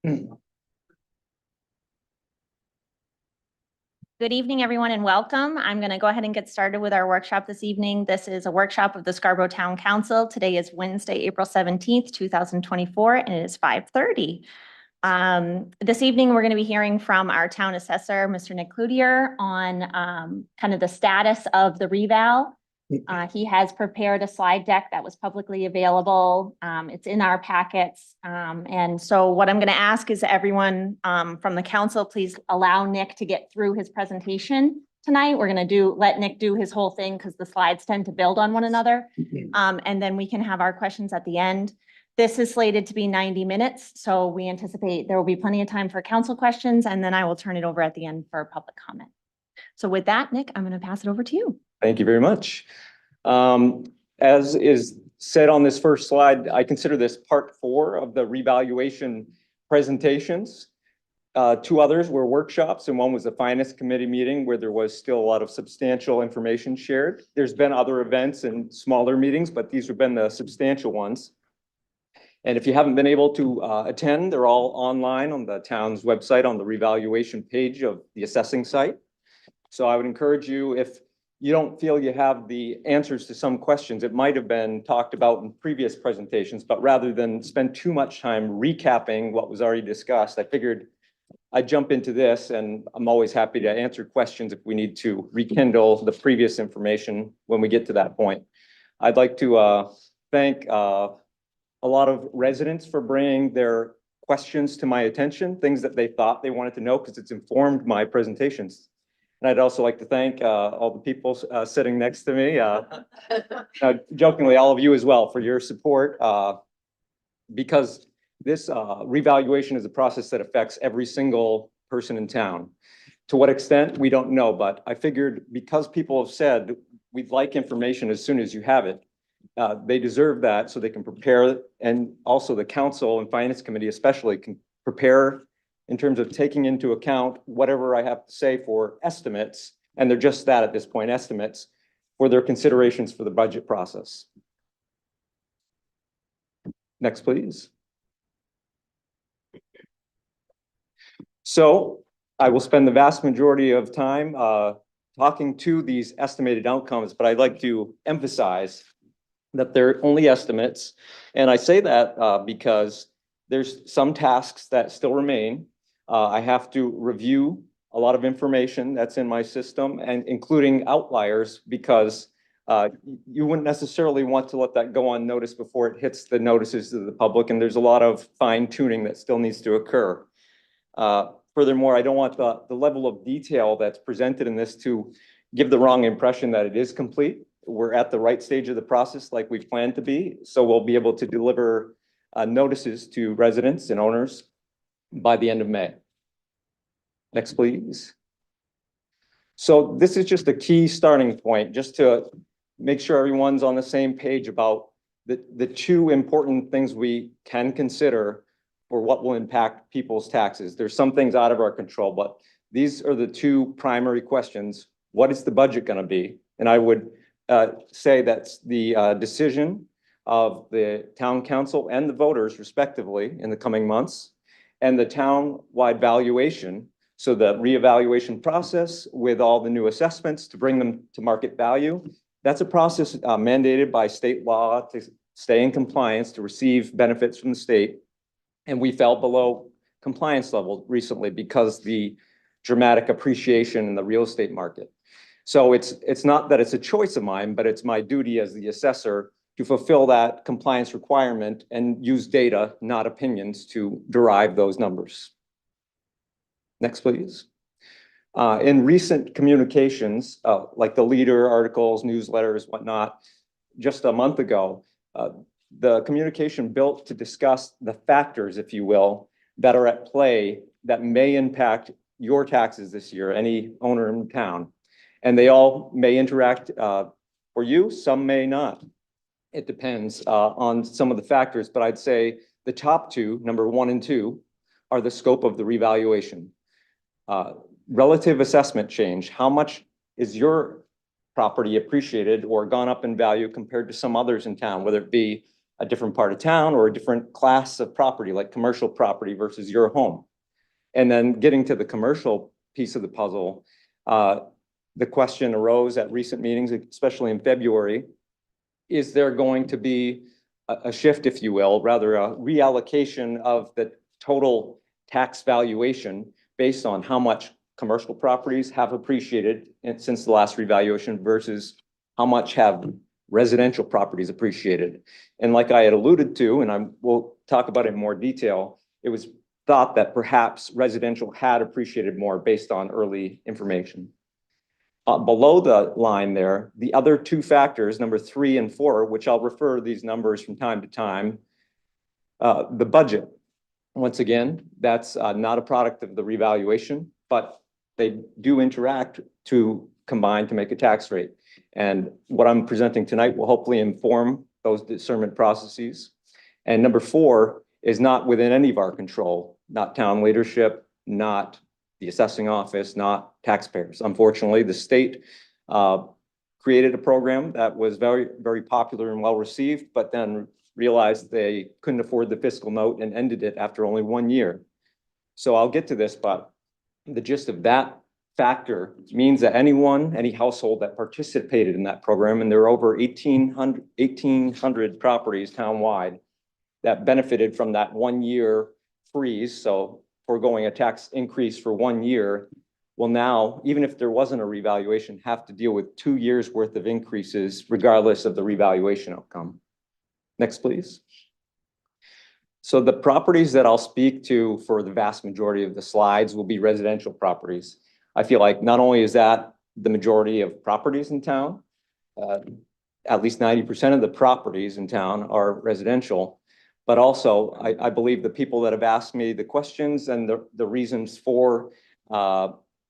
Good evening, everyone, and welcome. I'm going to go ahead and get started with our workshop this evening. This is a workshop of the Scarborough Town Council. Today is Wednesday, April 17th, 2024, and it is 5:30. This evening, we're going to be hearing from our town assessor, Mr. Nick Cloutier, on kind of the status of the reval. He has prepared a slide deck that was publicly available. It's in our packets. And so what I'm going to ask is everyone from the council, please allow Nick to get through his presentation tonight. We're going to let Nick do his whole thing because the slides tend to build on one another. And then we can have our questions at the end. This is slated to be 90 minutes. So we anticipate there will be plenty of time for council questions, and then I will turn it over at the end for public comment. So with that, Nick, I'm going to pass it over to you. Thank you very much. As is said on this first slide, I consider this part 4 of the revaluation presentations. 2 others were workshops, and one was a finance committee meeting where there was still a lot of substantial information shared. There's been other events and smaller meetings, but these have been the substantial ones. And if you haven't been able to attend, they're all online on the town's website on the revaluation page of the assessing site. So I would encourage you, if you don't feel you have the answers to some questions, it might have been talked about in previous presentations, but rather than spend too much time recapping what was already discussed, I figured I'd jump into this, and I'm always happy to answer questions if we need to rekindle the previous information when we get to that point. I'd like to thank a lot of residents for bringing their questions to my attention, things that they thought they wanted to know, because it's informed my presentations. And I'd also like to thank all the people sitting next to me, jokingly, all of you as well, for your support, because this revaluation is a process that affects every single person in town. To what extent, we don't know, but I figured because people have said we'd like information as soon as you have it, they deserve that so they can prepare, and also the council and finance committee especially can prepare in terms of taking into account whatever I have to say for estimates, and they're just that at this point, estimates, for their considerations for the budget process. Next, please. So I will spend the vast majority of time talking to these estimated outcomes, but I'd like to emphasize that they're only estimates. And I say that because there's some tasks that still remain. I have to review a lot of information that's in my system, and including outliers, because you wouldn't necessarily want to let that go unnoticed before it hits the notices to the public. And there's a lot of fine tuning that still needs to occur. Furthermore, I don't want the level of detail that's presented in this to give the wrong impression that it is complete. We're at the right stage of the process like we planned to be. So we'll be able to deliver notices to residents and owners by the end of May. Next, please. So this is just a key starting point, just to make sure everyone's on the same page about the 2 important things we can consider for what will impact people's taxes. There's some things out of our control, but these are the 2 primary questions. What is the budget going to be? And I would say that's the decision of the town council and the voters respectively in the coming months, and the town-wide valuation. So the reevaluation process with all the new assessments to bring them to market value. That's a process mandated by state law to stay in compliance, to receive benefits from the state. And we fell below compliance level recently because the dramatic appreciation in the real estate market. So it's not that it's a choice of mine, but it's my duty as the assessor to fulfill that compliance requirement and use data, not opinions, to derive those numbers. Next, please. In recent communications, like the Leader articles, newsletters, whatnot, just a month ago, the communication built to discuss the factors, if you will, that are at play that may impact your taxes this year, any owner in town. And they all may interact for you, some may not. It depends on some of the factors, but I'd say the top 2, number 1 and 2, are the scope of the revaluation. Relative assessment change. How much is your property appreciated or gone up in value compared to some others in town, whether it be a different part of town or a different class of property, like commercial property versus your home. And then getting to the commercial piece of the puzzle, the question arose at recent meetings, especially in February, is there going to be a shift, if you will, rather a reallocation of the total tax valuation based on how much commercial properties have appreciated since the last revaluation versus how much have residential properties appreciated. And like I had alluded to, and we'll talk about it in more detail, it was thought that perhaps residential had appreciated more based on early information. Below the line there, the other two factors, number 3 and 4, which I'll refer to these numbers from time to time, the budget. Once again, that's not a product of the revaluation, but they do interact to combine to make a tax rate. And what I'm presenting tonight will hopefully inform those discernment processes. And number 4 is not within any of our control, not town leadership, not the assessing office, not taxpayers. Unfortunately, the state created a program that was very, very popular and well received, but then realized they couldn't afford the fiscal note and ended it after only 1 year. So I'll get to this, but the gist of that factor means that any household that participated in that program, and there are over 1,800 properties townwide that benefited from that 1 year freeze, so foregoing a tax increase for 1 year, will now, even if there wasn't a revaluation, have to deal with 2 years worth of increases regardless of the revaluation outcome. Next, please. So the properties that I'll speak to for the vast majority of the slides will be residential properties. I feel like not only is that the majority of properties in town, at least 90% of the properties in town are residential, but also I believe the people that have asked me the questions and the reasons for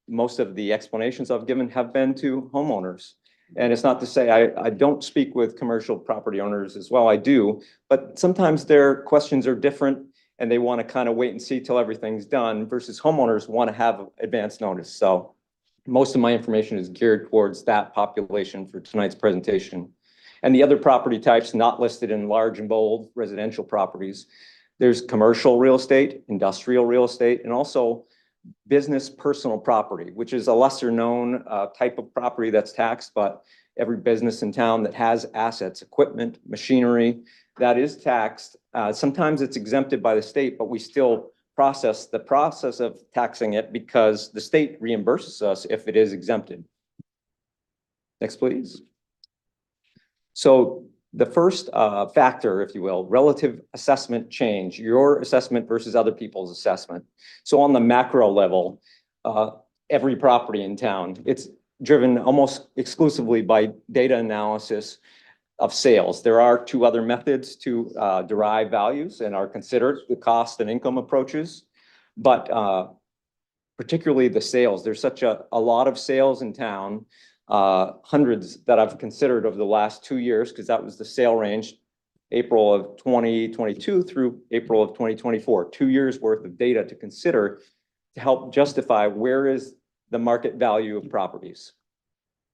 most of the explanations I've given have been to homeowners. And it's not to say I don't speak with commercial property owners as well, I do, but sometimes their questions are different and they want to kind of wait and see till everything's done versus homeowners want to have advance notice. So most of my information is geared towards that population for tonight's presentation. And the other property types not listed in large and bold residential properties, there's commercial real estate, industrial real estate, and also business personal property, which is a lesser known type of property that's taxed, but every business in town that has assets, equipment, machinery, that is taxed. Sometimes it's exempted by the state, but we still process the process of taxing it because the state reimburses us if it is exempted. Next, please. So the first factor, if you will, relative assessment change, your assessment versus other people's assessment. So on the macro level, every property in town, it's driven almost exclusively by data analysis of sales. There are 2 other methods to derive values and are considered the cost and income approaches, but particularly the sales. There's such a lot of sales in town, hundreds that I've considered over the last 2 years, because that was the sale range, April of 2022 through April of 2024, 2 years worth of data to consider to help justify where is the market value of properties.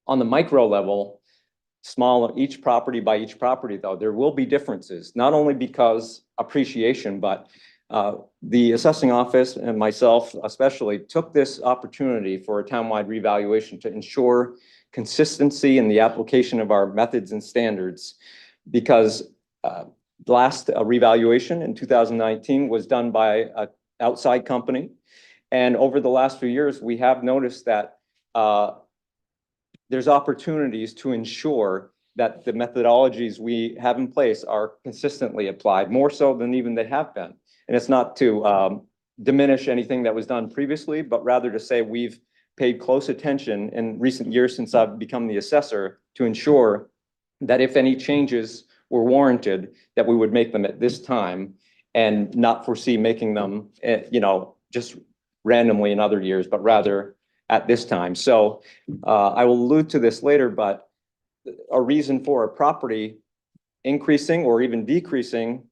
On the micro level, each property by each property, though, there will be differences, not only because appreciation, but the assessing office and myself especially took this opportunity for a townwide revaluation to ensure consistency in the application of our methods and standards, because the last revaluation in 2019 was done by an outside company. And over the last few years, we have noticed that there's opportunities to ensure that the methodologies we have in place are consistently applied, more so than even they have been. And it's not to diminish anything that was done previously, but rather to say we've paid close attention in recent years since I've become the assessor to ensure that if any changes were warranted, that we would make them at this time and not foresee making them, just randomly in other years, but rather at this time. So I will allude to this later, but a reason for a property increasing or even decreasing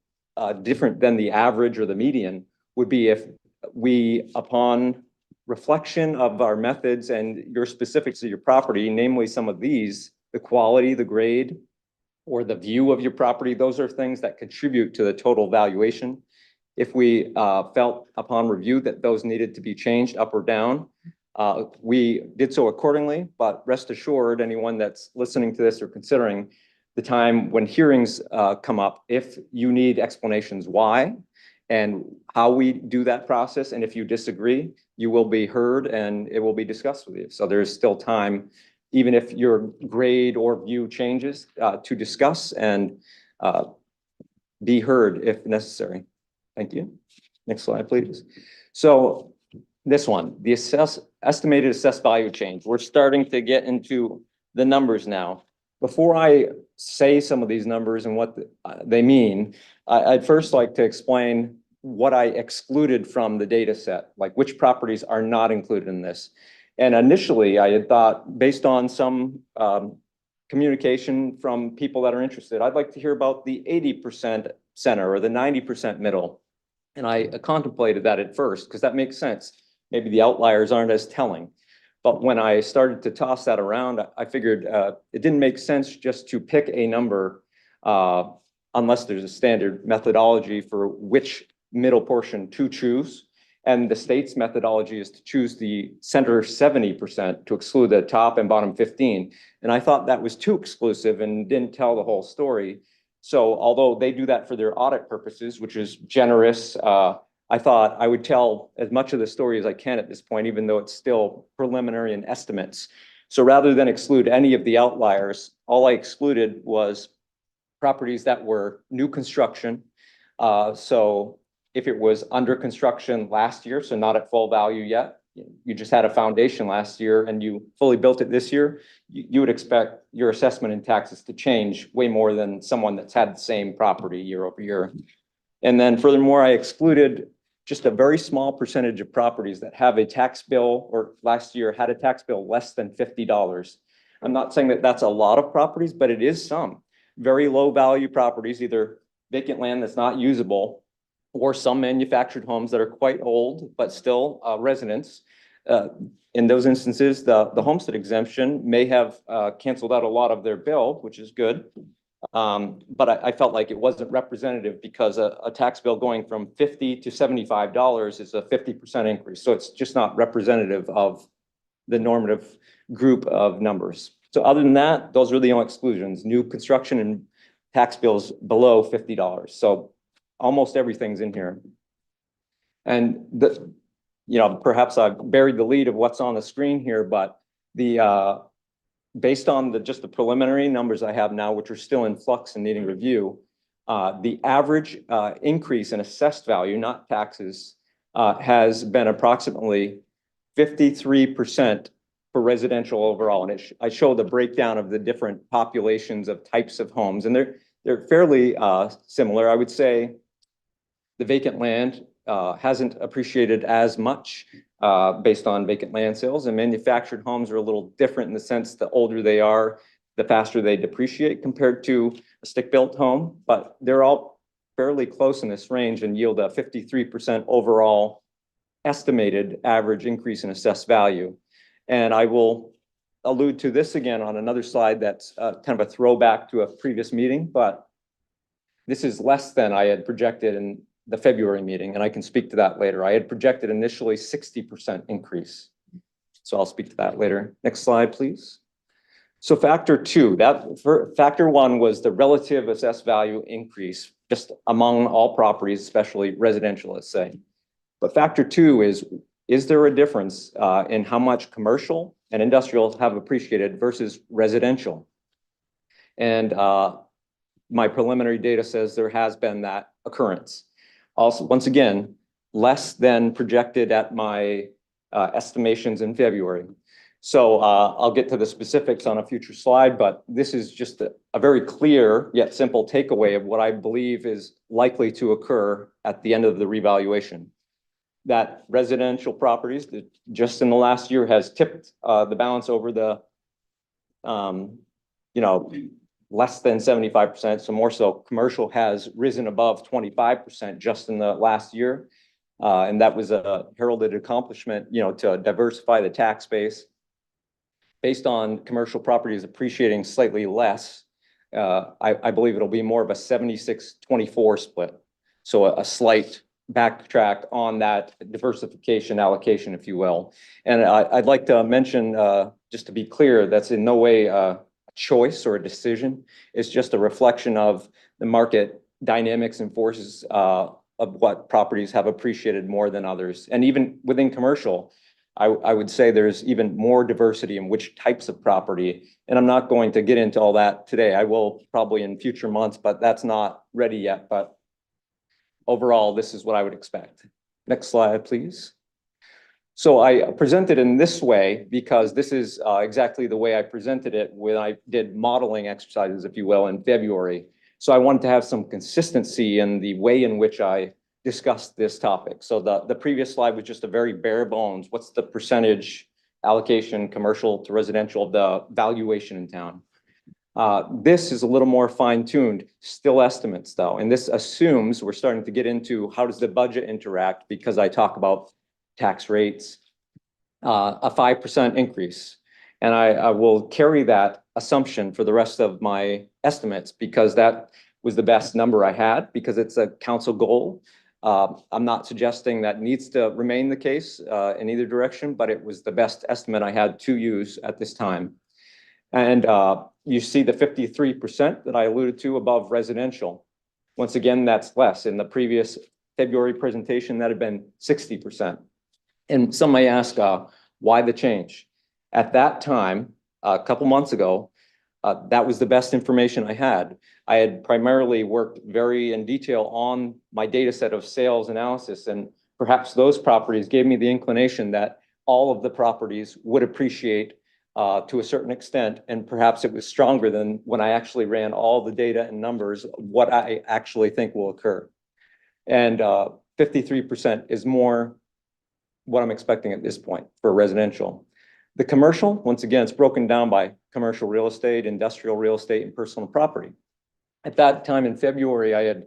different than the average or the median would be if we, upon reflection of our methods and your specifics of your property, namely some of these, the quality, the grade, or the view of your property. Those are things that contribute to the total valuation. If we felt upon review that those needed to be changed up or down, we did so accordingly, but rest assured, anyone that's listening to this or considering the time when hearings come up, if you need explanations why and how we do that process, and if you disagree, you will be heard and it will be discussed with you. So there's still time, even if your grade or view changes, to discuss and be heard if necessary. Thank you. Next slide, please. So this one, the estimated assessed value change. We're starting to get into the numbers now. Before I say some of these numbers and what they mean, I'd first like to explain what I excluded from the data set, like which properties are not included in this. And initially, I had thought, based on some communication from people that are interested, I'd like to hear about the 80% center or the 90% middle. And I contemplated that at first, because that makes sense. Maybe the outliers aren't as telling. But when I started to toss that around, I figured it didn't make sense just to pick a number unless there's a standard methodology for which middle portion to choose. And the state's methodology is to choose the center 70% to exclude the top and bottom 15. And I thought that was too exclusive and didn't tell the whole story. So although they do that for their audit purposes, which is generous, I thought I would tell as much of the story as I can at this point, even though it's still preliminary and estimates. So rather than exclude any of the outliers, all I excluded was properties that were new construction. So if it was under construction last year, so not at full value yet, you just had a foundation last year and you fully built it this year, you would expect your assessment and taxes to change way more than someone that's had the same property year over year. And then furthermore, I excluded just a very small percentage of properties that have a tax bill or last year had a tax bill less than $50. I'm not saying that that's a lot of properties, but it is some very low value properties, either vacant land that's not usable or some manufactured homes that are quite old, but still residents. In those instances, the homestead exemption may have canceled out a lot of their bill, which is good. But I felt like it wasn't representative because a tax bill going from $50 to $75 is a 50% increase. So it's just not representative of the normative group of numbers. So other than that, those are the only exclusions, new construction and tax bills below $50. So almost everything's in here. And perhaps I've buried the lead of what's on the screen here, but based on just the preliminary numbers I have now, which are still in flux and needing review, the average increase in assessed value, not taxes, has been approximately 53% for residential overall. And I show the breakdown of the different populations of types of homes, and they're fairly similar. I would say the vacant land hasn't appreciated as much based on vacant land sales, and manufactured homes are a little different in the sense the older they are, the faster they depreciate compared to a stick-built home, but they're all fairly close in this range and yield a 53% overall estimated average increase in assessed value. And I will allude to this again on another slide that's kind of a throwback to a previous meeting, but this is less than I had projected in the February meeting, and I can speak to that later. I had projected initially 60% increase. So I'll speak to that later. Next slide, please. So factor two, factor one was the relative assessed value increase just among all properties, especially residential, let's say. But factor two is there a difference in how much commercial and industrial have appreciated versus residential? And my preliminary data says there has been that occurrence. Also, once again, less than projected at my estimations in February. So I'll get to the specifics on a future slide, but this is just a very clear yet simple takeaway of what I believe is likely to occur at the end of the revaluation. That residential properties that just in the last year has tipped the balance over the, less than 75%. So more so commercial has risen above 25% just in the last year. And that was a heralded accomplishment, to diversify the tax base. Based on commercial properties appreciating slightly less, I believe it'll be more of a 76-24 split. So a slight backtrack on that diversification allocation, if you will. And I'd like to mention, just to be clear, that's in no way a choice or a decision. It's just a reflection of the market dynamics and forces of what properties have appreciated more than others. And even within commercial, I would say there's even more diversity in which types of property. And I'm not going to get into all that today. I will probably in future months, but that's not ready yet. But overall, this is what I would expect. Next slide, please. So I presented in this way because this is exactly the way I presented it when I did modeling exercises, if you will, in February. So I wanted to have some consistency in the way in which I discussed this topic. So the previous slide was just a very bare bones. What's the percentage allocation commercial to residential of the valuation in town? This is a little more fine-tuned, still estimates though. And this assumes we're starting to get into how does the budget interact, because I talk about tax rates, a 5% increase. And I will carry that assumption for the rest of my estimates because that was the best number I had because it's a council goal. I'm not suggesting that needs to remain the case in either direction, but it was the best estimate I had to use at this time. And you see the 53% that I alluded to above residential. Once again, that's less. In the previous February presentation, that had been 60%. And some may ask, why the change? At that time, a couple months ago, that was the best information I had. I had primarily worked very in detail on my data set of sales analysis, and perhaps those properties gave me the inclination that all of the properties would appreciate to a certain extent, and perhaps it was stronger than when I actually ran all the data and numbers, what I actually think will occur. And 53% is more what I'm expecting at this point for residential. The commercial, once again, it's broken down by commercial real estate, industrial real estate, and personal property. At that time in February, I had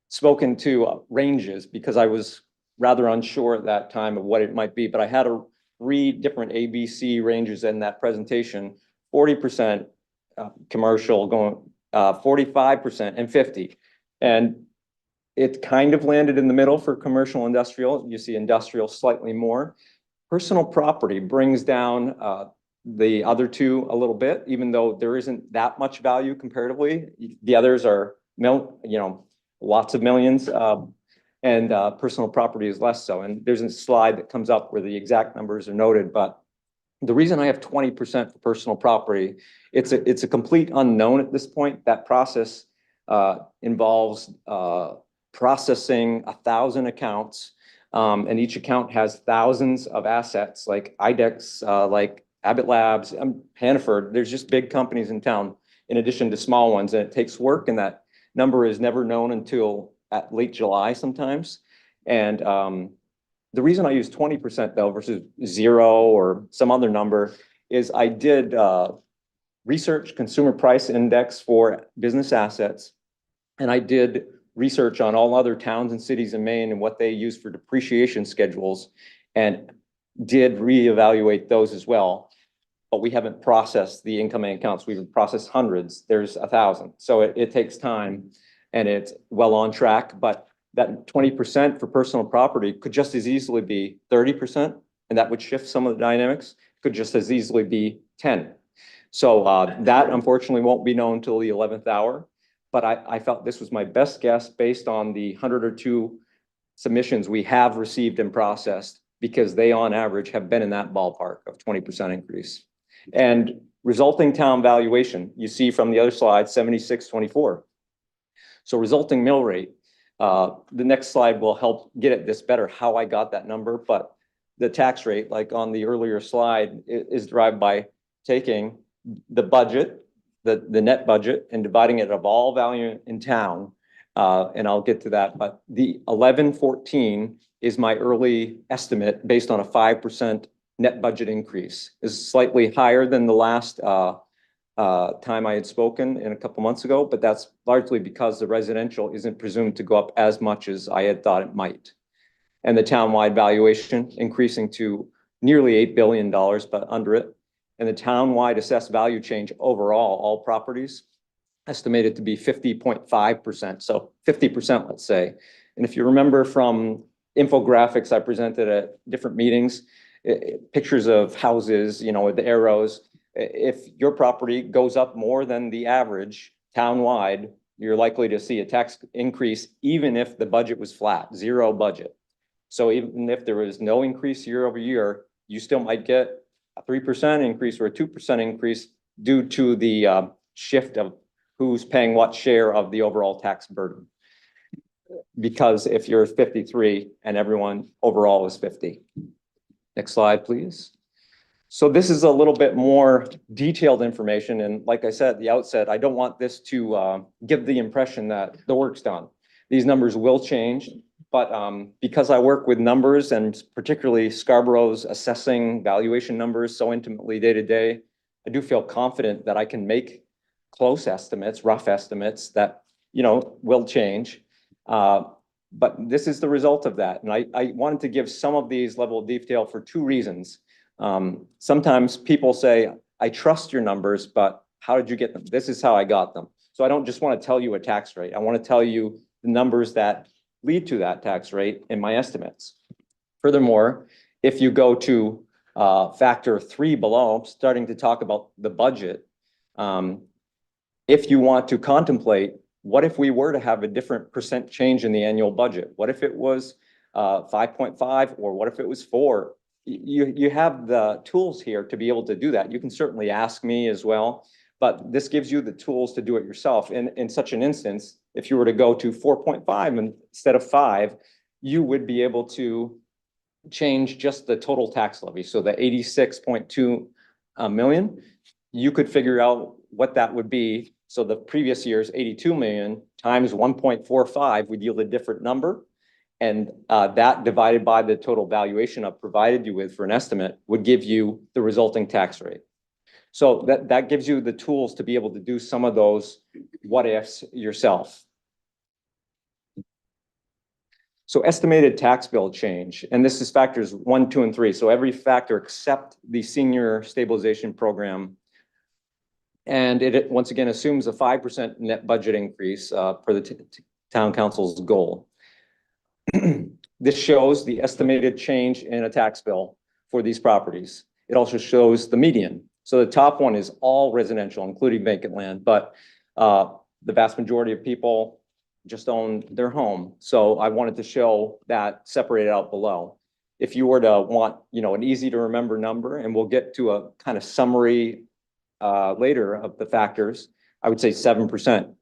spoken to ranges because I was rather unsure at that time of what it might be, but I had 3 different ABC ranges in that presentation, 40% commercial going, 45% and 50. And it kind of landed in the middle for commercial industrial. You see industrial slightly more. Personal property brings down the other two a little bit, even though there isn't that much value comparatively. The others are, lots of millions, and personal property is less so. And there's a slide that comes up where the exact numbers are noted. But the reason I have 20% for personal property, it's a complete unknown at this point. That process involves processing 1,000 accounts, and each account has thousands of assets like IDEX, like Abbott Labs, Hannaford. There's just big companies in town in addition to small ones, and it takes work, and that number is never known until at late July sometimes. And the reason I use 20% though versus 0 or some other number is I did research consumer price index for business assets, and I did research on all other towns and cities in Maine and what they use for depreciation schedules, and did reevaluate those as well. But we haven't processed the incoming accounts. We've processed hundreds. There's 1,000. So it takes time, and it's well on track. But that 20% for personal property could just as easily be 30%, and that would shift some of the dynamics. It could just as easily be 10. So that unfortunately won't be known till the 11th hour. But I felt this was my best guess based on the 100 or 2 submissions we have received and processed, because they on average have been in that ballpark of 20% increase. And resulting town valuation, you see from the other slide, 76-24. So resulting mill rate, the next slide will help get at this better, how I got that number. But the tax rate, like on the earlier slide, is derived by taking the budget, the net budget, and dividing it of all value in town. And I'll get to that. But the 1114 is my early estimate based on a 5% net budget increase. Is slightly higher than the last time I had spoken in a couple months ago, but that's largely because the residential isn't presumed to go up as much as I had thought it might. And the townwide valuation increasing to nearly $8 billion, but under it. And the townwide assessed value change overall, all properties, estimated to be 50.5%. So 50%, let's say. And if you remember from infographics I presented at different meetings, pictures of houses, with the arrows, if your property goes up more than the average townwide, you're likely to see a tax increase, even if the budget was flat, zero budget. So even if there was no increase year over year, you still might get a 3% increase or a 2% increase due to the shift of who's paying what share of the overall tax burden. Because if you're 53 and everyone overall is 50. Next slide, please. So this is a little bit more detailed information. And like I said at the outset, I don't want this to give the impression that the work's done. These numbers will change, but because I work with numbers and particularly Scarborough's assessing valuation numbers so intimately day to day, I do feel confident that I can make close estimates, rough estimates that, will change. But this is the result of that. And I wanted to give some of these level of detail for two reasons. Sometimes people say, I trust your numbers, but how did you get them? This is how I got them. So I don't just want to tell you a tax rate. I want to tell you the numbers that lead to that tax rate in my estimates. Furthermore, if you go to factor 3 below, starting to talk about the budget, if you want to contemplate, what if we were to have a different percent change in the annual budget? What if it was 5.5 or what if it was 4? You have the tools here to be able to do that. You can certainly ask me as well, but this gives you the tools to do it yourself. In such an instance, if you were to go to 4.5 instead of 5, you would be able to change just the total tax levy. So the 86.2 million, you could figure out what that would be. So the previous year's 82 million times 1.45 would yield a different number. And that divided by the total valuation I've provided you with for an estimate would give you the resulting tax rate. So that gives you the tools to be able to do some of those what ifs yourself. So estimated tax bill change, and this is factors 1, 2, and 3. So every factor except the senior stabilization program. And it once again assumes a 5% net budget increase for the town council's goal. This shows the estimated change in a tax bill for these properties. It also shows the median. So the top one is all residential, including vacant land, but the vast majority of people just own their home. So I wanted to show that separated out below. If you were to want, an easy to remember number, and we'll get to a kind of summary later of the factors, I would say 7%,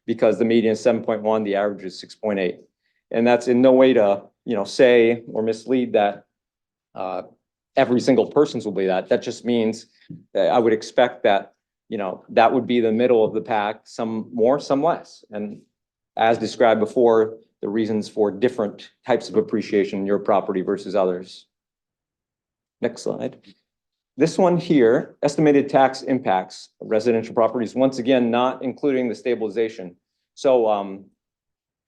because the median is 7.1, the average is 6.8. And that's in no way to, say or mislead that every single person's will be that. That just means that I would expect that, that would be the middle of the pack, some more, some less. And as described before, the reasons for different types of appreciation in your property versus others. Next slide. This one here, estimated tax impacts of residential properties, once again, not including the stabilization. So,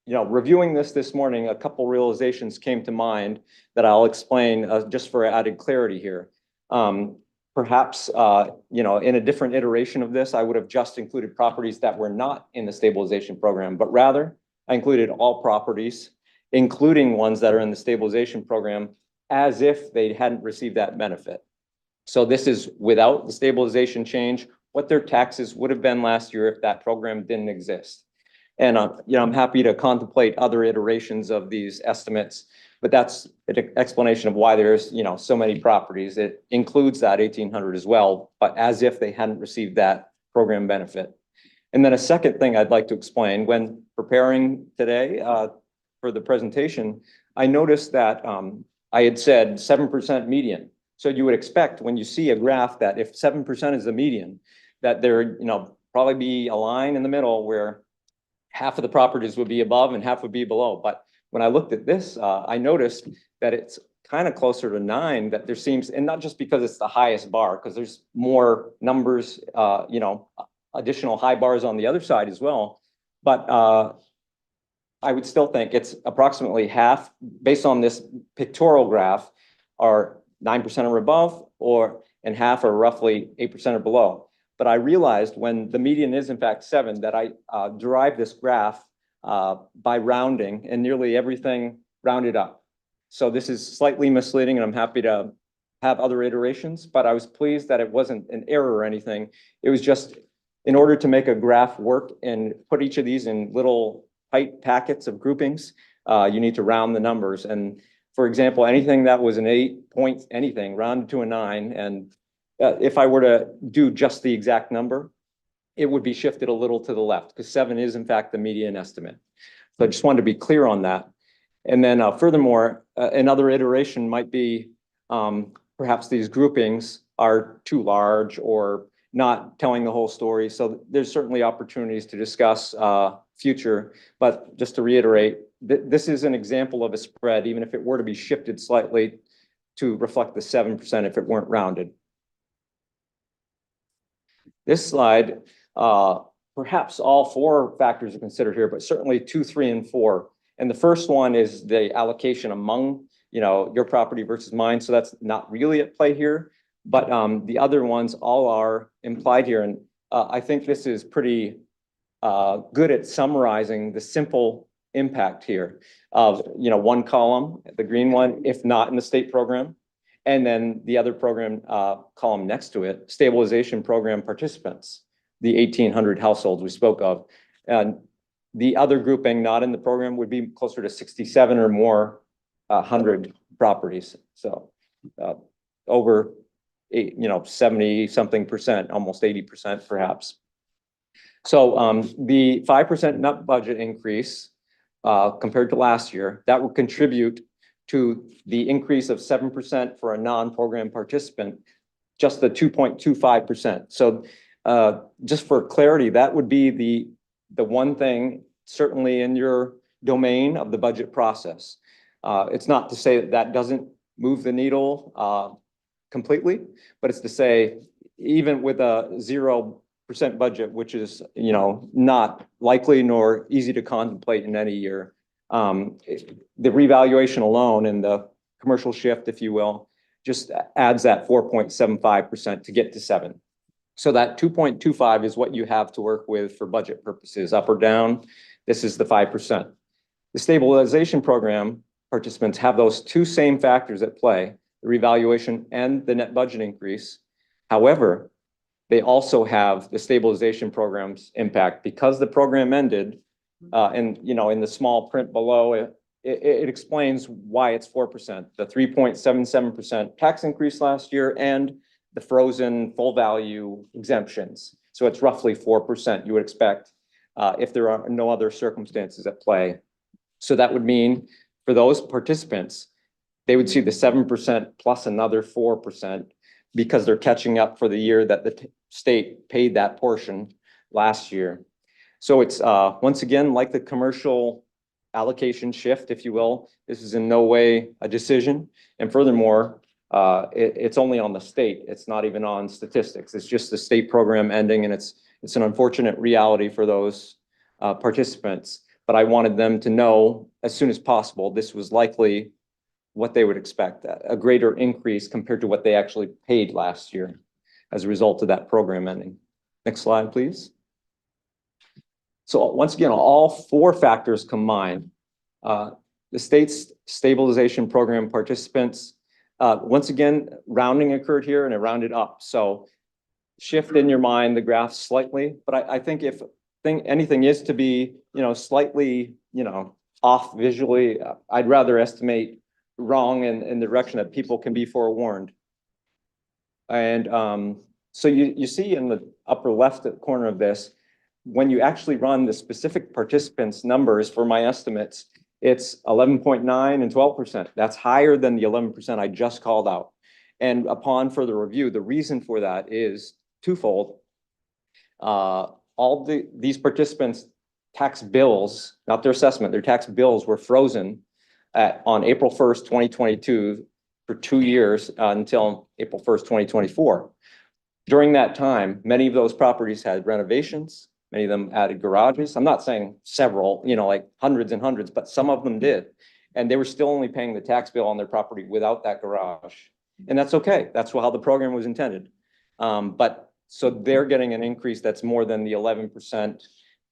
reviewing this morning, a couple realizations came to mind that I'll explain just for added clarity here. Perhaps, in a different iteration of this, I would have just included properties that were not in the stabilization program, but rather I included all properties, including ones that are in the stabilization program, as if they hadn't received that benefit. So this is without the stabilization change, what their taxes would have been last year if that program didn't exist. And I'm happy to contemplate other iterations of these estimates, but that's an explanation of why there's so many properties. It includes that 1,800 as well, but as if they hadn't received that program benefit. And then a second thing I'd like to explain, when preparing today for the presentation, I noticed that I had said 7% median. So you would expect when you see a graph that if 7% is the median, that there probably be a line in the middle where half of the properties would be above and half would be below. But when I looked at this, I noticed that it's kind of closer to 9, that there seems, and not just because it's the highest bar, because there's more numbers, additional high bars on the other side as well. But I would still think it's approximately half, based on this pictorial graph, are 9% or above, and half are roughly 8% or below. But I realized when the median is in fact 7, that I derived this graph by rounding and nearly everything rounded up. So this is slightly misleading, and I'm happy to have other iterations, but I was pleased that it wasn't an error or anything. It was just in order to make a graph work and put each of these in little tight packets of groupings, you need to round the numbers. And for example, anything that was an 8 point anything rounded to a 9, and if I were to do just the exact number, it would be shifted a little to the left because 7 is in fact the median estimate. So I just wanted to be clear on that. And then furthermore, another iteration might be perhaps these groupings are too large or not telling the whole story. So there's certainly opportunities to discuss future, but just to reiterate, this is an example of a spread, even if it were to be shifted slightly to reflect the 7% if it weren't rounded. This slide, perhaps all 4 factors are considered here, but certainly 2, 3, and 4. And the first one is the allocation among, your property versus mine. So that's not really at play here, but the other ones all are implied here. And I think this is pretty good at summarizing the simple impact here of, one column, the green one, if not in the state program, and then the other program column next to it, stabilization program participants, the 1,800 households we spoke of. And the other grouping not in the program would be closer to 67 or more 100 properties. So over 70 something percent, almost 80% perhaps. So the 5% net budget increase compared to last year, that will contribute to the increase of 7% for a non-program participant, just the 2.25%. So just for clarity, that would be the one thing certainly in your domain of the budget process. It's not to say that that doesn't move the needle completely, but it's to say even with a 0% budget, which is not likely nor easy to contemplate in any year, the revaluation alone and the commercial shift, if you will, just adds that 4.75% to get to 7. So that 2.25 is what you have to work with for budget purposes, up or down. This is the 5%. The stabilization program participants have those 2 same factors at play, the revaluation and the net budget increase. However, they also have the stabilization program's impact because the program ended. And in the small print below, it explains why it's 4%, the 3.77% tax increase last year and the frozen full value exemptions. So it's roughly 4% you would expect if there are no other circumstances at play. So that would mean for those participants, they would see the 7% plus another 4% because they're catching up for the year that the state paid that portion last year. So it's once again, like the commercial allocation shift, if you will, this is in no way a decision. And furthermore, it's only on the state. It's not even on statistics. It's just the state program ending, and it's an unfortunate reality for those participants. But I wanted them to know as soon as possible, this was likely what they would expect, a greater increase compared to what they actually paid last year as a result of that program ending. Next slide, please. So once again, all 4 factors combined, the state's stabilization program participants, once again, rounding occurred here and it rounded up. So shift in your mind the graph slightly, but I think if anything is to be, slightly, off visually, I'd rather estimate wrong in the direction that people can be forewarned. And so you see in the upper left corner of this, when you actually run the specific participants numbers for my estimates, it's 11.9 and 12%. That's higher than the 11% I just called out. And upon further review, the reason for that is twofold. All these participants' tax bills, not their assessment, their tax bills were frozen on April 1st, 2022 for 2 years until April 1st, 2024. During that time, many of those properties had renovations. Many of them added garages. I'm not saying several, like hundreds and hundreds, but some of them did. And they were still only paying the tax bill on their property without that garage. And that's okay. That's how the program was intended. But So they're getting an increase that's more than the 11%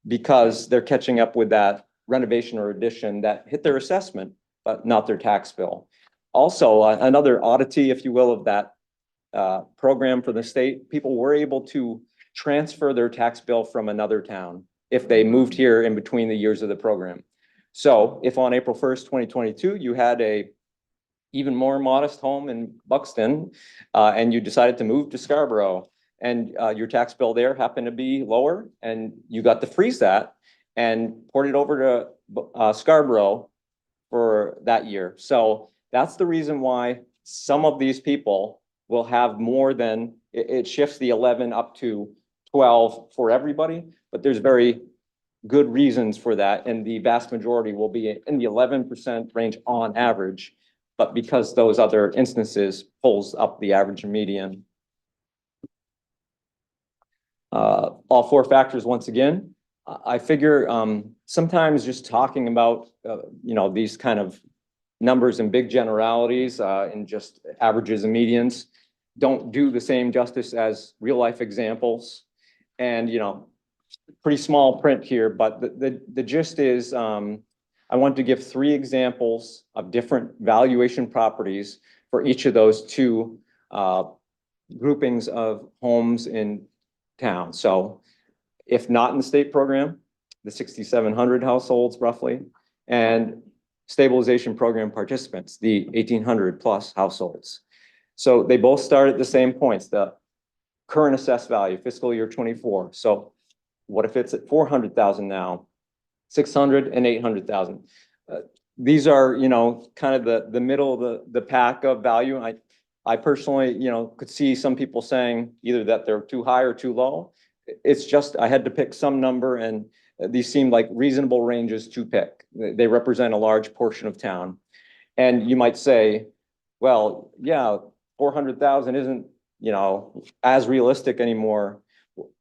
because they're catching up with that renovation or addition that hit their assessment, but not their tax bill. Also, another oddity, if you will, of that program for the state, people were able to transfer their tax bill from another town if they moved here in between the years of the program. So if on April 1st, 2022, you had a even more modest home in Buxton, and you decided to move to Scarborough, and your tax bill there happened to be lower, and you got to freeze that and port it over to Scarborough for that year. So that's the reason why some of these people will have more than, it shifts the 11 up to 12 for everybody, but there's very good reasons for that, and the vast majority will be in the 11% range on average, but because those other instances pulls up the average and median. All four factors, once again, I figure sometimes just talking about these kind of numbers and big generalities and just averages and medians don't do the same justice as real life examples. And pretty small print here, but the gist is I want to give 3 examples of different valuation properties for each of those 2 groupings of homes in town. So if not in the state program, the 6,700 households roughly, and stabilization program participants, the 1,800 plus households. So they both start at the same points, the current assessed value, fiscal year 24. So what if it's at 400,000 now, 600 and 800,000? These are, kind of the middle of the pack of value. I personally, could see some people saying either that they're too high or too low. It's just, I had to pick some number, and these seem like reasonable ranges to pick. They represent a large portion of town. And you might say, well, yeah, 400,000 isn't, as realistic anymore.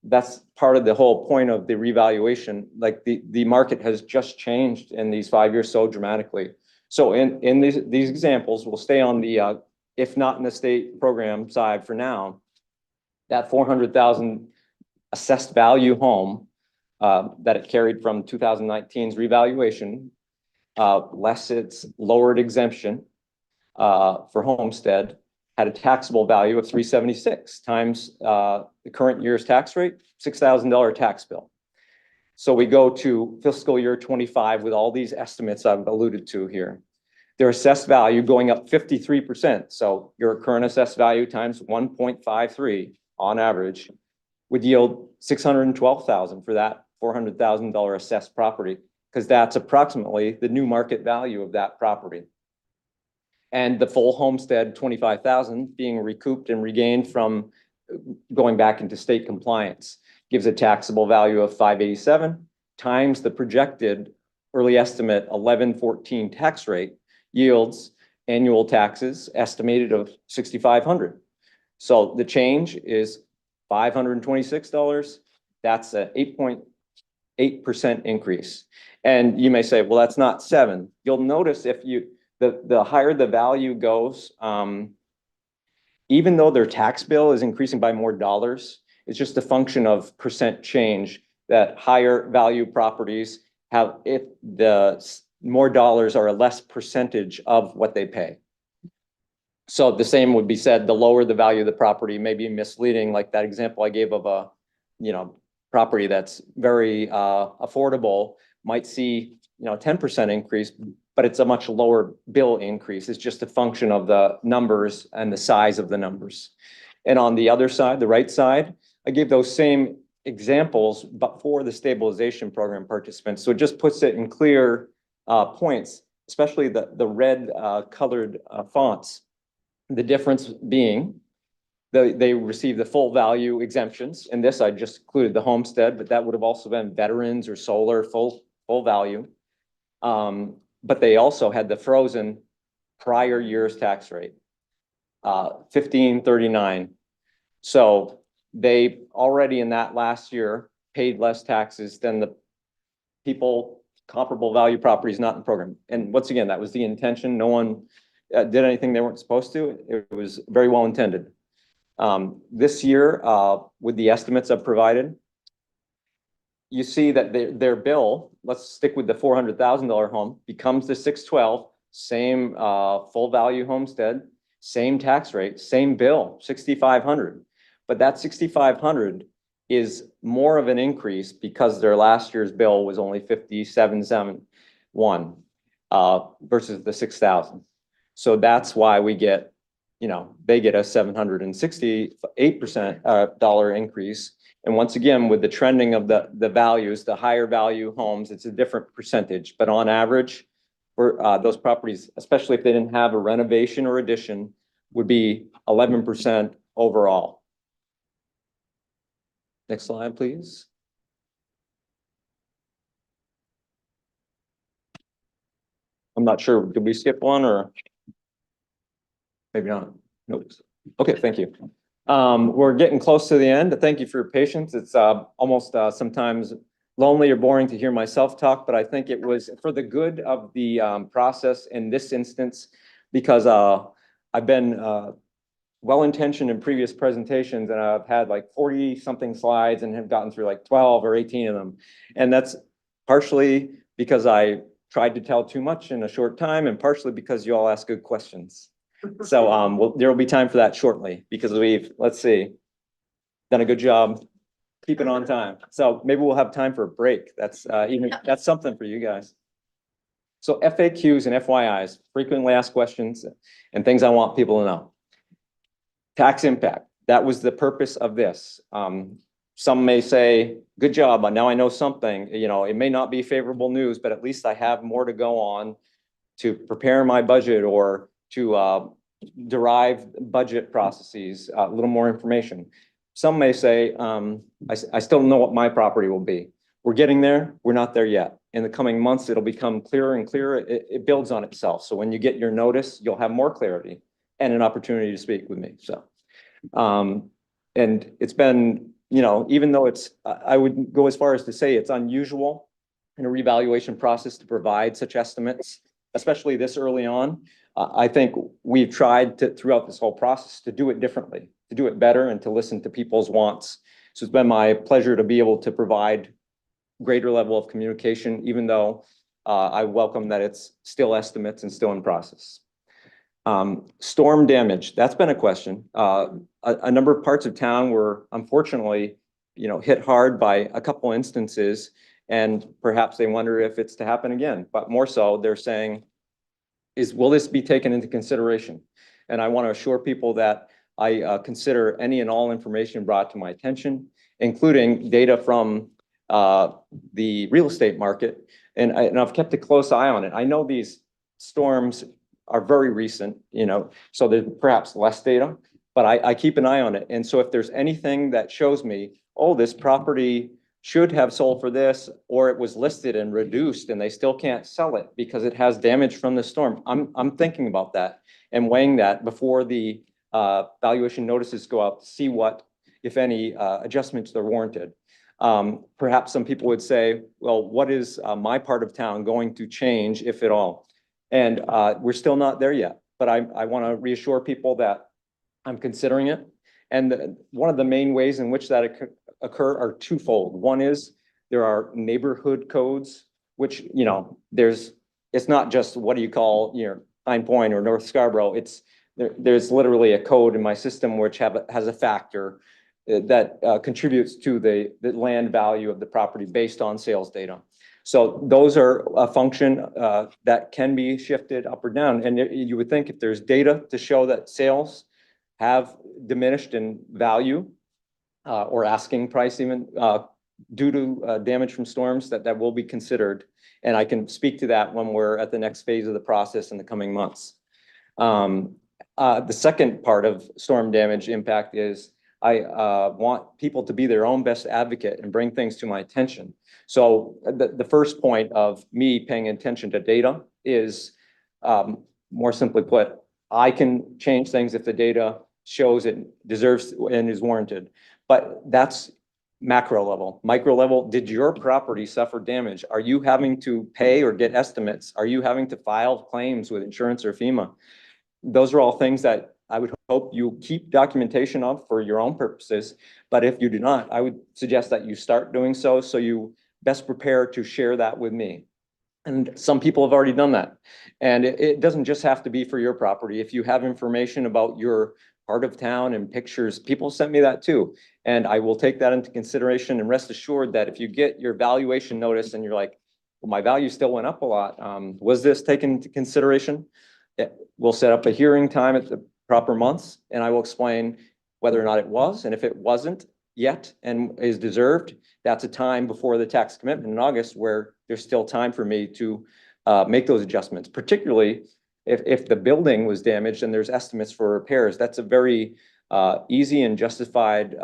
That's part of the whole point of the revaluation. Like the market has just changed in these 5 years so dramatically. So in these examples, we'll stay on the, if not in the state program side for now, that 400,000 assessed value home that it carried from 2019's revaluation, less its lowered exemption for homestead, had a taxable value of 376 times the current year's tax rate, $6,000 tax bill. So we go to fiscal year 25 with all these estimates I've alluded to here. Their assessed value going up 53%. So your current assessed value times 1.53 on average would yield $612,000 for that $400,000 assessed property, because that's approximately the new market value of that property. And the full homestead, 25,000 being recouped and regained from going back into state compliance, gives a taxable value of 587 times the projected early estimate 1114 tax rate, yields annual taxes estimated of $6,500. So the change is $526. That's a 8.8% increase. And you may say, well, that's not 7. You'll notice if the higher the value goes, even though their tax bill is increasing by more dollars, it's just a function of percent change that higher value properties have, if the more dollars are a less percentage of what they pay. So the same would be said, the lower the value of the property may be misleading, like that example I gave of a, property that's very affordable might see, 10% increase, but it's a much lower bill increase. It's just a function of the numbers and the size of the numbers. And on the other side, the right side, I gave those same examples, but for the stabilization program participants. So it just puts it in clear points, especially the red colored fonts. The difference being they receive the full value exemptions. In this, I just included the homestead, but that would have also been veterans or solar full value. But they also had the frozen prior year's tax rate, 1539. So they already in that last year paid less taxes than the people, comparable value properties not in the program. And once again, that was the intention. No one did anything they weren't supposed to. It was very well intended. This year, with the estimates I've provided, you see that their bill, let's stick with the $400,000 home, becomes the 612, same full value homestead, same tax rate, same bill, 6,500. But that 6,500 is more of an increase because their last year's bill was only 5771 versus the 6,000. So that's why we get, they get a $768 dollar increase. And once again, with the trending of the values, the higher value homes, it's a different percentage. But on average, for those properties, especially if they didn't have a renovation or addition, would be 11% overall. Next slide, please. I'm not sure, did we skip one or? Maybe not. Nope. Okay, thank you. We're getting close to the end. Thank you for your patience. It's almost sometimes lonely or boring to hear myself talk, but I think it was for the good of the process in this instance, because I've been well-intentioned in previous presentations, and I've had like 40 something slides and have gotten through like 12 or 18 of them. And that's partially because I tried to tell too much in a short time, and partially because you all ask good questions. So there will be time for that shortly, because we've, let's see, done a good job keeping on time. So maybe we'll have time for a break. That's that's something for you guys. So FAQs and FYIs, frequently asked questions and things I want people to know. Tax impact, that was the purpose of this. Some may say, good job, now I know something. It may not be favorable news, but at least I have more to go on to prepare my budget or to derive budget processes, a little more information. Some may say, I still don't know what my property will be. We're getting there, we're not there yet. In the coming months, it'll become clearer and clearer. It builds on itself. So when you get your notice, you'll have more clarity and an opportunity to speak with me. So, and it's been, even though I would go as far as to say it's unusual in a revaluation process to provide such estimates, especially this early on. I think we've tried to, throughout this whole process, to do it differently, to do it better, and to listen to people's wants. So it's been my pleasure to be able to provide greater level of communication, even though I welcome that it's still estimates and still in process. Storm damage, that's been a question. A number of parts of town were unfortunately, hit hard by a couple instances, and perhaps they wonder if it's to happen again. But more so, they're saying, will this be taken into consideration? And I want to assure people that I consider any and all information brought to my attention, including data from the real estate market. And I've kept a close eye on it. I know these storms are very recent, so there's perhaps less data, but I keep an eye on it. And so if there's anything that shows me, oh, this property should have sold for this, or it was listed and reduced and they still can't sell it because it has damage from the storm, I'm thinking about that and weighing that before the valuation notices go out to see what, if any, adjustments are warranted. Perhaps some people would say, well, what is my part of town going to change, if at all? And we're still not there yet, but I want to reassure people that I'm considering it. And one of the main ways in which that occur are twofold. One is there are neighborhood codes, which, it's not just what do you call, Pine Point or North Scarborough. There's literally a code in my system which has a factor that contributes to the land value of the property based on sales data. So those are a function that can be shifted up or down. And you would think if there's data to show that sales have diminished in value or asking price even due to damage from storms, that will be considered. And I can speak to that when we're at the next phase of the process in the coming months. The second part of storm damage impact is I want people to be their own best advocate and bring things to my attention. So the first point of me paying attention to data is, more simply put, I can change things if the data shows it deserves and is warranted. But that's macro level. Micro level, did your property suffer damage? Are you having to pay or get estimates? Are you having to file claims with insurance or FEMA? Those are all things that I would hope you keep documentation of for your own purposes. But if you do not, I would suggest that you start doing so, so you best prepare to share that with me. And some people have already done that. And it doesn't just have to be for your property. If you have information about your part of town and pictures, people sent me that too. And I will take that into consideration, and rest assured that if you get your valuation notice and you're like, well, my value still went up a lot. Was this taken into consideration? We'll set up a hearing time at the proper months, and I will explain whether or not it was. And if it wasn't yet and is deserved, that's a time before the tax commitment in August where there's still time for me to make those adjustments, particularly if the building was damaged and there's estimates for repairs. That's a very easy and justified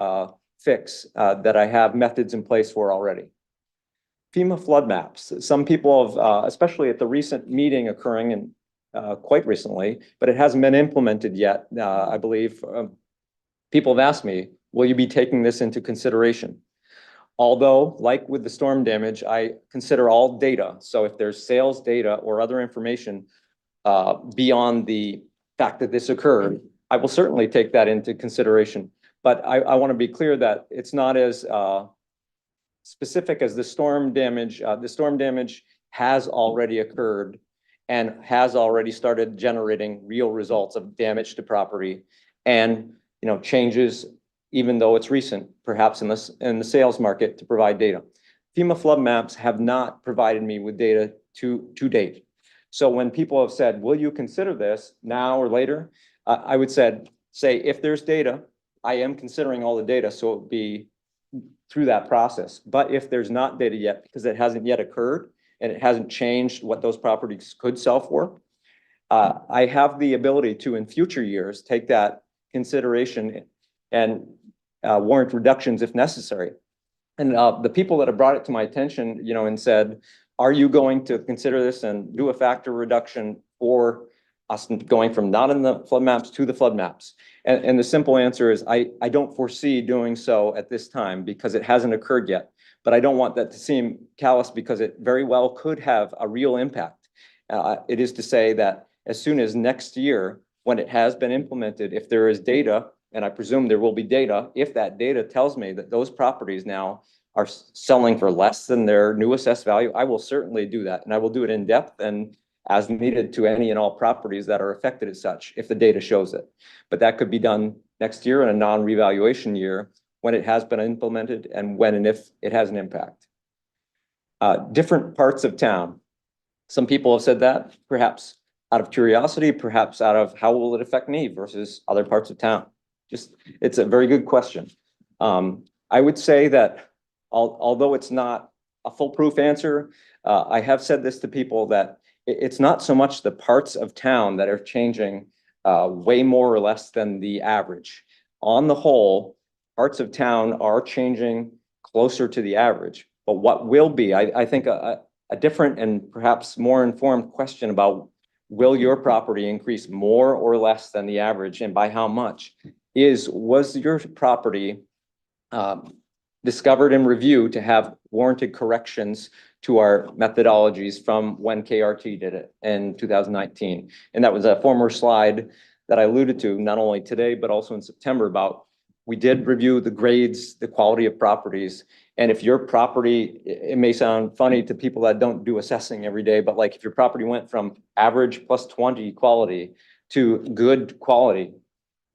fix that I have methods in place for already. FEMA flood maps. Some people have, especially at the recent meeting occurring in quite recently, but it hasn't been implemented yet. I believe people have asked me, will you be taking this into consideration? Although, like with the storm damage, I consider all data. So if there's sales data or other information beyond the fact that this occurred, I will certainly take that into consideration. But I want to be clear that it's not as specific as the storm damage. The storm damage has already occurred and has already started generating real results of damage to property and, changes, even though it's recent, perhaps in the sales market, to provide data. FEMA flood maps have not provided me with data to date. So when people have said, will you consider this now or later? I would say if there's data, I am considering all the data, so it would be through that process. But if there's not data yet, because it hasn't yet occurred and it hasn't changed what those properties could sell for, I have the ability to, in future years, take that consideration and warrant reductions if necessary. And the people that have brought it to my attention, and said, are you going to consider this and do a factor reduction for us going from not in the flood maps to the flood maps? And the simple answer is I don't foresee doing so at this time because it hasn't occurred yet. But I don't want that to seem callous because it very well could have a real impact. It is to say that as soon as next year, when it has been implemented, if there is data, and I presume there will be data, if that data tells me that those properties now are selling for less than their new assessed value, I will certainly do that. And I will do it in depth and as needed to any and all properties that are affected as such, if the data shows it. But that could be done next year in a non-revaluation year when it has been implemented and when and if it has an impact. Different parts of town. Some people have said that, perhaps out of curiosity, perhaps out of how will it affect me versus other parts of town. It's a very good question. I would say that although it's not a foolproof answer, I have said this to people that it's not so much the parts of town that are changing way more or less than the average. On the whole, parts of town are changing closer to the average. But what will be, I think, a different and perhaps more informed question about will your property increase more or less than the average and by how much was your property discovered and reviewed to have warranted corrections to our methodologies from when KRT did it in 2019. And that was a former slide that I alluded to not only today, but also in September about we did review the grades, the quality of properties. And if your property, it may sound funny to people that don't do assessing every day, but like if your property went from average plus 20 quality to good quality,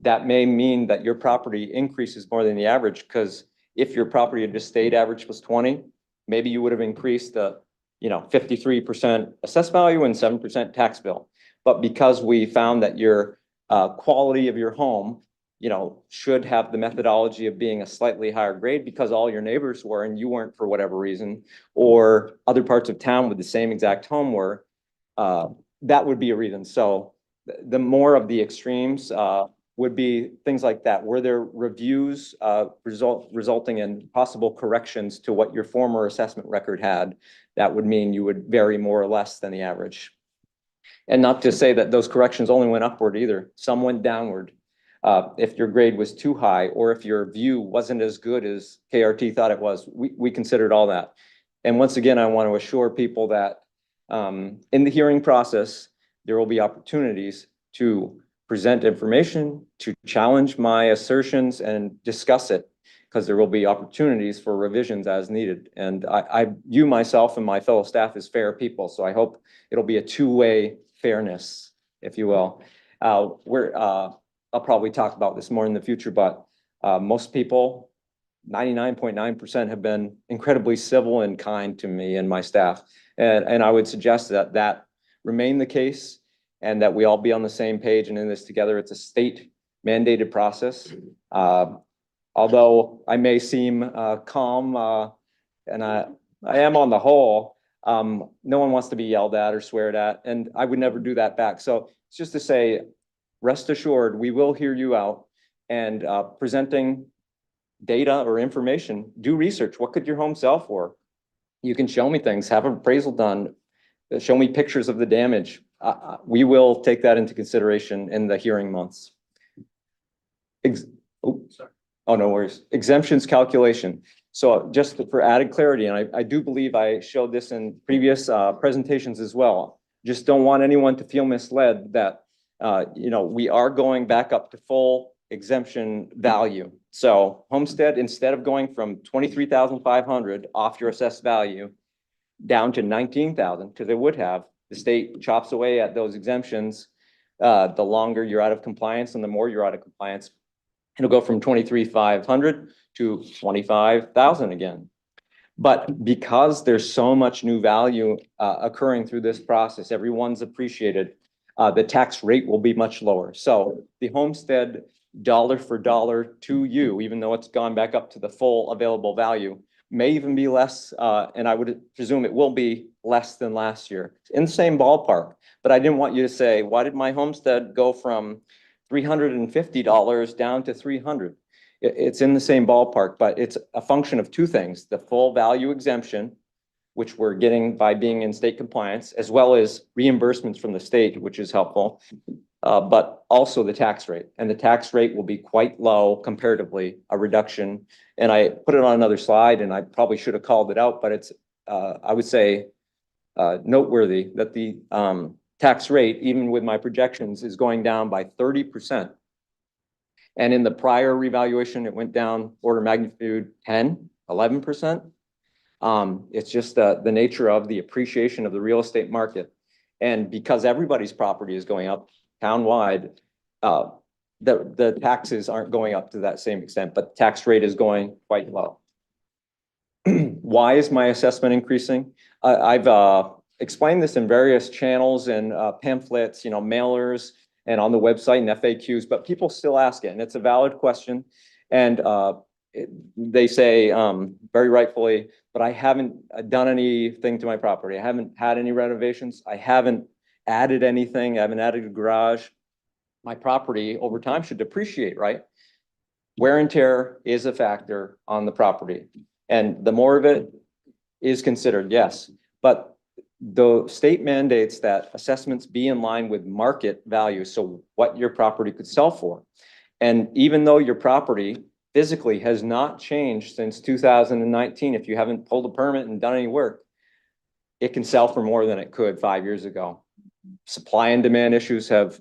that may mean that your property increases more than the average, because if your property had just stayed average plus 20, maybe you would have increased the 53% assessed value and 7% tax bill. But because we found that your quality of your home should have the methodology of being a slightly higher grade because all your neighbors were and you weren't for whatever reason, or other parts of town with the same exact home were, that would be a reason. So the more of the extremes would be things like that. Were there reviews resulting in possible corrections to what your former assessment record had? That would mean you would vary more or less than the average. And not to say that those corrections only went upward either. Some went downward. If your grade was too high or if your view wasn't as good as KRT thought it was, we considered all that. And once again, I want to assure people that in the hearing process, there will be opportunities to present information, to challenge my assertions and discuss it, because there will be opportunities for revisions as needed. And I view myself and my fellow staff as fair people, so I hope it'll be a two-way fairness, if you will. I'll probably talk about this more in the future, but most people, 99.9% have been incredibly civil and kind to me and my staff. And I would suggest that that remain the case and that we all be on the same page and in this together. It's a state mandated process. Although I may seem calm, and I am on the whole, no one wants to be yelled at or sweared at, and I would never do that back. So it's just to say, rest assured, we will hear you out, and presenting data or information, do research. What could your home sell for? You can show me things, have an appraisal done, show me pictures of the damage. We will take that into consideration in the hearing months. Oh, no worries. Exemptions calculation. So just for added clarity, and I do believe I showed this in previous presentations as well. Just don't want anyone to feel misled that, we are going back up to full exemption value. So homestead, instead of going from 23,500 off your assessed value down to 19,000, because it would have, the state chops away at those exemptions. The longer you're out of compliance and the more you're out of compliance, it'll go from 23,500 to 25,000 again. But because there's so much new value occurring through this process, everyone's appreciated, the tax rate will be much lower. So the homestead dollar for dollar to you, even though it's gone back up to the full available value, may even be less, and I would presume it will be less than last year. In the same ballpark, but I didn't want you to say, why did my homestead go from $350 down to $300? It's in the same ballpark, but it's a function of two things: the full value exemption, which we're getting by being in state compliance, as well as reimbursements from the state, which is helpful, but also the tax rate. And the tax rate will be quite low comparatively, a reduction. And I put it on another slide, and I probably should have called it out, but it's, I would say, noteworthy that the tax rate, even with my projections, is going down by 30%. And in the prior revaluation, it went down order of magnitude 10, 11%. It's just the nature of the appreciation of the real estate market. And because everybody's property is going up townwide, the taxes aren't going up to that same extent, but the tax rate is going quite low. Why is my assessment increasing? I've explained this in various channels and pamphlets, mailers, and on the website and FAQs, but people still ask it, and it's a valid question. And they say, very rightfully, but I haven't done anything to my property. I haven't had any renovations. I haven't added anything. I haven't added a garage. My property over time should depreciate, right? Wear and tear is a factor on the property. And the more of it is considered, yes. But the state mandates that assessments be in line with market value, so what your property could sell for. And even though your property physically has not changed since 2019, if you haven't pulled a permit and done any work, it can sell for more than it could 5 years ago. Supply and demand issues have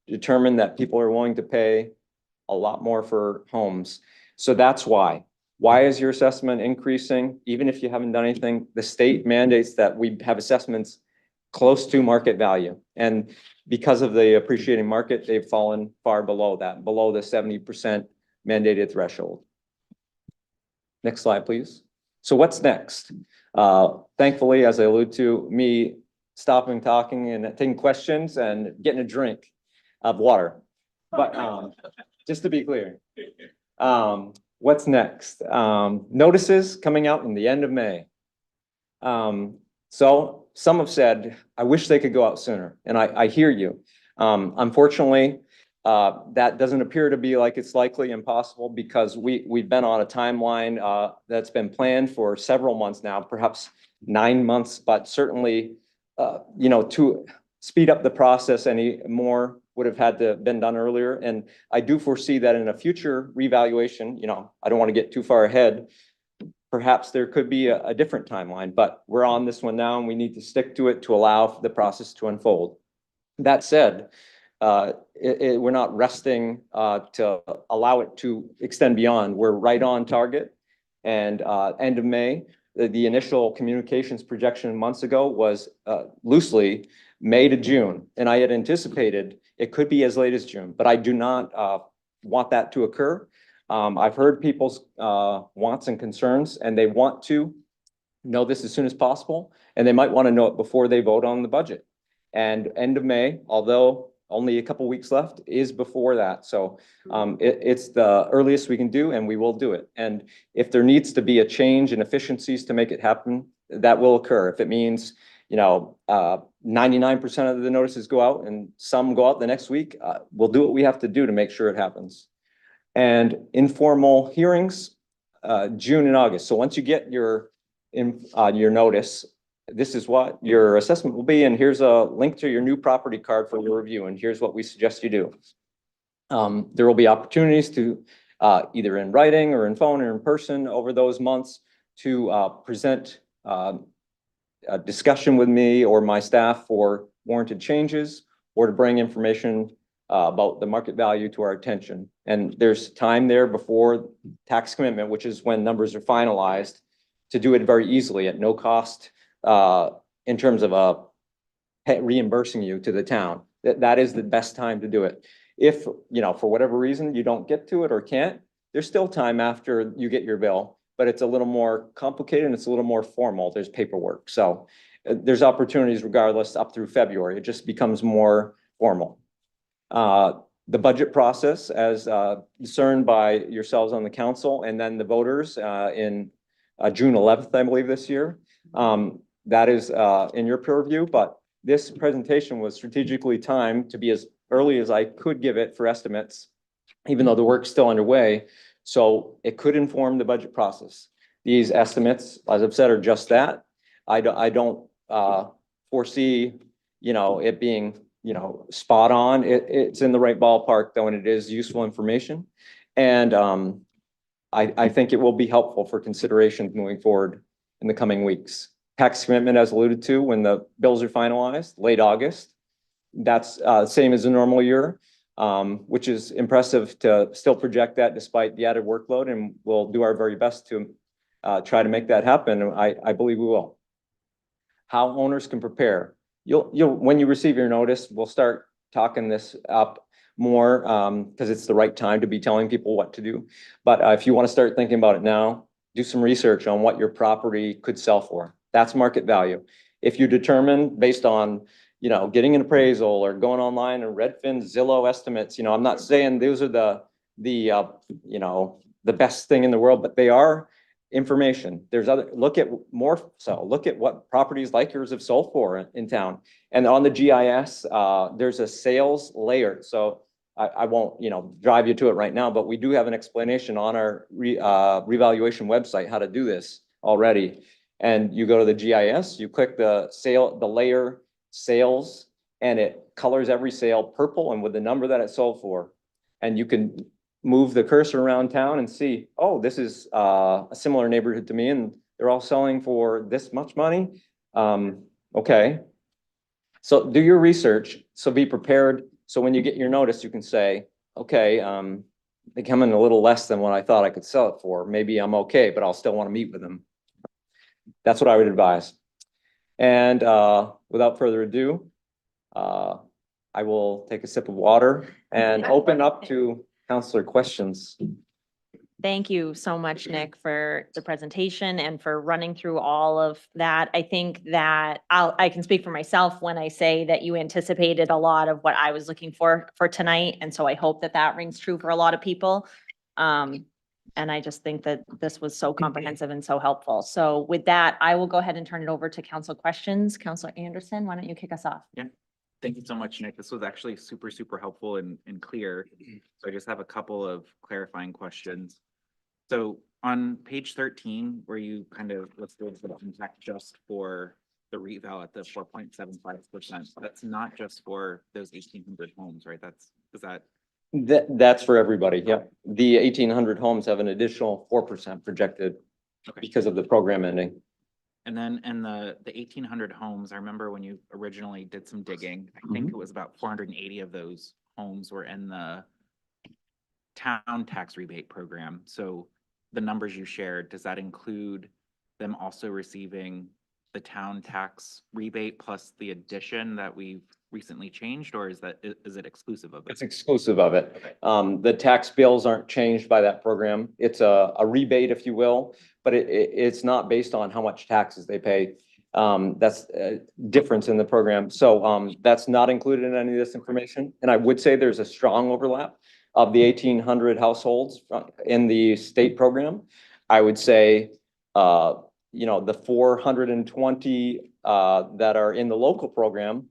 determined that people are willing to pay a lot more for homes. So that's why. Why is your assessment increasing? Even if you haven't done anything, the state mandates that we have assessments close to market value. And because of the appreciating market, they've fallen far below that, below the 70% mandated threshold. Next slide, please. So what's next? Thankfully, as I allude to, me stopping talking and taking questions and getting a drink of water. But just to be clear, what's next? Notices coming out in the end of May. So some have said, I wish they could go out sooner, and I hear you. Unfortunately, that doesn't appear to be like it's likely impossible, because we've been on a timeline that's been planned for several months now, perhaps 9 months, but certainly, to speed up the process any more would have had to been done earlier. And I do foresee that in a future revaluation, I don't want to get too far ahead, perhaps there could be a different timeline, but we're on this one now and we need to stick to it to allow the process to unfold. That said, we're not resting to allow it to extend beyond. We're right on target. And end of May, the initial communications projection months ago was loosely May to June. And I had anticipated it could be as late as June, but I do not want that to occur. I've heard people's wants and concerns, and they want to know this as soon as possible, and they might want to know it before they vote on the budget. And end of May, although only a couple weeks left, is before that. So it's the earliest we can do, and we will do it. And if there needs to be a change in efficiencies to make it happen, that will occur. If it means, 99% of the notices go out and some go out the next week, we'll do what we have to do to make sure it happens. And informal hearings, June and August. So once you get your notice, this is what your assessment will be, and here's a link to your new property card for your review, and here's what we suggest you do. There will be opportunities to either in writing or in phone or in person over those months to present a discussion with me or my staff for warranted changes, or to bring information about the market value to our attention. And there's time there before tax commitment, which is when numbers are finalized, to do it very easily at no cost in terms of reimbursing you to the town. That is the best time to do it. If, for whatever reason, you don't get to it or can't, there's still time after you get your bill, but it's a little more complicated and it's a little more formal. There's paperwork. So there's opportunities regardless up through February. It just becomes more formal. The budget process, as discerned by yourselves on the council and then the voters in June 11th, I believe this year. That is in your peer review, but this presentation was strategically timed to be as early as I could give it for estimates, even though the work's still underway. So it could inform the budget process. These estimates, as I've said, are just that. I don't foresee, it being, spot on. It's in the right ballpark though, and it is useful information. And I think it will be helpful for consideration moving forward in the coming weeks. Tax commitment, as alluded to, when the bills are finalized, late August. That's same as a normal year, which is impressive to still project that despite the added workload, and we'll do our very best to try to make that happen. I believe we will. How owners can prepare. When you receive your notice, we'll start talking this up more because it's the right time to be telling people what to do. But if you want to start thinking about it now, do some research on what your property could sell for. That's market value. If you determine based on, getting an appraisal or going online and Redfin, Zillow estimates, I'm not saying those are the best thing in the world, but they are information. There's look at what properties like yours have sold for in town. And on the GIS, there's a sales layer. So I won't, drive you to it right now, but we do have an explanation on our revaluation website, how to do this already. And you go to the GIS, you click the layer sales, and it colors every sale purple and with the number that it sold for. And you can move the cursor around town and see, oh, this is a similar neighborhood to me and they're all selling for this much money. Okay. So do your research. So be prepared. So when you get your notice, you can say, okay, they come in a little less than what I thought I could sell it for. Maybe I'm okay, but I'll still want to meet with them. That's what I would advise. And without further ado, I will take a sip of water and open up to councilor questions. Thank you so much, Nick, for the presentation and for running through all of that. I think that I can speak for myself when I say that you anticipated a lot of what I was looking for tonight. And so I hope that that rings true for a lot of people. And I just think that this was so comprehensive and so helpful. So with that, I will go ahead and turn it over to council questions. Councilor Anderson, why don't you kick us off? Yeah. Thank you so much, Nick. This was actually super, super helpful and clear. So I just have a couple of clarifying questions. So on page 13, where you kind of, let's go to the impact just for the reval at the 4.75%, that's not just for those 1,800 homes, right? That's for everybody. Yeah. The 1,800 homes have an additional 4% projected because of the program ending. And then in the 1,800 homes, I remember when you originally did some digging, I think it was about 480 of those homes were in the town tax rebate program. So the numbers you shared, does that include them also receiving the town tax rebate plus the addition that we've recently changed, or is it exclusive of It's it? exclusive of it. The tax bills aren't changed by that program. It's a rebate, if you will, but it's not based on how much taxes they pay. That's a difference in the program. So, that's not included in any of this information. And I would say there's a strong overlap of the 1,800 households in the state program. I would say, the 420, that are in the local program,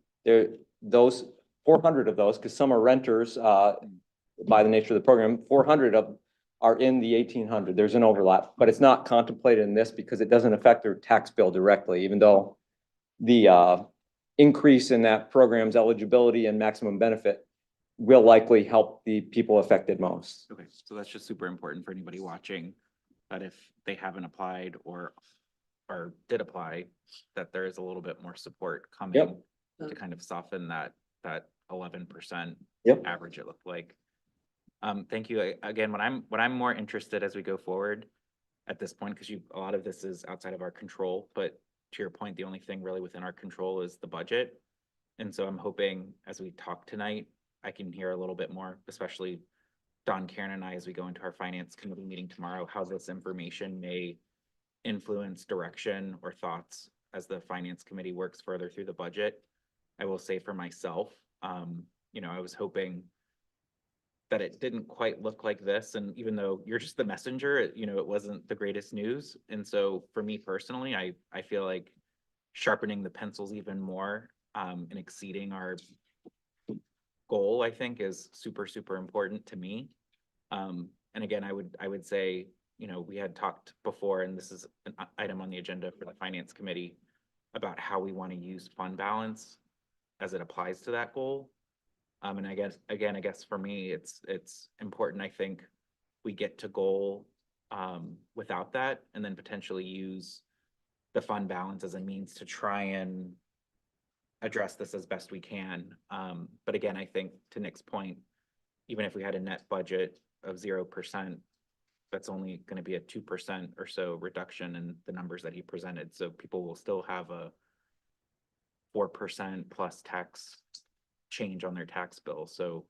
those 400 of those, because some are renters, by the nature of the program, 400 of are in the 1,800. There's an overlap, but it's not contemplated in this because it doesn't affect their tax bill directly, even though the increase in that program's eligibility and maximum benefit will likely help the people affected most. Okay, so that's just super important for anybody watching, that if they haven't applied or did apply, that there is a little bit more support coming to kind of soften that 11% Yep. average it looked like. Thank you. Again, what I'm more interested as we go forward at this point, because a lot of this is outside of our control, but to your point, the only thing really within our control is the budget. And so I'm hoping as we talk tonight, I can hear a little bit more, especially Don, Karen, and I, as we go into our finance committee meeting tomorrow, how this information may influence direction or thoughts as the finance committee works further through the budget. I will say for myself, I was hoping that it didn't quite look like this. And even though you're just the messenger, it wasn't the greatest news. And so for me personally, I feel like sharpening the pencils even more, and exceeding our goal, I think, is super, super important to me. And again, I would say, we had talked before, and this is an item on the agenda for the finance committee, about how we want to use fund balance as it applies to that goal. And I guess for me, it's important, I think, we get to goal without that, and then potentially use the fund balance as a means to try and address this as best we can. But again, I think to Nick's point, even if we had a net budget of 0%, that's only going to be a 2% or so reduction in the numbers that he presented. So people will still have a 4% plus tax change on their tax bill. So,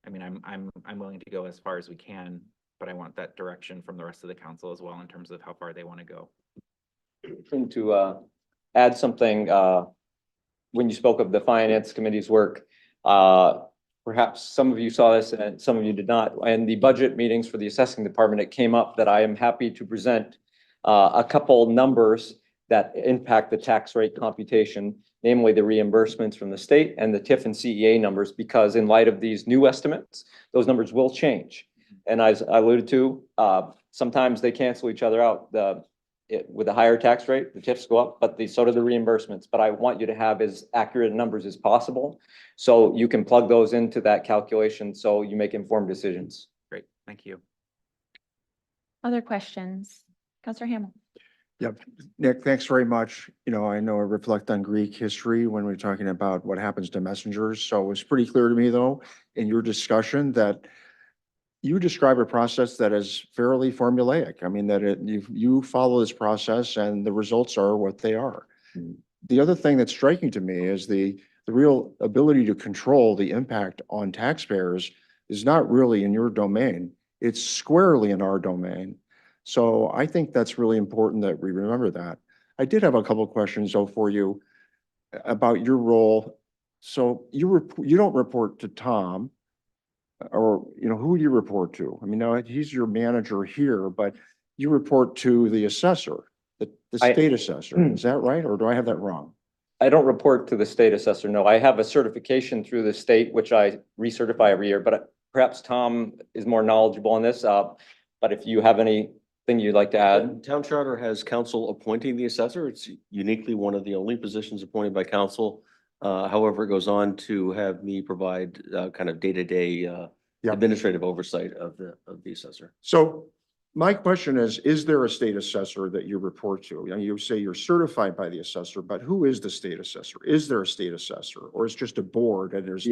I mean, I'm willing to go as far as we can, but I want that direction from the rest of the council as well in terms of how far they want to go. And to add something, when you spoke of the finance committee's work, perhaps some of you saw this and some of you did not. And the budget meetings for the assessing department, it came up that I am happy to present a couple numbers that impact the tax rate computation, namely the reimbursements from the state and the TIF and CEA numbers, because in light of these new estimates, those numbers will change. And as I alluded to, sometimes they cancel each other out. With a higher tax rate, the TIFs go up, but so do the reimbursements. But I want you to have as accurate numbers as possible, so you can plug those into that calculation so you make informed decisions. Great, thank you. Other questions? Councilor Hamel. Yep. Nick, thanks very much. I know I reflect on Greek history when we're talking about what happens to messengers. So it was pretty clear to me, though, in your discussion that you describe a process that is fairly formulaic. I mean, that you follow this process and the results are what they are. The other thing that's striking to me is the real ability to control the impact on taxpayers is not really in your domain. It's squarely in our domain. So I think that's really important that we remember that. I did have a couple of questions though for you about your role. So you don't report to Tom, or who do you report to? I mean, no, he's your manager here, but you report to the assessor, the state assessor. Is that right, or do I have that wrong? I don't report to the state assessor. No, I have a certification through the state, which I recertify every year, but perhaps Tom is more knowledgeable on this. But if you have anything you'd like to add. Town charter has council appointing the assessor. It's uniquely one of the only positions appointed by council. However, it goes on to have me provide kind of day-to-day administrative oversight of the assessor. So My question is there a state assessor that you report to? You say you're certified by the assessor, but who is the state assessor? Is there a state assessor, or it's just a board and there's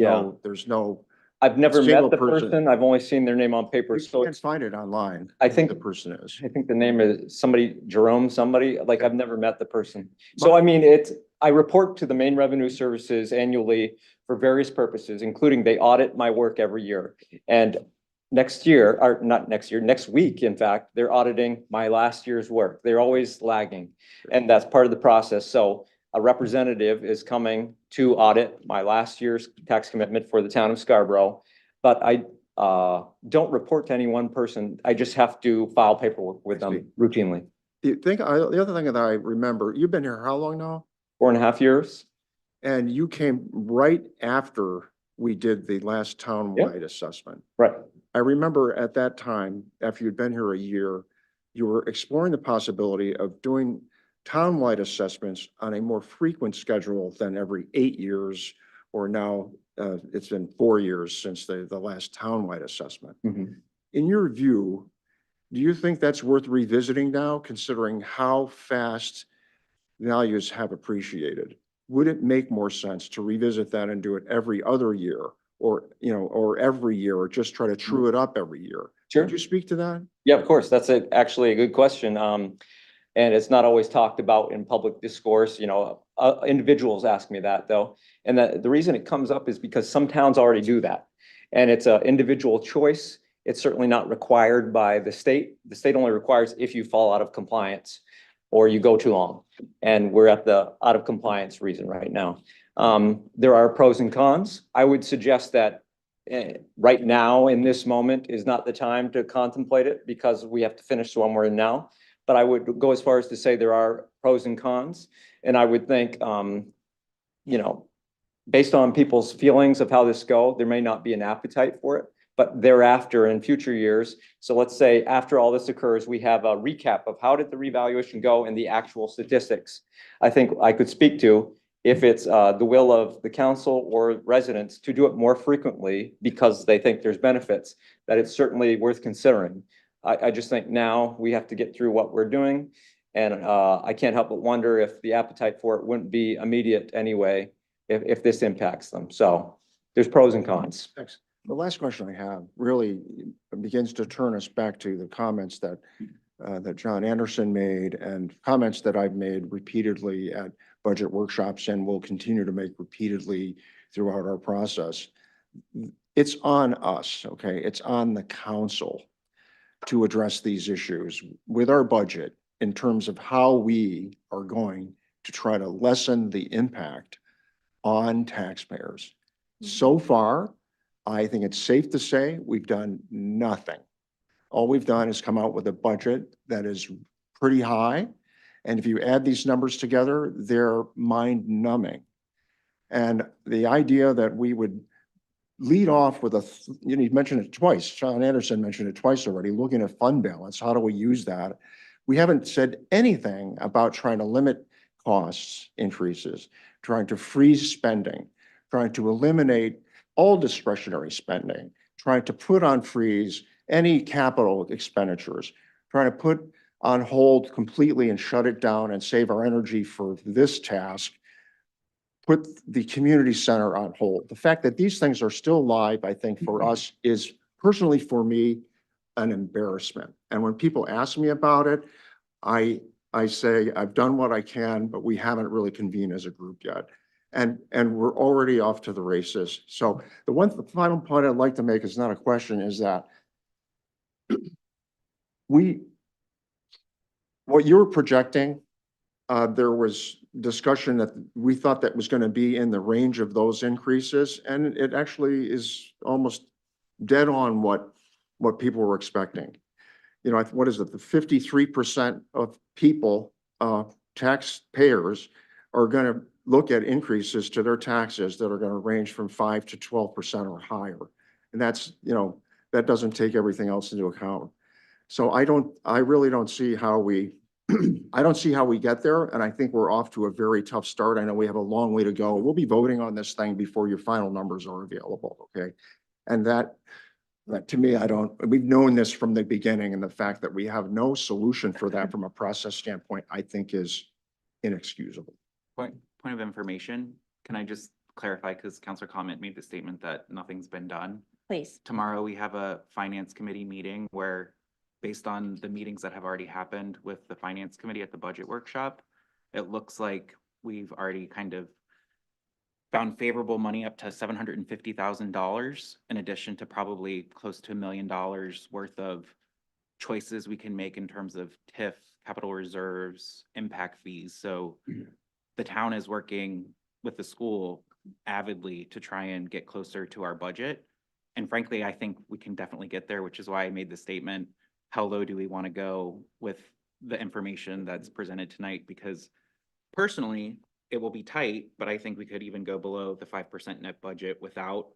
no, I've never Single met the person. person. I've only seen their name on paper. you So can't find it online. I who think- the person is. I think the name is somebody, Jerome, somebody, like I've never met the person. So I mean, I report to the Maine Revenue Services annually for various purposes, including they audit my work every year. And next year, or not next year, next week, in fact, they're auditing my last year's work. They're always lagging. And that's part of the process. So a representative is coming to audit my last year's tax commitment for the town of Scarborough. But I don't report to any one person. I just have to file paperwork with I see. them routinely. The other thing that I remember, you've been here how long now? 4.5 years. And you came right after we did the last townwide assessment. Right. I remember at that time, after you'd been here a year, you were exploring the possibility of doing townwide assessments on a more frequent schedule than every 8 years, or now it's been 4 years since the last townwide assessment. Mhm. In your view, do you think that's worth revisiting now, considering how fast values have appreciated? Would it make more sense to revisit that and do it every other year, or, or every year, or just try to true it up every year? Sure. Could you speak to that? Yeah, of course. That's actually a good question. And it's not always talked about in public discourse, individuals ask me that though. And the reason it comes up is because some towns already do that. And it's an individual choice. It's certainly not required by the state. The state only requires if you fall out of compliance or you go too long. And we're at the out of compliance reason right now. There are pros and cons. I would suggest that right now in this moment is not the time to contemplate it because we have to finish the one we're in now. But I would go as far as to say there are pros and cons. And I would think, based on people's feelings of how this go, there may not be an appetite for it, but thereafter in future years. So let's say after all this occurs, we have a recap of how did the revaluation go and the actual statistics. I think I could speak to if it's the will of the council or residents to do it more frequently because they think there's benefits, that it's certainly worth considering. I just think now we have to get through what we're doing. And I can't help but wonder if the appetite for it wouldn't be immediate anyway, if this impacts them. So there's pros and cons. Thanks. The last question I have really begins to turn us back to the comments that John Anderson made and comments that I've made repeatedly at budget workshops and will continue to make repeatedly throughout our process. It's on us, okay? It's on the council to address these issues with our budget in terms of how we are going to try to lessen the impact on taxpayers. So far, I think it's safe to say we've done nothing. All we've done is come out with a budget that is pretty high. And if you add these numbers together, they're mind-numbing. And the idea that we would lead off with you mentioned it twice. John Anderson mentioned it twice already, looking at fund balance. How do we use that? We haven't said anything about trying to limit costs increases, trying to freeze spending, trying to eliminate all discretionary spending, trying to put on freeze any capital expenditures, trying to put on hold completely and shut it down and save our energy for this task, put the community center on hold. The fact that these things are still live, I think for us is personally for me, an embarrassment. And when people ask me about it, I say, I've done what I can, but we haven't really convened as a group yet. And we're already off to the races. So the final point I'd like to make is not a question, is that what you're projecting, there was discussion that we thought that was going to be in the range of those increases, and it actually is almost dead on what people were expecting. What is it? The 53% of people, taxpayers, are going to look at increases to their taxes that are going to range from 5 to 12% or higher, and that's that doesn't take everything else into account. So I really don't see how we. I don't see how we get there, and I think we're off to a very tough start. I know we have a long way to go. We'll be voting on this thing before your final numbers are available, okay? And that But to me, we've known this from the beginning, and the fact that we have no solution for that from a process standpoint, I think is inexcusable. Point of information, can I just clarify, because Counselor Comment made the statement that nothing's been done. Please. Tomorrow, we have a finance committee meeting where, based on the meetings that have already happened with the finance committee at the budget workshop, it looks like we've already kind of found favorable money up to $750,000, in addition to probably close to $1 million worth of choices we can make in terms of TIF, capital reserves, impact fees. So the town is working with the school avidly to try and get closer to our budget. And frankly, I think we can definitely get there, which is why I made the statement, how low do we want to go with the information that's presented tonight? Because personally, it will be tight, but I think we could even go below the 5% net budget without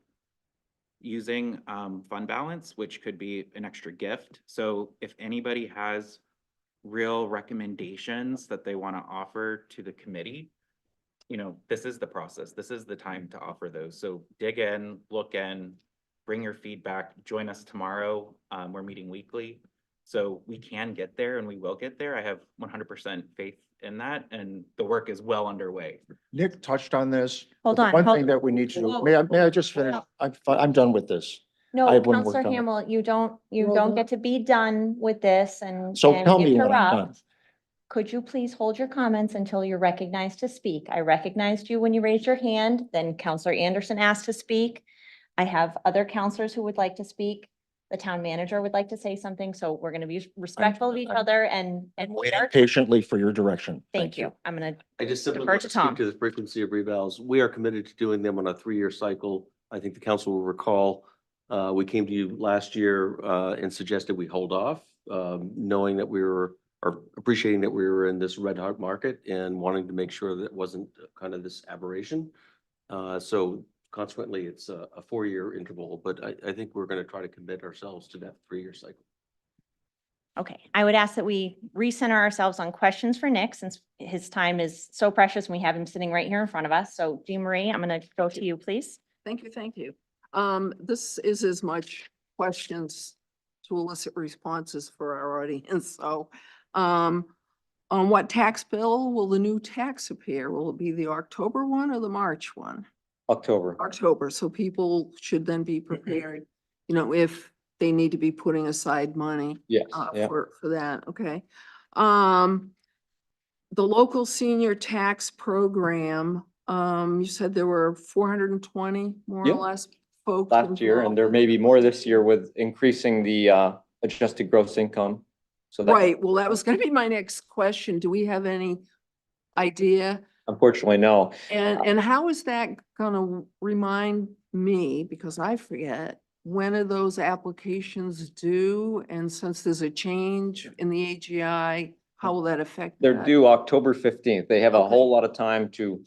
using fund balance, which could be an extra gift. So if anybody has real recommendations that they want to offer to the committee, this is the process. This is the time to offer those. So dig in, look in, bring your feedback, join us tomorrow. We're meeting weekly. So we can get there and we will get there. I have 100% faith in that, and the work is well underway. Nick touched on this. Hold but the on, One hold- thing that we need to do, Whoa. may I just finish? I'm done with this. I No, have one more Counselor comment. Hamel, you don't Well, get to be done with this and So and tell me when I'm interrupt. done. Could you please hold your comments until you're recognized to speak? I recognized you when you raised your hand, then Counselor Anderson asked to speak. I have other counselors who would like to speak. The town manager would like to say something, so we're going to be respectful of each other and Waiting patiently for your direction. Thank you. I'm going to, I just simply Defer want to to speak Tom. to the frequency of revals. We are committed to doing them on a 3-year cycle. I think the council will recall, we came to you last year and suggested we hold off, knowing that or appreciating that we were in this red hot market and wanting to make sure that it wasn't kind of this aberration. So consequently, it's a 4-year interval, but I think we're going to try to commit ourselves to that 3-year cycle. okay. I would ask that we recenter ourselves on questions for Nick since his time is so precious and we have him sitting right here in front of us. So Jean Marie, I'm going to go to you, please. Thank you, thank you. This is as much questions to elicit responses for our audience, so, on what tax bill will the new tax appear? Will it be the October one or the March one? October. October, so people should then be prepared, if they need to be putting aside money Yes, yeah. for that, okay? The local senior tax program, you said there were 420 more or Yeah. less folks. Last year, and there may be more this year with increasing the adjusted gross income. So that, Right, well, that was gonna be my next question. Do we have any idea? unfortunately, no. And how is that gonna remind me, because I forget, when are those applications due? And since there's a change in the AGI, how will that affect They're that? due October 15th. They have a Okay. whole lot of time to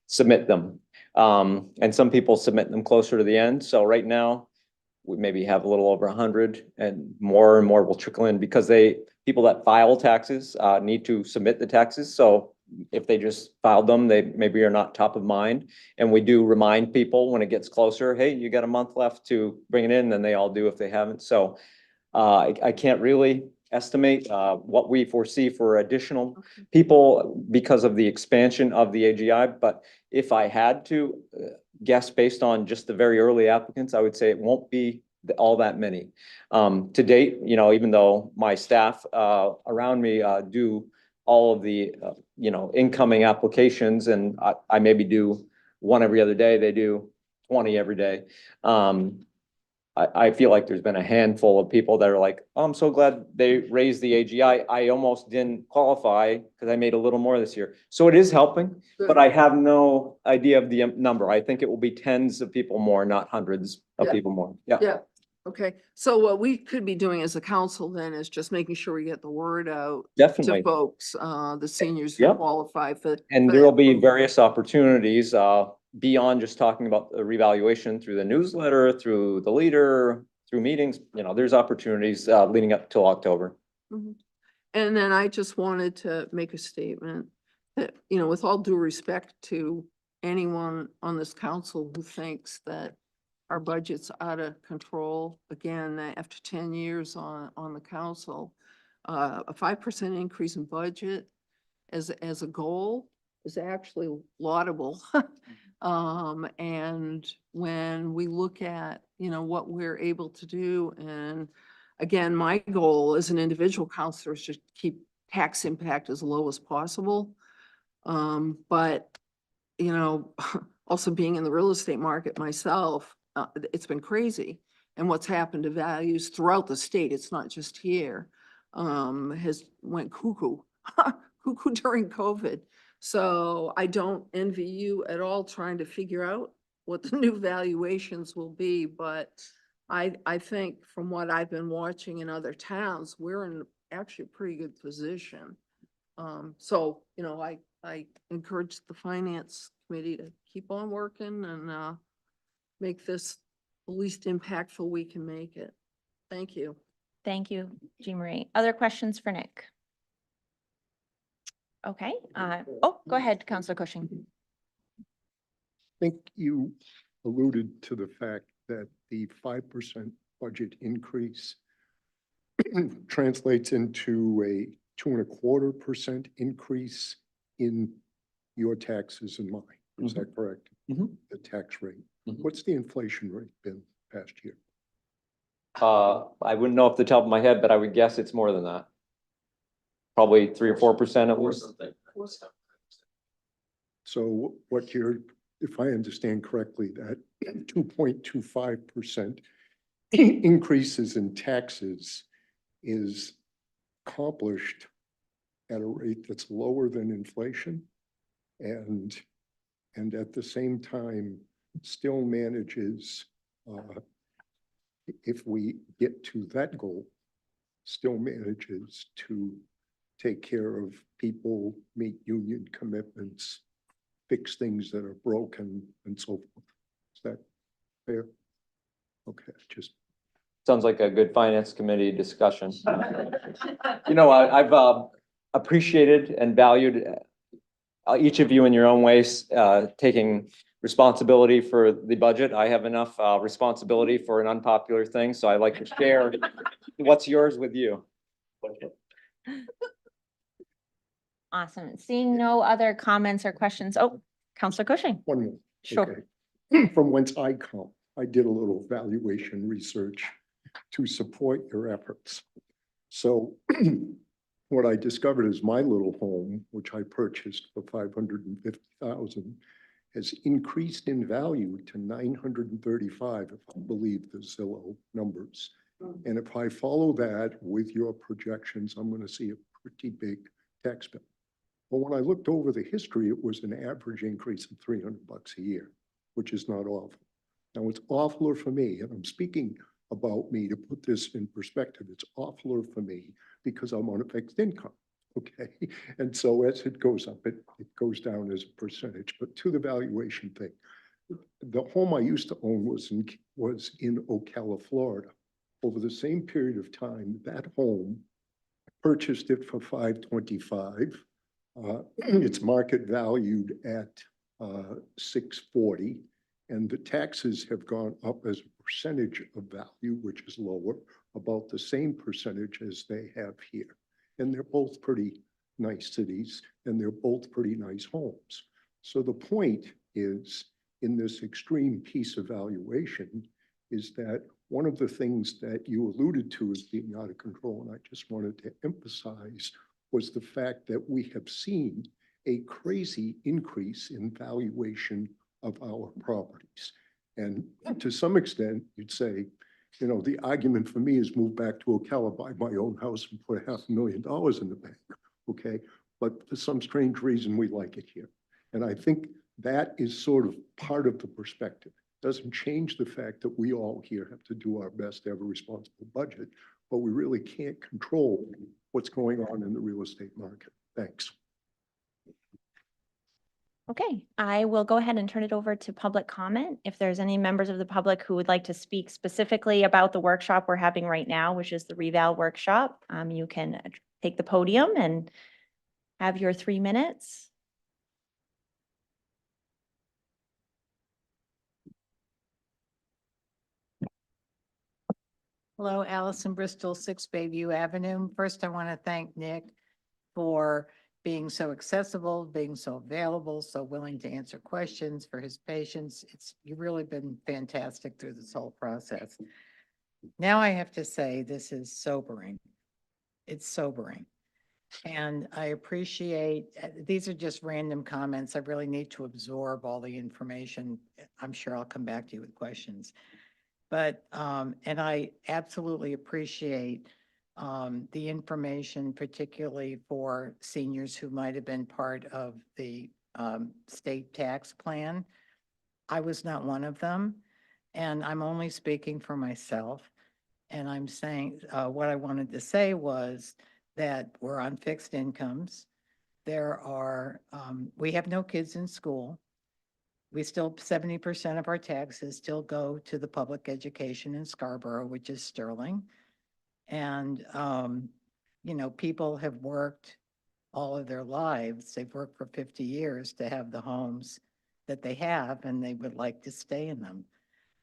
submit them. And some people submit them closer to the end. So right now, we maybe have a little over 100 and more will trickle in because people that file taxes, need to submit the taxes. So if they just filed them, they maybe are not top of mind. And we do remind people when it gets closer, hey, you got a month left to bring it in, then they all do if they haven't. So I can't really estimate what we foresee for additional Okay. people because of the expansion of the AGI. But if I had to guess based on just the very early applicants, I would say it won't be all that many. To date, even though my staff around me do all of the, incoming applications, and I maybe do one every other day, they do 20 every day. I feel like there's been a handful of people that are like, oh, I'm so glad they raised the AGI. I almost didn't qualify because I made a little more this year. So it is helping, but I have no idea of the number. I think it will be tens of people more, not hundreds of Yeah. people more. Yeah, Yeah, okay. So what we could be doing as a council then is just making sure we get the word out to definitely. folks, the seniors who Yep. qualify for. And for there will that be program. various opportunities beyond just talking about the revaluation through the newsletter, through the leader, through meetings. There's opportunities leading up till October. Mhm. And then I just wanted to make a statement that, with all due respect to anyone on this council who thinks that our budget's out of control. Again, after 10 years on the council, a 5% increase in budget as a goal is actually laudable. And when we look at, you know, what we're able to do, and again, my goal as an individual counselor is to keep tax impact as low as possible. But, you know, also being in the real estate market myself, it's been crazy. And what's happened to values throughout the state, it's not just here, has went cuckoo, cuckoo during COVID. So I don't envy you at all trying to figure out what the new valuations will be, but I think from what I've been watching in other towns, we're in actually a pretty good position. So, you know, I encourage the finance committee to keep on working and make this the least impactful we can make it. Thank you. Thank you, Jean Marie. Other questions for Nick? Okay, oh, go ahead, Counselor Cushing. I think you alluded to the fact that the 5% budget increase translates into a 2.25% increase in your taxes and mine. Is that correct? Mhm. The tax rate. Mhm. What's the inflation rate been past year? I wouldn't know off the top of my head, but I would guess it's more than that. Probably 3 or 4% at least. So what you're, if I understand correctly, that 2.25% increases in taxes is accomplished at a rate that's lower than inflation and at the same time still manages, if we get to that goal, still manages to take care of people, meet union commitments, fix things that are broken and so forth. Is that fair? Okay, just. Sounds like a good finance committee discussion. You know, I've appreciated and valued each of you in your own ways, taking responsibility for the budget. I have enough responsibility for an unpopular thing, so I like to share what's yours with you. Awesome. Seeing no other comments or questions. Oh, Counselor Cushing. One more. Sure. Okay. From whence I come, I did a little valuation research to support your efforts. So what I discovered is my little home, which I purchased for $550,000, has increased in value to $935, if I believe the Zillow numbers. And if I follow that with your projections, I'm going to see a pretty big tax bill. But when I looked over the history, it was an average increase of $300 a year, which is not awful. Now it's awfuler for me, and I'm speaking about me to put this in perspective. It's awfuler for me because I'm on a fixed income, okay? And so as it goes up, it goes down as a percentage. But to the valuation thing, the home I used to own was in Ocala, Florida. Over the same period of time, that home, I purchased it for $525. It's market valued at $640, and the taxes have gone up as a percentage of value, which is lower, about the same percentage as they have here. And they're both pretty nice cities, and they're both pretty nice homes. So the point is, in this extreme piece of valuation, is that one of the things that you alluded to as being out of control, and I just wanted to emphasize, was the fact that we have seen a crazy increase in valuation of our properties. And to some extent, you'd say, you know, the argument for me is move back to Ocala, buy my own house and put $500,000 in the bank, okay? But for some strange reason, we like it here. And I think that is sort of part of the perspective. Doesn't change the fact that we all here have to do our best to have a responsible budget, but we really can't control what's going on in the real estate market. Thanks. Okay, I will go ahead and turn it over to public comment. If there's any members of the public who would like to speak specifically about the workshop we're having right now, which is the reval workshop, you can take the podium and have your 3 minutes. Hello, Allison Bristol, 6 Bayview Avenue. First, I want to thank Nick for being so accessible, being so available, so willing to answer questions, for his patience. You've really been fantastic through this whole process. Now I have to say, this is sobering. It's sobering. And I appreciate, these are just random comments. I really need to absorb all the information. I'm sure I'll come back to you with questions. But, and I absolutely appreciate the information, particularly for seniors who might have been part of the state tax plan. I was not one of them, and I'm only speaking for myself. And I'm saying, what I wanted to say was that we're on fixed incomes. There are, we have no kids in school. We still, 70% of our taxes still go to the public education in Scarborough, which is Sterling. And, people have worked all of their lives. They've worked for 50 years to have the homes that they have, and they would like to stay in them.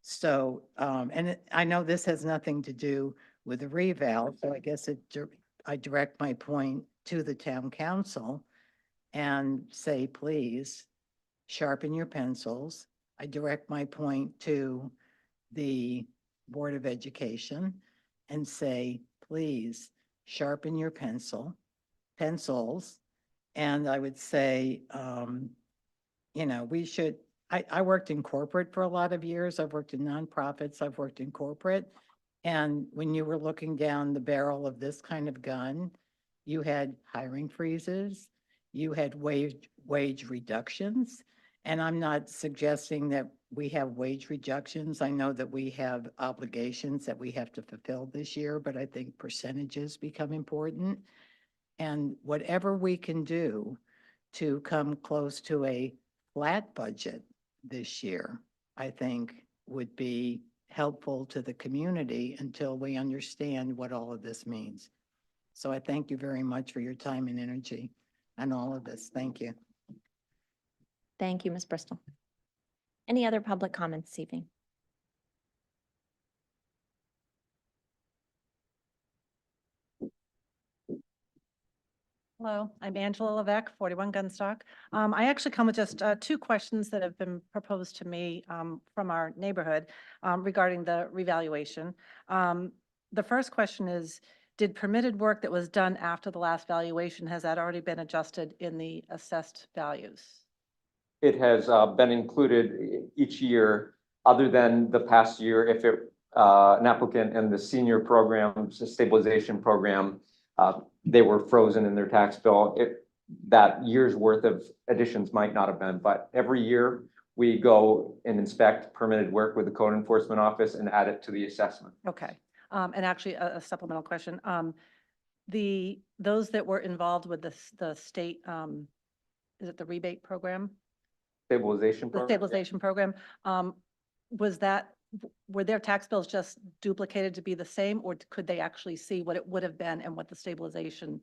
So, I know this has nothing to do with the reval, so I guess I direct my point to the town council and say, please, sharpen your pencils. I direct my point to the Board of Education and say, please, sharpen your pencils. And I would say, we should, I worked in corporate for a lot of years. I've worked in nonprofits. I've worked in corporate. And when you were looking down the barrel of this kind of gun, you had hiring freezes, you had wage reductions. And I'm not suggesting that we have wage reductions. I know that we have obligations that we have to fulfill this year, but I think percentages become important. And whatever we can do to come close to a flat budget this year, I think would be helpful to the community until we understand what all of this means. So I thank you very much for your time and energy on all of this. Thank you. Thank you, Ms. Bristol. Any other public comments this evening? Hello, I'm Angela Levesque, 41 Gunstock. I actually come with just 2 questions that have been proposed to me from our neighborhood regarding the revaluation. The first question is, did permitted work that was done after the last valuation, has that already been adjusted in the assessed values? It has been included each year, other than the past year, if an applicant in the senior program, stabilization program, they were frozen in their tax bill. That year's worth of additions might not have been, but every year we go and inspect permitted work with the code enforcement office and add it to the assessment. Okay, and actually a supplemental question. Those that were involved with the state, is it the rebate program? Stabilization The program. stabilization program, were their tax bills just duplicated to be the same, or could they actually see what it would have been and what the stabilization?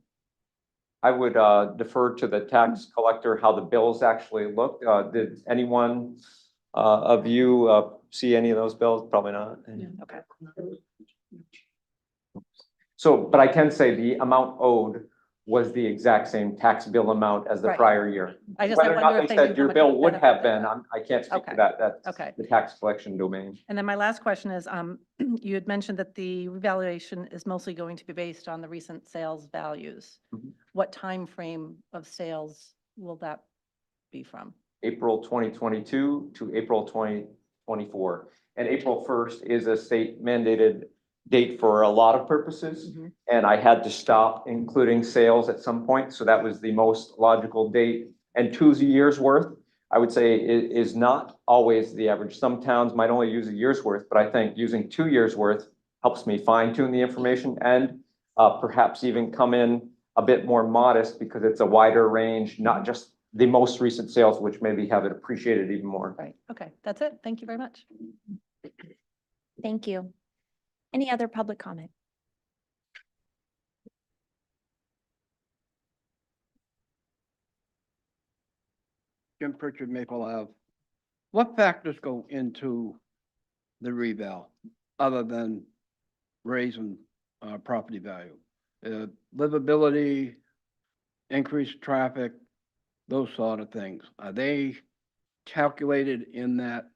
I would defer to the tax collector how the bills actually looked. Did anyone of you see any of those bills? Probably not. Okay, So, but I can say the amount owed was the exact same tax bill amount as the Right. prior year. I just Whether or not wonder they if they said knew your how much bill would have benefit they been, got. I can't speak to Okay. that. That's Okay. the tax collection domain. And then my last question is, you had mentioned that the revaluation is mostly going to be based on the recent sales values. Mhm. What time frame of sales will that be from? April 2022 to April 2024. And April 1st is a state mandated date for a lot of purposes. Mhm. And I had to stop including sales at some point. So that was the most logical date. And 2 years worth, I would say, is not always the average. Some towns might only use a year's worth, but I think using 2 years worth helps me fine tune the information and perhaps even come in a bit more modest because it's a wider range, not just the most recent sales, which maybe have it appreciated even more. Right, okay, that's it. Thank you very much. Thank you. Any other public comment? Jim Pritchard, Maple Ave. What factors go into the reval other than raising, property value. Livability, increased traffic, those sort of things. Are they calculated in that,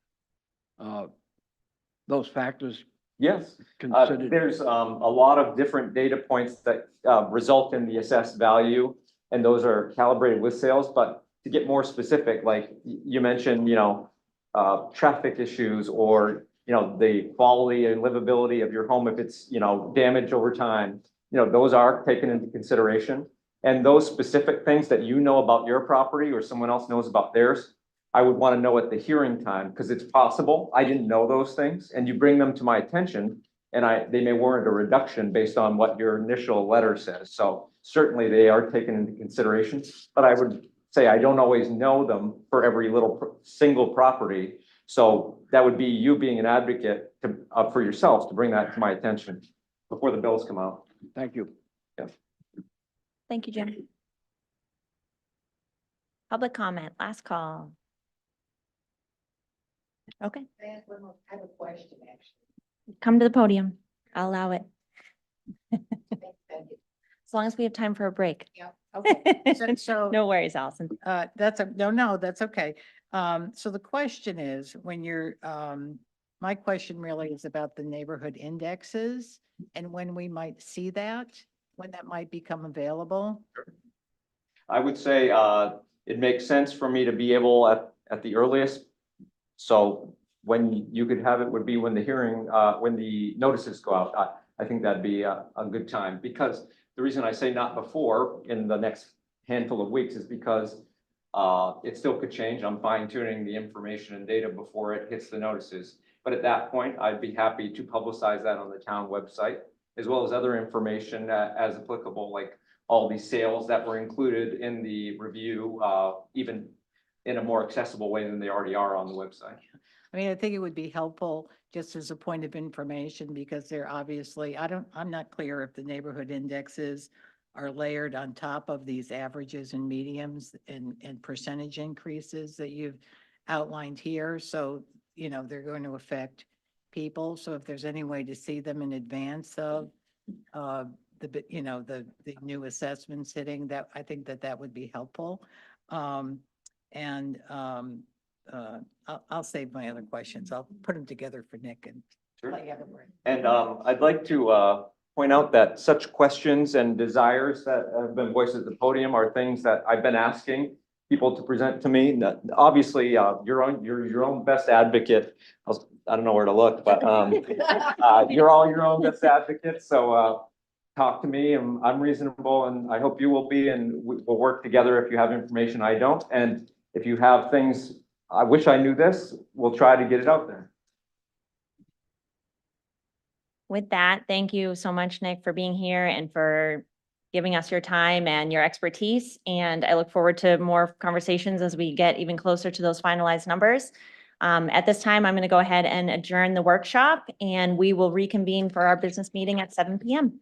those factors Yes. considered? There's a lot of different data points that result in the assessed value, and those are calibrated with sales. But to get more specific, like you mentioned, traffic issues or, the quality and livability of your home, if it's, damaged over time, those are taken into consideration. And those specific things that you know about your property or someone else knows about theirs, I would want to know at the hearing time, because it's possible I didn't know those things, and you bring them to my attention, and they may warrant a reduction based on what your initial letter says. So certainly they are taken into consideration, but I would say I don't always know them for every little single property. So that would be you being an advocate to, for yourselves to bring that to my attention before the bills come out. Thank you. Thank you, Jim. Public comment, last call. Okay, I have a question, actually. come to the podium. I'll allow it. As long as we have time for a break. Yeah, okay. So, No worries, Allison. that's okay. So the question is, when you're, my question really is about the neighborhood indexes and when we might see that, when that might become available. I would say it makes sense for me to be able at the earliest. So when you could have it would be when the hearing, when the notices go out. I think that'd be a good time, because the reason I say not before in the next handful of weeks is because it still could change. I'm fine tuning the information and data before it hits the notices. But at that point, I'd be happy to publicize that on the town website, as well as other information as applicable, like all these sales that were included in the review, even in a more accessible way than they already are on the website. I mean, I think it would be helpful just as a point of information, because they're obviously, I'm not clear if the neighborhood indexes are layered on top of these averages and mediums and percentage increases that you've outlined here. So, they're going to affect people. So if there's any way to see them in advance of the new assessments hitting, that I think that would be helpful. I'll save my other questions. I'll put them together for Nick and. Sure. let you have a break. And I'd like to point out that such questions and desires that have been voiced at the podium are things that I've been asking people to present to me. Obviously, you're your own best advocate. I don't know where to look, but you're all your own best advocates. So talk to me, and I'm reasonable, and I hope you will be, and we'll work together if you have information I don't. And if you have things, I wish I knew this, we'll try to get it out there. With that, thank you so much, Nick, for being here and for giving us your time and your expertise. And I look forward to more conversations as we get even closer to those finalized numbers. At this time, I'm going to go ahead and adjourn the workshop, and we will reconvene for our business meeting at 7 p.m.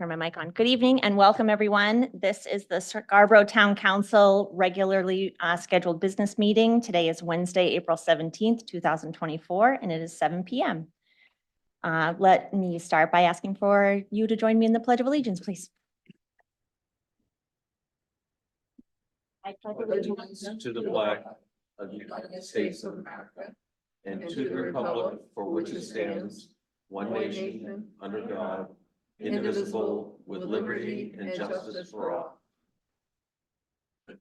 Turn my mic on. Good evening and welcome, everyone. This is the Scarborough Town Council regularly scheduled business meeting. Today is Wednesday, April 17th, 2024, and it is 7 p.m. Let me start by asking for you to join me in the Pledge of Allegiance, please. I pledge allegiance To the flag of the United States of America and to the republic for which it stands, one nation, under God, indivisible, with liberty and justice for all. Thank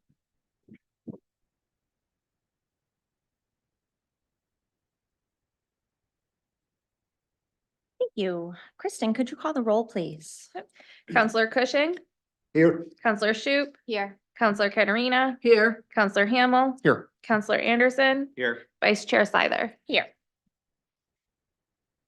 you. Kristen, could you call the roll, please? Counselor Cushing, Here. Counselor Shoup. Here. Counselor Katerina, Here. Counselor Hamel, Here. Counselor Anderson, Here. Vice Chair Seither. Here.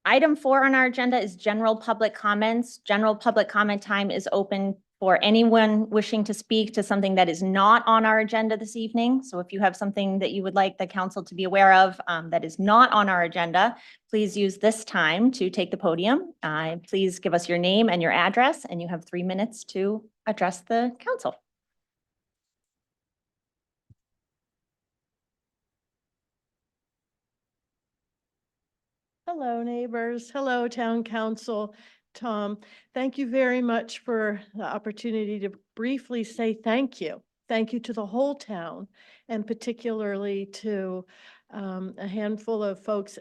Item 4 on our agenda is general public comments. General public comment time is open for anyone wishing to speak to something that is not on our agenda this evening. So if you have something that you would like the council to be aware of that is not on our agenda, please use this time to take the podium. Please give us your name and your address, and you have 3 minutes to address the council. Hello, neighbors. Hello, Town Council. Tom, thank you very much for the opportunity to briefly say thank you. Thank you to the whole town, and particularly to a handful of folks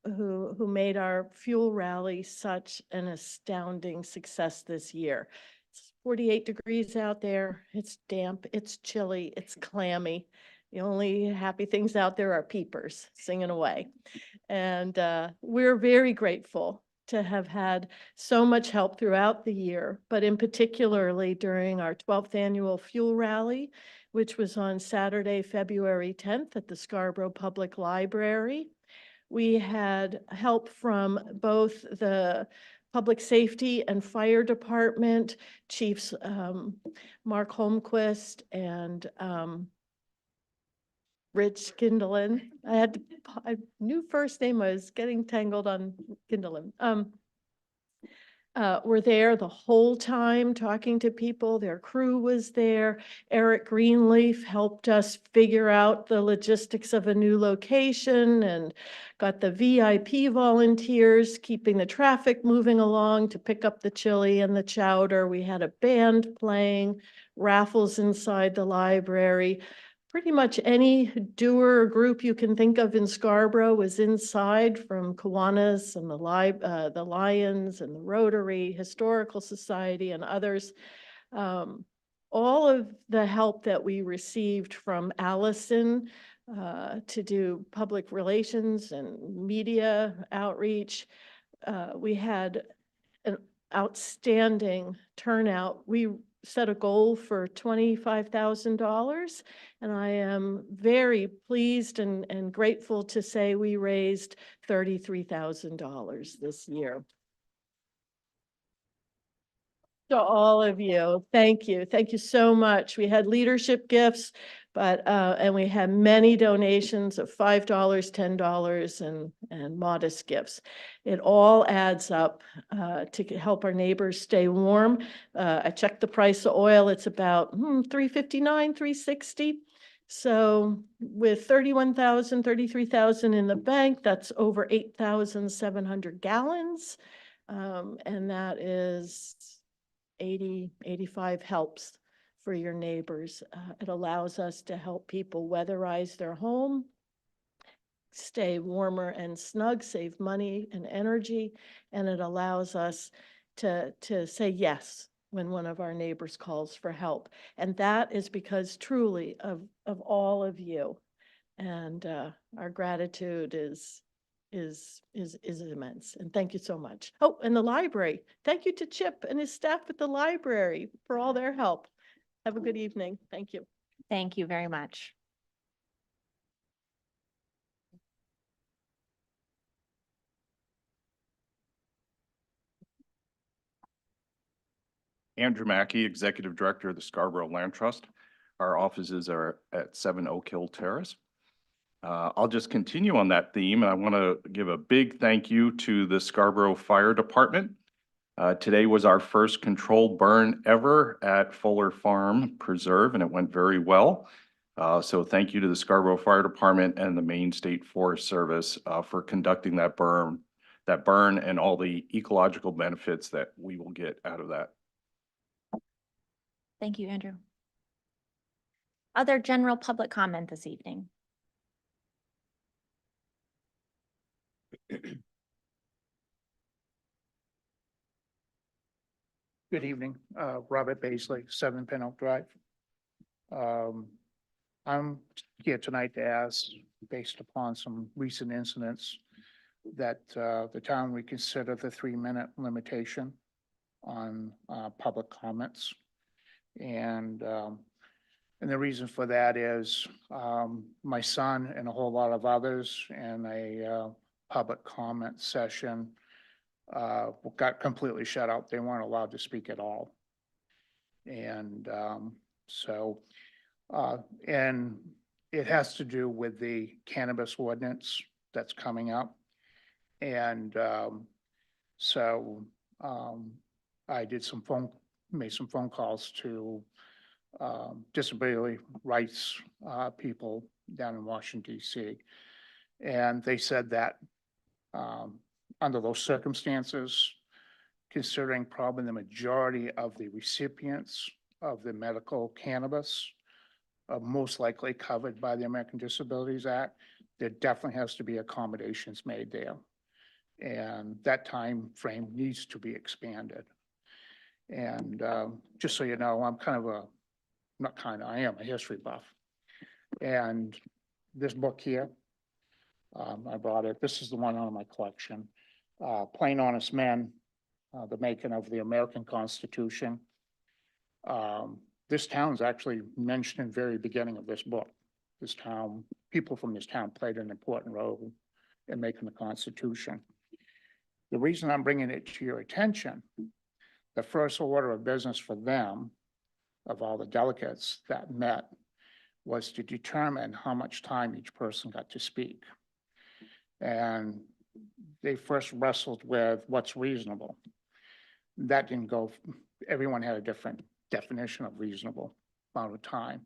who made our fuel rally such an astounding success this year. It's 48 degrees out there. It's damp, it's chilly, it's clammy. The only happy things out there are peepers singing away. And we're very grateful to have had so much help throughout the year, but in particularly during our 12th annual fuel rally, which was on Saturday, February 10th at the Scarborough Public Library. We had help from both the Public Safety and Fire Department, Chiefs Mark Holmquist and Rich Kindlen. I knew first name, I was getting tangled on Kindlen. Were there the whole time talking to people. Their crew was there. Eric Greenleaf helped us figure out the logistics of a new location and got the VIP volunteers keeping the traffic moving along to pick up the chili and the chowder. We had a band playing, raffles inside the library. Pretty much any doer group you can think of in Scarborough was inside, from Kiwanis and the Lions and the Rotary, Historical Society and others. All of the help that we received from Allison to do public relations and media outreach. We had an outstanding turnout. We set a goal for $25,000. And I am very pleased and grateful to say we raised $33,000 this year. To all of you, thank you. Thank you so much. We had leadership gifts, but and we had many donations of $5, $10 and modest gifts. It all adds up to help our neighbors stay warm. I checked the price of oil. It's about $3.59, $3.60. So with 33,000 in the bank, that's over 8,700 gallons. And that is 85 helps for your neighbors. It allows us to help people weatherize their home, stay warmer and snug, save money and energy, and it allows us to say yes when one of our neighbors calls for help. And that is because truly of all of you. And our gratitude is immense. And thank you so much. Oh, and the library. Thank you to Chip and his staff at the library for all their help. Have a good evening. Thank you. Thank you very much. Andrew Mackey, Executive Director of the Scarborough Land Trust. Our offices are at 7 Oak Hill Terrace. I'll just continue on that theme, and I want to give a big thank you to the Scarborough Fire Department. Today was our first controlled burn ever at Fuller Farm Preserve, and it went very well. So thank you to the Scarborough Fire Department and the Maine State Forest Service for conducting that burn and all the ecological benefits that we will get out of that. Thank you, Andrew. Other general public comment this evening? Good evening, Robert Baisley, 7 Pin Oak Drive. I'm here tonight to ask, based upon some recent incidents, that the town reconsider the 3-minute limitation on public comments. And the reason for that is my son and a whole lot of others in a public comment session got completely shut out. They weren't allowed to speak at all. And and it has to do with the cannabis ordinance that's coming up. And I did made some phone calls to disability rights people down in Washington, DC. And they said that under those circumstances, considering probably the majority of the recipients of the medical cannabis are most likely covered by the American Disabilities Act, there definitely has to be accommodations made there. And that time frame needs to be expanded. And just so you know, I am a history buff. And this book here, I brought it. This is the one out of my collection. Plain Honest Men, the Making of the American Constitution. This town's actually mentioned in the very beginning of this book. This town, people from this town played an important role in making the Constitution. The reason I'm bringing it to your attention, the first order of business for them, of all the delegates that met, was to determine how much time each person got to speak. And they first wrestled with what's reasonable. That didn't go, everyone had a different definition of reasonable amount of time.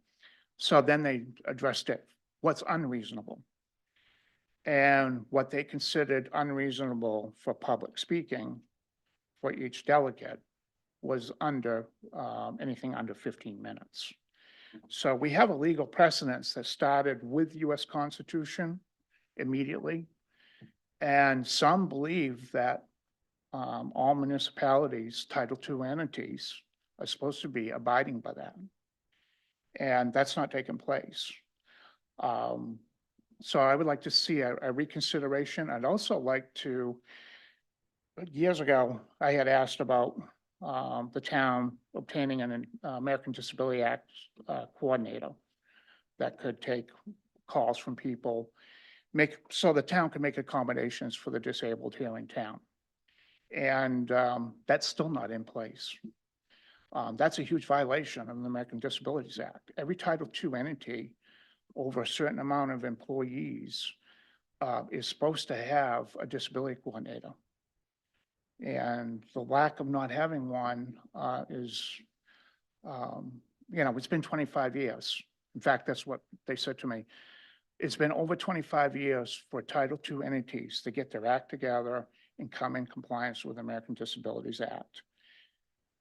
So then they addressed it, what's unreasonable? And what they considered unreasonable for public speaking for each delegate was anything under 15 minutes. So we have a legal precedence that started with the US Constitution immediately. And some believe that all municipalities, Title II entities, are supposed to be abiding by that. And that's not taking place. So I would like to see a reconsideration. I'd also like to, years ago, I had asked about the town obtaining an American Disability Act coordinator that could take calls from people, so the town can make accommodations for the disabled here in town. And that's still not in place. That's a huge violation of the American Disabilities Act. Every Title II entity over a certain amount of employees is supposed to have a disability coordinator. And the lack of not having one is, it's been 25 years. In fact, that's what they said to me. It's been over 25 years for Title II entities to get their act together and come in compliance with the American Disabilities Act.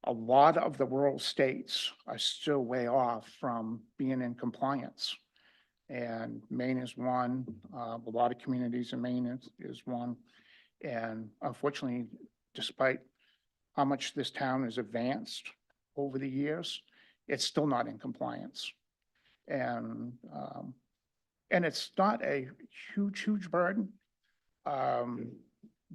A lot of the rural states are still way off from being in compliance. And Maine is one, a lot of communities in Maine is one. And unfortunately, despite how much this town has advanced over the years, it's still not in compliance. And it's not a huge burden.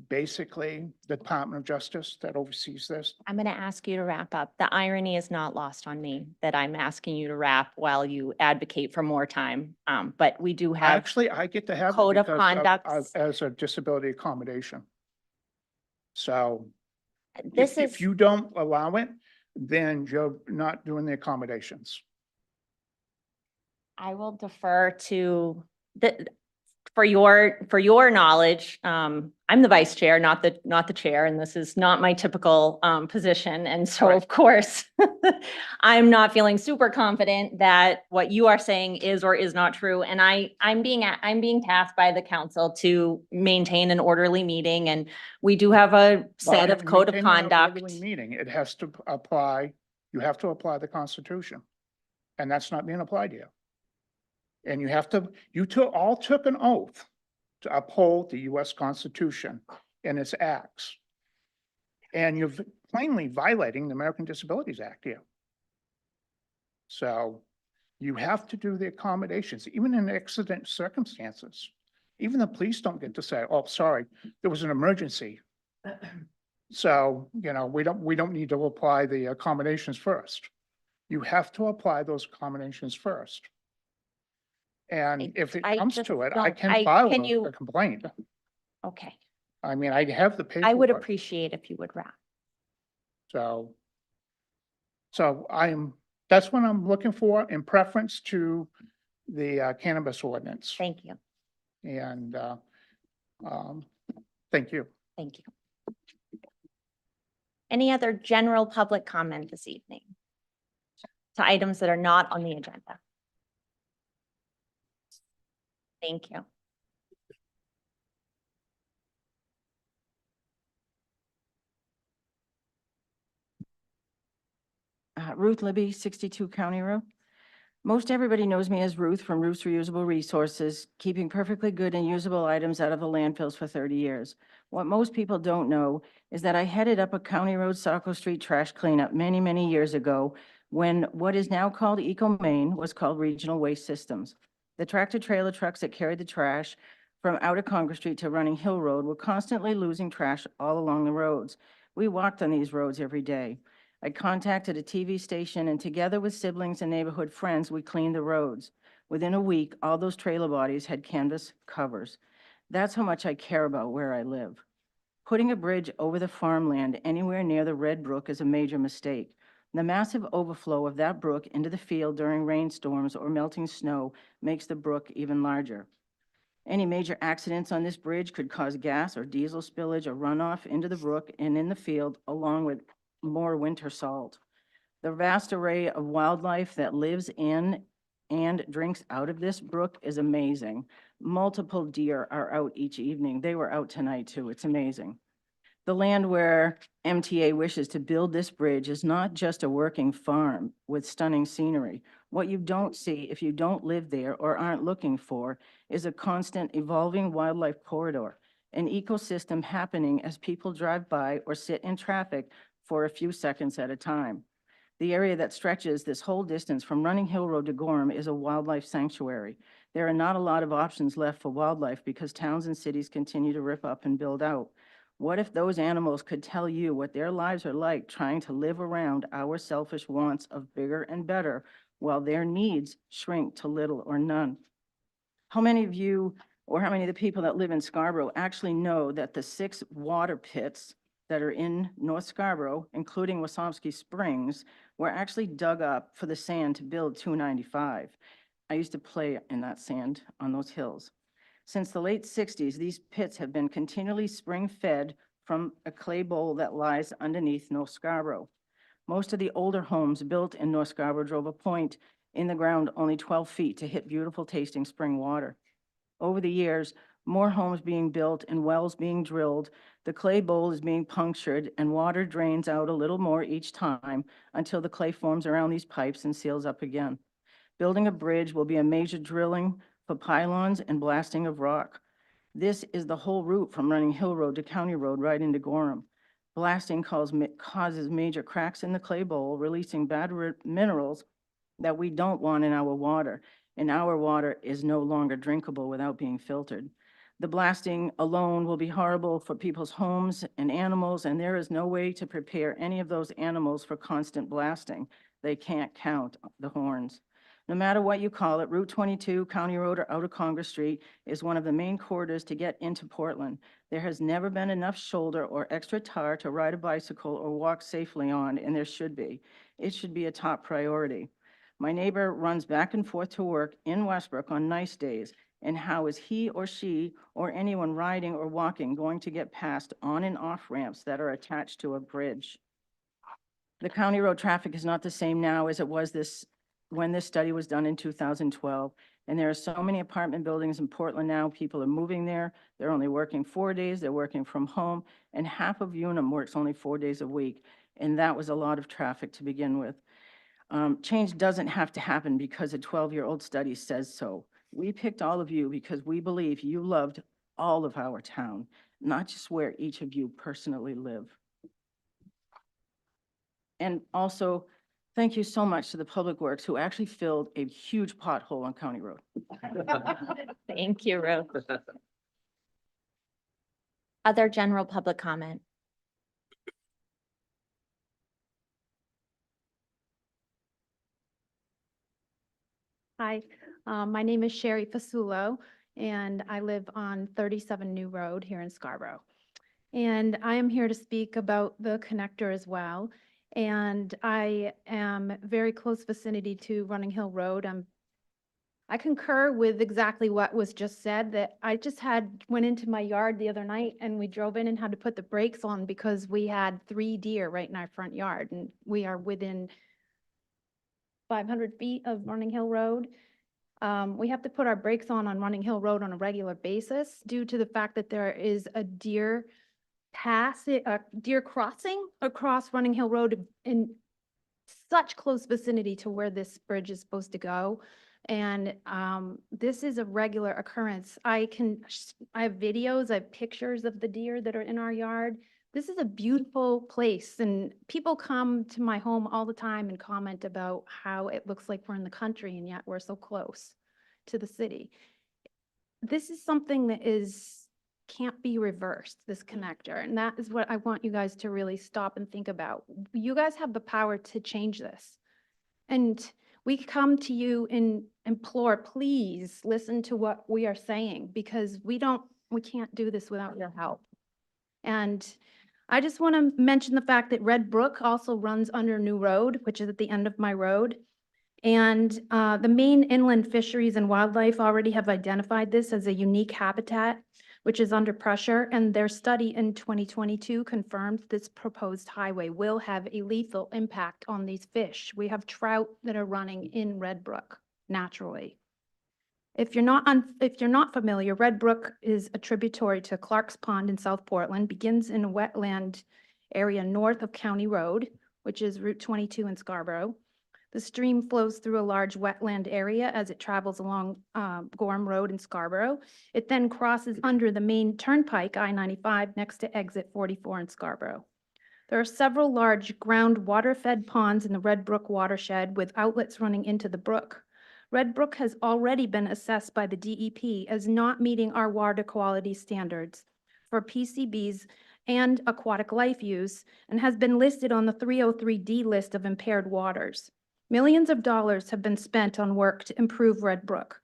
Basically, the Department of Justice that oversees this. I'm going to ask you to wrap up. The irony is not lost on me that I'm asking you to wrap while you advocate for more time. But we do have. Actually, I get to have it code of because conduct. as a disability accommodation. So This is. if you don't allow it, then you're not doing the accommodations. I will defer to for your knowledge, I'm the vice chair, not the chair, and this is not my typical position. And so Right. of course, I'm not feeling super confident that what you are saying is or is not true. And I'm being tasked by the council to maintain an orderly meeting, and we do have a set of code of Maintaining an conduct. orderly meeting, it has to apply, you have to apply the Constitution. And that's not being applied here. And you all took an oath to uphold the US Constitution and its acts. And you're plainly violating the American Disabilities Act here. So you have to do the accommodations, even in accident circumstances. Even the police don't get to say, oh, sorry, there was an emergency. So, we don't need to apply the accommodations first. You have to apply those accommodations first. And if it I comes just to it, I don't- can file can a you- complaint. Okay, I mean, I have the paperwork. I would appreciate if you would wrap. So that's what I'm looking for in preference to the cannabis ordinance. Thank you. And, thank you. Thank you. Any other general public comment this evening to items that are not on the agenda? Thank you. Ruth Libby, 62 County Road. Most everybody knows me as Ruth from Ruth's Reusable Resources, keeping perfectly good and usable items out of the landfills for 30 years. What most people don't know is that I headed up a County Road Saco Street trash cleanup many, many years ago when what is now called Eco Maine was called Regional Waste Systems. The tractor trailer trucks that carried the trash from out of Congress Street to Running Hill Road were constantly losing trash all along the roads. We walked on these roads every day. I contacted a TV station, and together with siblings and neighborhood friends, we cleaned the roads. Within a week, all those trailer bodies had canvas covers. That's how much I care about where I live. Putting a bridge over the farmland anywhere near the Red Brook is a major mistake. The massive overflow of that brook into the field during rainstorms or melting snow makes the brook even larger. Any major accidents on this bridge could cause gas or diesel spillage or runoff into the brook and in the field, along with more winter salt. The vast array of wildlife that lives in and drinks out of this brook is amazing. Multiple deer are out each evening. They were out tonight too. It's amazing. The land where MTA wishes to build this bridge is not just a working farm with stunning scenery. What you don't see if you don't live there or aren't looking for is a constant evolving wildlife corridor, an ecosystem happening as people drive by or sit in traffic for a few seconds at a time. The area that stretches this whole distance from Running Hill Road to Gorham is a wildlife sanctuary. There are not a lot of options left for wildlife because towns and cities continue to rip up and build out. What if those animals could tell you what their lives are like trying to live around our selfish wants of bigger and better while their needs shrink to little or none? How many of you, or how many of the people that live in Scarborough actually know that the 6 water pits that are in North Scarborough, including Wasomsky Springs, were actually dug up for the sand to build 295? I used to play in that sand on those hills. Since the late 60s, these pits have been continually spring-fed from a clay bowl that lies underneath North Scarborough. Most of the older homes built in North Scarborough drove a point in the ground only 12 feet to hit beautiful tasting spring water. Over the years, more homes being built and wells being drilled, the clay bowl is being punctured and water drains out a little more each time until the clay forms around these pipes and seals up again. Building a bridge will be a major drilling for pylons and blasting of rock. This is the whole route from Running Hill Road to County Road right into Gorham. Blasting causes major cracks in the clay bowl, releasing bad minerals that we don't want in our water, and our water is no longer drinkable without being filtered. The blasting alone will be horrible for people's homes and animals, and there is no way to prepare any of those animals for constant blasting. They can't count the horns. No matter what you call it, Route 22, County Road, or out of Congress Street is one of the main corridors to get into Portland. There has never been enough shoulder or extra tar to ride a bicycle or walk safely on, and there should be. It should be a top priority. My neighbor runs back and forth to work in Westbrook on nice days And how is he or she or anyone riding or walking going to get past on and off ramps that are attached to a bridge? The county road traffic is not the same now as it was when this study was done in 2012. And there are so many apartment buildings in Portland now. People are moving there. They're only working 4 days. They're working from home. And half of Unum works only 4 days a week. And that was a lot of traffic to begin with. Change doesn't have to happen because a 12-year-old study says so. We picked all of you because we believe you loved all of our town, not just where each of you personally live. And also, thank you so much to the Public Works who actually filled a huge pothole on County Road. Thank you, Ruth. Other general public comment? Hi, my name is Sherry Fasulo, and I live on 37 New Road here in Scarborough. And I am here to speak about the connector as well. And I am very close vicinity to Running Hill Road. I concur with exactly what was just said, that I just went into my yard the other night and we drove in and had to put the brakes on because we had 3 deer right in our front yard, and we are within 500 feet of Running Hill Road. We have to put our brakes on Running Hill Road on a regular basis due to the fact that there is a deer crossing across Running Hill Road in such close vicinity to where this bridge is supposed to go. And this is a regular occurrence. I have videos, I have pictures of the deer that are in our yard. This is a beautiful place, and people come to my home all the time and comment about how it looks like we're in the country and yet we're so close to the city. This is something that can't be reversed, this connector, and that is what I want you guys to really stop and think about. You guys have the power to change this. And we come to you and implore, please listen to what we are saying, because we can't do this without your help. And I just want to mention the fact that Red Brook also runs under New Road, which is at the end of my road. And the Maine Inland Fisheries and Wildlife already have identified this as a unique habitat, which is under pressure. And their study in 2022 confirmed this proposed highway will have a lethal impact on these fish. We have trout that are running in Red Brook naturally. If you're not familiar, Red Brook is a tributary to Clark's Pond in South Portland, begins in a wetland area north of County Road, which is Route 22 in Scarborough. The stream flows through a large wetland area as it travels along Gorham Road in Scarborough. It then crosses under the main turnpike, I-95, next to exit 44 in Scarborough. There are several large ground water-fed ponds in the Red Brook watershed with outlets running into the brook. Red Brook has already been assessed by the DEP as not meeting our water quality standards for PCBs and aquatic life use, and has been listed on the 303D list of impaired waters. Millions of dollars have been spent on work to improve Red Brook.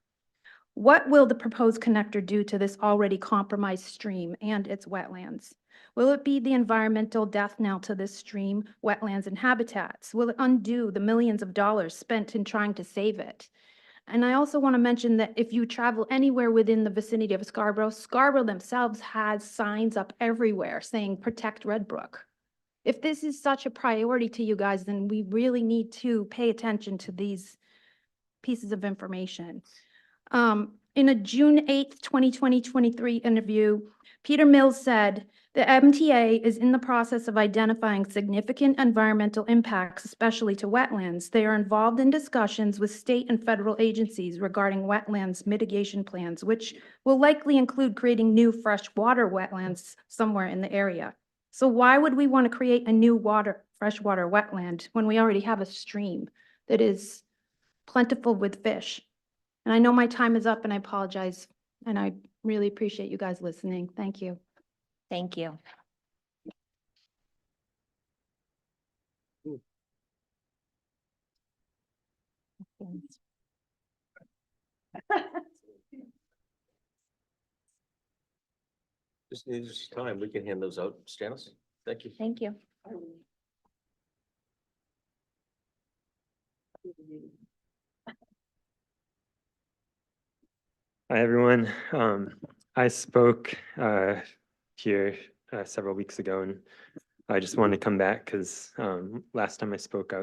What will the proposed connector do to this already compromised stream and its wetlands? Will it be the environmental death knell to this stream, wetlands, and habitats? Will it undo the millions of dollars spent in trying to save it? And I also want to mention that if you travel anywhere within the vicinity of Scarborough, Scarborough themselves has signs up everywhere saying protect Red Brook. If this is such a priority to you guys, then we really need to pay attention to these pieces of information. In a June 8th, 2023 interview, Peter Mills said, the MTA is in the process of identifying significant environmental impacts, especially to wetlands. They are involved in discussions with state and federal agencies regarding wetlands mitigation plans, which will likely include creating new freshwater wetlands somewhere in the area. So why would we want to create a new freshwater wetland when we already have a stream that is plentiful with fish? And I know my time is up, and I apologize, and I really appreciate you guys listening. Thank you. Thank you. Just needs time. We can hand those out. Janice, thank you. Thank you. Hi, everyone. I spoke here several weeks ago, and I just wanted to come back because last time I spoke,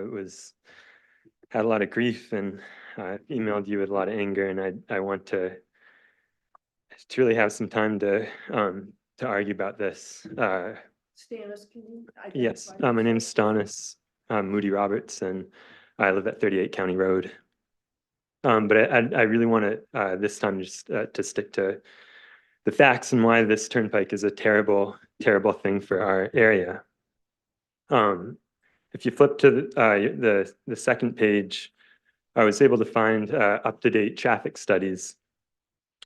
had a lot of grief and emailed you with a lot of anger, and I want to really have some time to argue about this. Stannis, can you? Yes, my name's Stannis Moody Roberts, and I live at 38 County Road. But I really want to this time just to stick to the facts and why this turnpike is a terrible, terrible thing for our area. If you flip to the second page, I was able to find up-to-date traffic studies.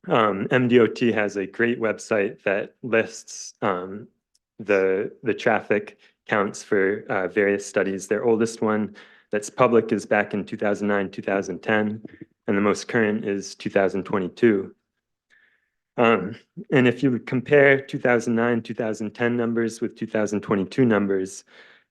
MDOT has a great website that lists the traffic counts for various studies. Their oldest one that's public is back in 2009, 2010, and the most current is 2022. And if you compare 2009, 2010 numbers with 2022 numbers,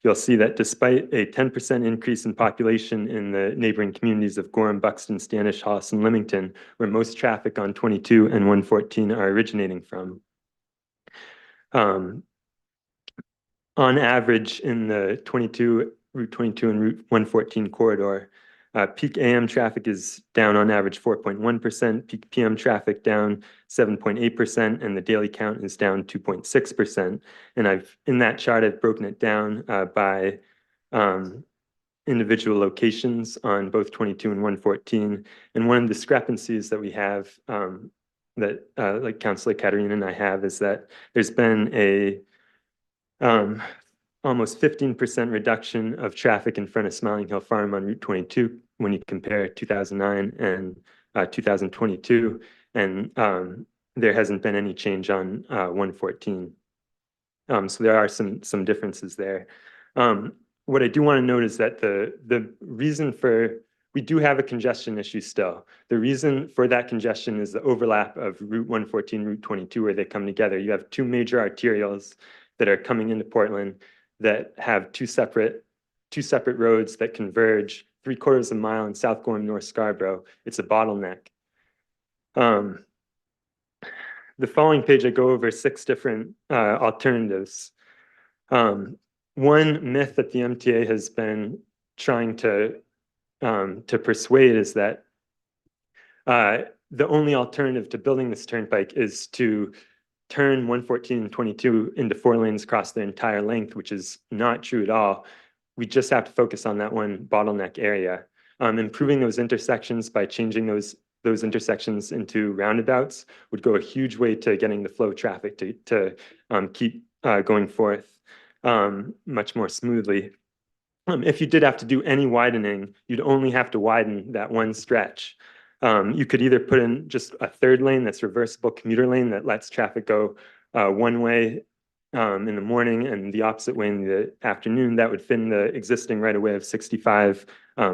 you'll see that despite a 10% increase in population in the neighboring communities of Gorham, Buxton, Standish, Hollis, and Leamington, where most traffic on 22 and 114 are originating from. On average, in the Route 22 and Route 114 corridor, peak AM traffic is down on average 4.1%, peak PM traffic down 7.8%, and the daily count is down 2.6%. And in that chart, I've broken it down by individual locations on both 22 and 114. And one of the discrepancies that we have that like Councilor Katerina and I have is that there's been a almost 15% reduction of traffic in front of Smiling Hill Farm on Route 22 when you compare 2009 and 2022, and there hasn't been any change on 114. So there are some differences there. What I do want to note is that the reason for, we do have a congestion issue still. The reason for that congestion is the overlap of Route 114, Route 22, where they come together. You have two major arterials that are coming into Portland that have two separate roads that converge 3/4 of a mile in South Gorham, North Scarborough. It's a bottleneck. The following page, I go over 6 different alternatives. One myth that the MTA has been trying to persuade is that the only alternative to building this turnpike is to turn 114 and 22 into 4 lanes across the entire length, which is not true at all. We just have to focus on that one bottleneck area. Improving those intersections by changing those intersections into roundabouts would go a huge way to getting the flow of traffic to keep going forth much more smoothly. If you did have to do any widening, you'd only have to widen that one stretch. You could either put in just a 3rd lane that's reversible commuter lane that lets traffic go one way in the morning and the opposite way in the afternoon. That would fit in the existing right-of-way of 65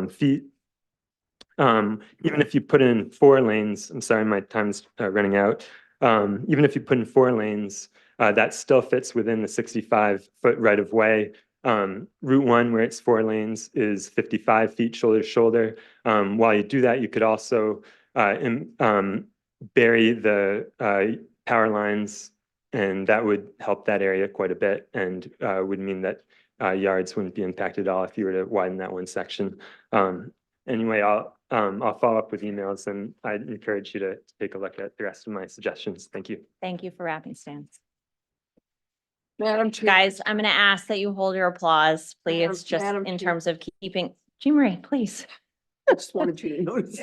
feet. Even if you put in 4 lanes, I'm sorry, my time's running out. Even if you put in 4 lanes, that still fits within the 65-foot right-of-way. Route 1, where it's 4 lanes, is 55 feet shoulder to shoulder. While you do that, you could also bury the power lines, and that would help that area quite a bit and would mean that yards wouldn't be impacted at all if you were to widen that one section. Anyway, I'll follow up with emails, and I'd encourage you to take a look at the rest of my suggestions. Thank you. Thank you for wrapping, Stan. Madam Chair. Guys, I'm going to ask that you hold your applause, please, just Madam in Chair. terms of keeping, Jean Marie, please. I just wanted you to notice.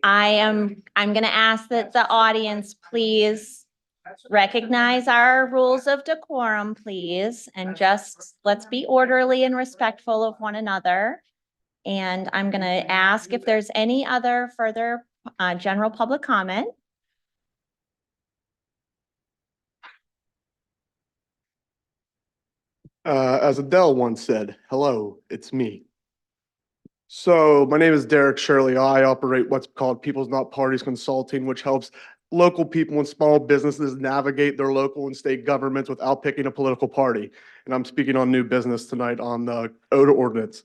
I'm going to ask that the audience please recognize our rules of decorum, please, and just let's be orderly and respectful of one another. And I'm going to ask if there's any other further general public comment. As Adele once said, hello, it's me. So my name is Derek Shirley. I operate what's called People's Not Parties Consulting, which helps local people and small businesses navigate their local and state governments without picking a political party. And I'm speaking on new business tonight on the ODA ordinance.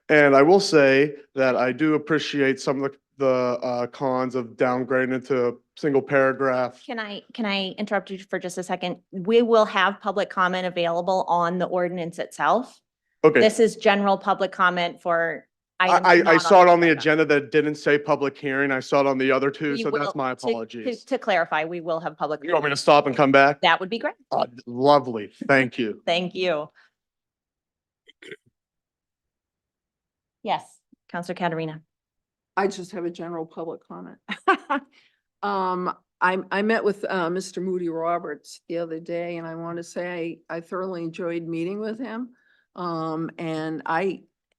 And I will say that I do appreciate some of the cons of downgrading it to a single paragraph. Can I interrupt you for just a second? We will have public comment available on the ordinance itself. Okay. This is general public comment for items I not saw it on the agenda. agenda that didn't say public hearing. I saw it on the other two, We so that's will- my to- apologies. To clarify, we will have public. You want me to stop and come back? That would be great. Lovely. Thank you. Thank you. Yes, Counselor Katerina. I just have a general public comment. I met with Mr. Moody Roberts the other day, and I want to say I thoroughly enjoyed meeting with him. And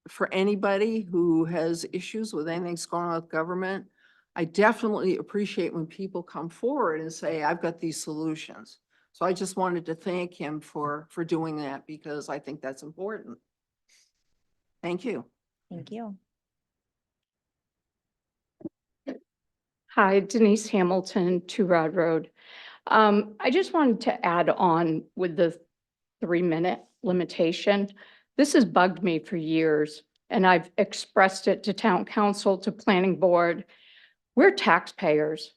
for anybody who has issues with anything that's going on with government, I definitely appreciate when people come forward and say, I've got these solutions. So I just wanted to thank him for doing that, because I think that's important. Thank you. Thank you. Hi, Denise Hamilton, Two Rod Road. I just wanted to add on with the 3-minute limitation. This has bugged me for years, and I've expressed it to town council, to planning board. We're taxpayers.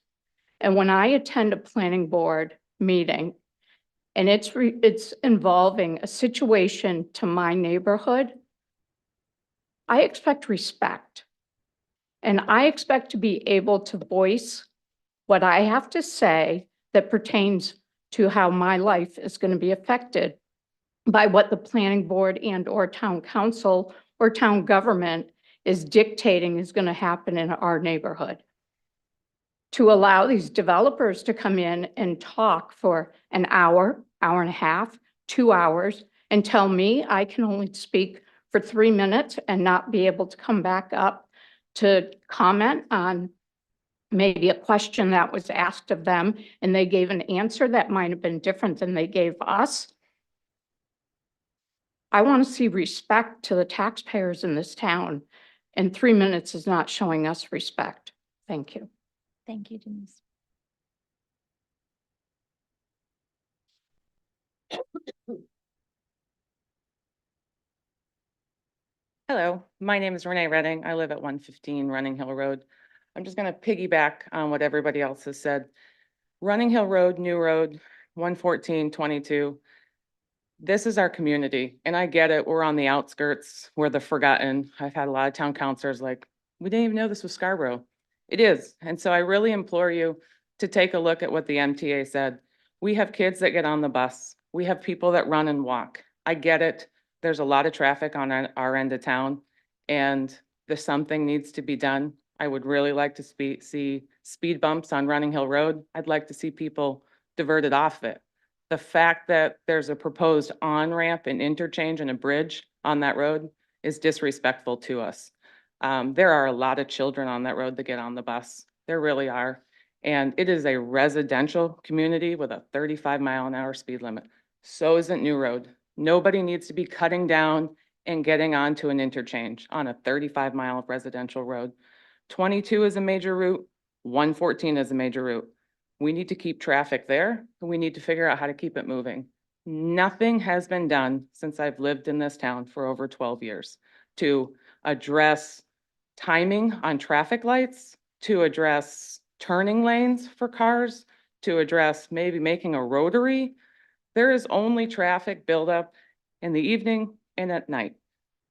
And when I attend a planning board meeting and it's involving a situation to my neighborhood, I expect respect. And I expect to be able to voice what I have to say that pertains to how my life is going to be affected by what the planning board and or town council or town government is dictating is going to happen in our neighborhood. To allow these developers to come in and talk for an hour, hour and a half, 2 hours, and tell me I can only speak for 3 minutes and not be able to come back up to comment on maybe a question that was asked of them, and they gave an answer that might have been different than they gave us. I want to see respect to the taxpayers in this town, and 3 minutes is not showing us respect. Thank you. Thank you, Denise. Hello, my name is Renee Redding. I live at 115 Running Hill Road. I'm just going to piggyback on what everybody else has said. Running Hill Road, New Road, 114-22. This is our community, and I get it. We're on the outskirts. We're the forgotten. I've had a lot of town councilors like, we didn't even know this was Scarborough. It is. And so I really implore you to take a look at what the MTA said. We have kids that get on the bus. We have people that run and walk. I get it. There's a lot of traffic on our end of town, and something needs to be done. I would really like to see speed bumps on Running Hill Road. I'd like to see people diverted off it. The fact that there's a proposed on-ramp and interchange and a bridge on that road is disrespectful to us. There are a lot of children on that road that get on the bus. There really are. And it is a residential community with a 35-mile-an-hour speed limit. So isn't New Road. Nobody needs to be cutting down and getting onto an interchange on a 35-mile residential road. 22 is a major route. 114 is a major route. We need to keep traffic there, and we need to figure out how to keep it moving. Nothing has been done since I've lived in this town for over 12 years to address timing on traffic lights, to address turning lanes for cars, to address maybe making a rotary. There is only traffic buildup in the evening and at night.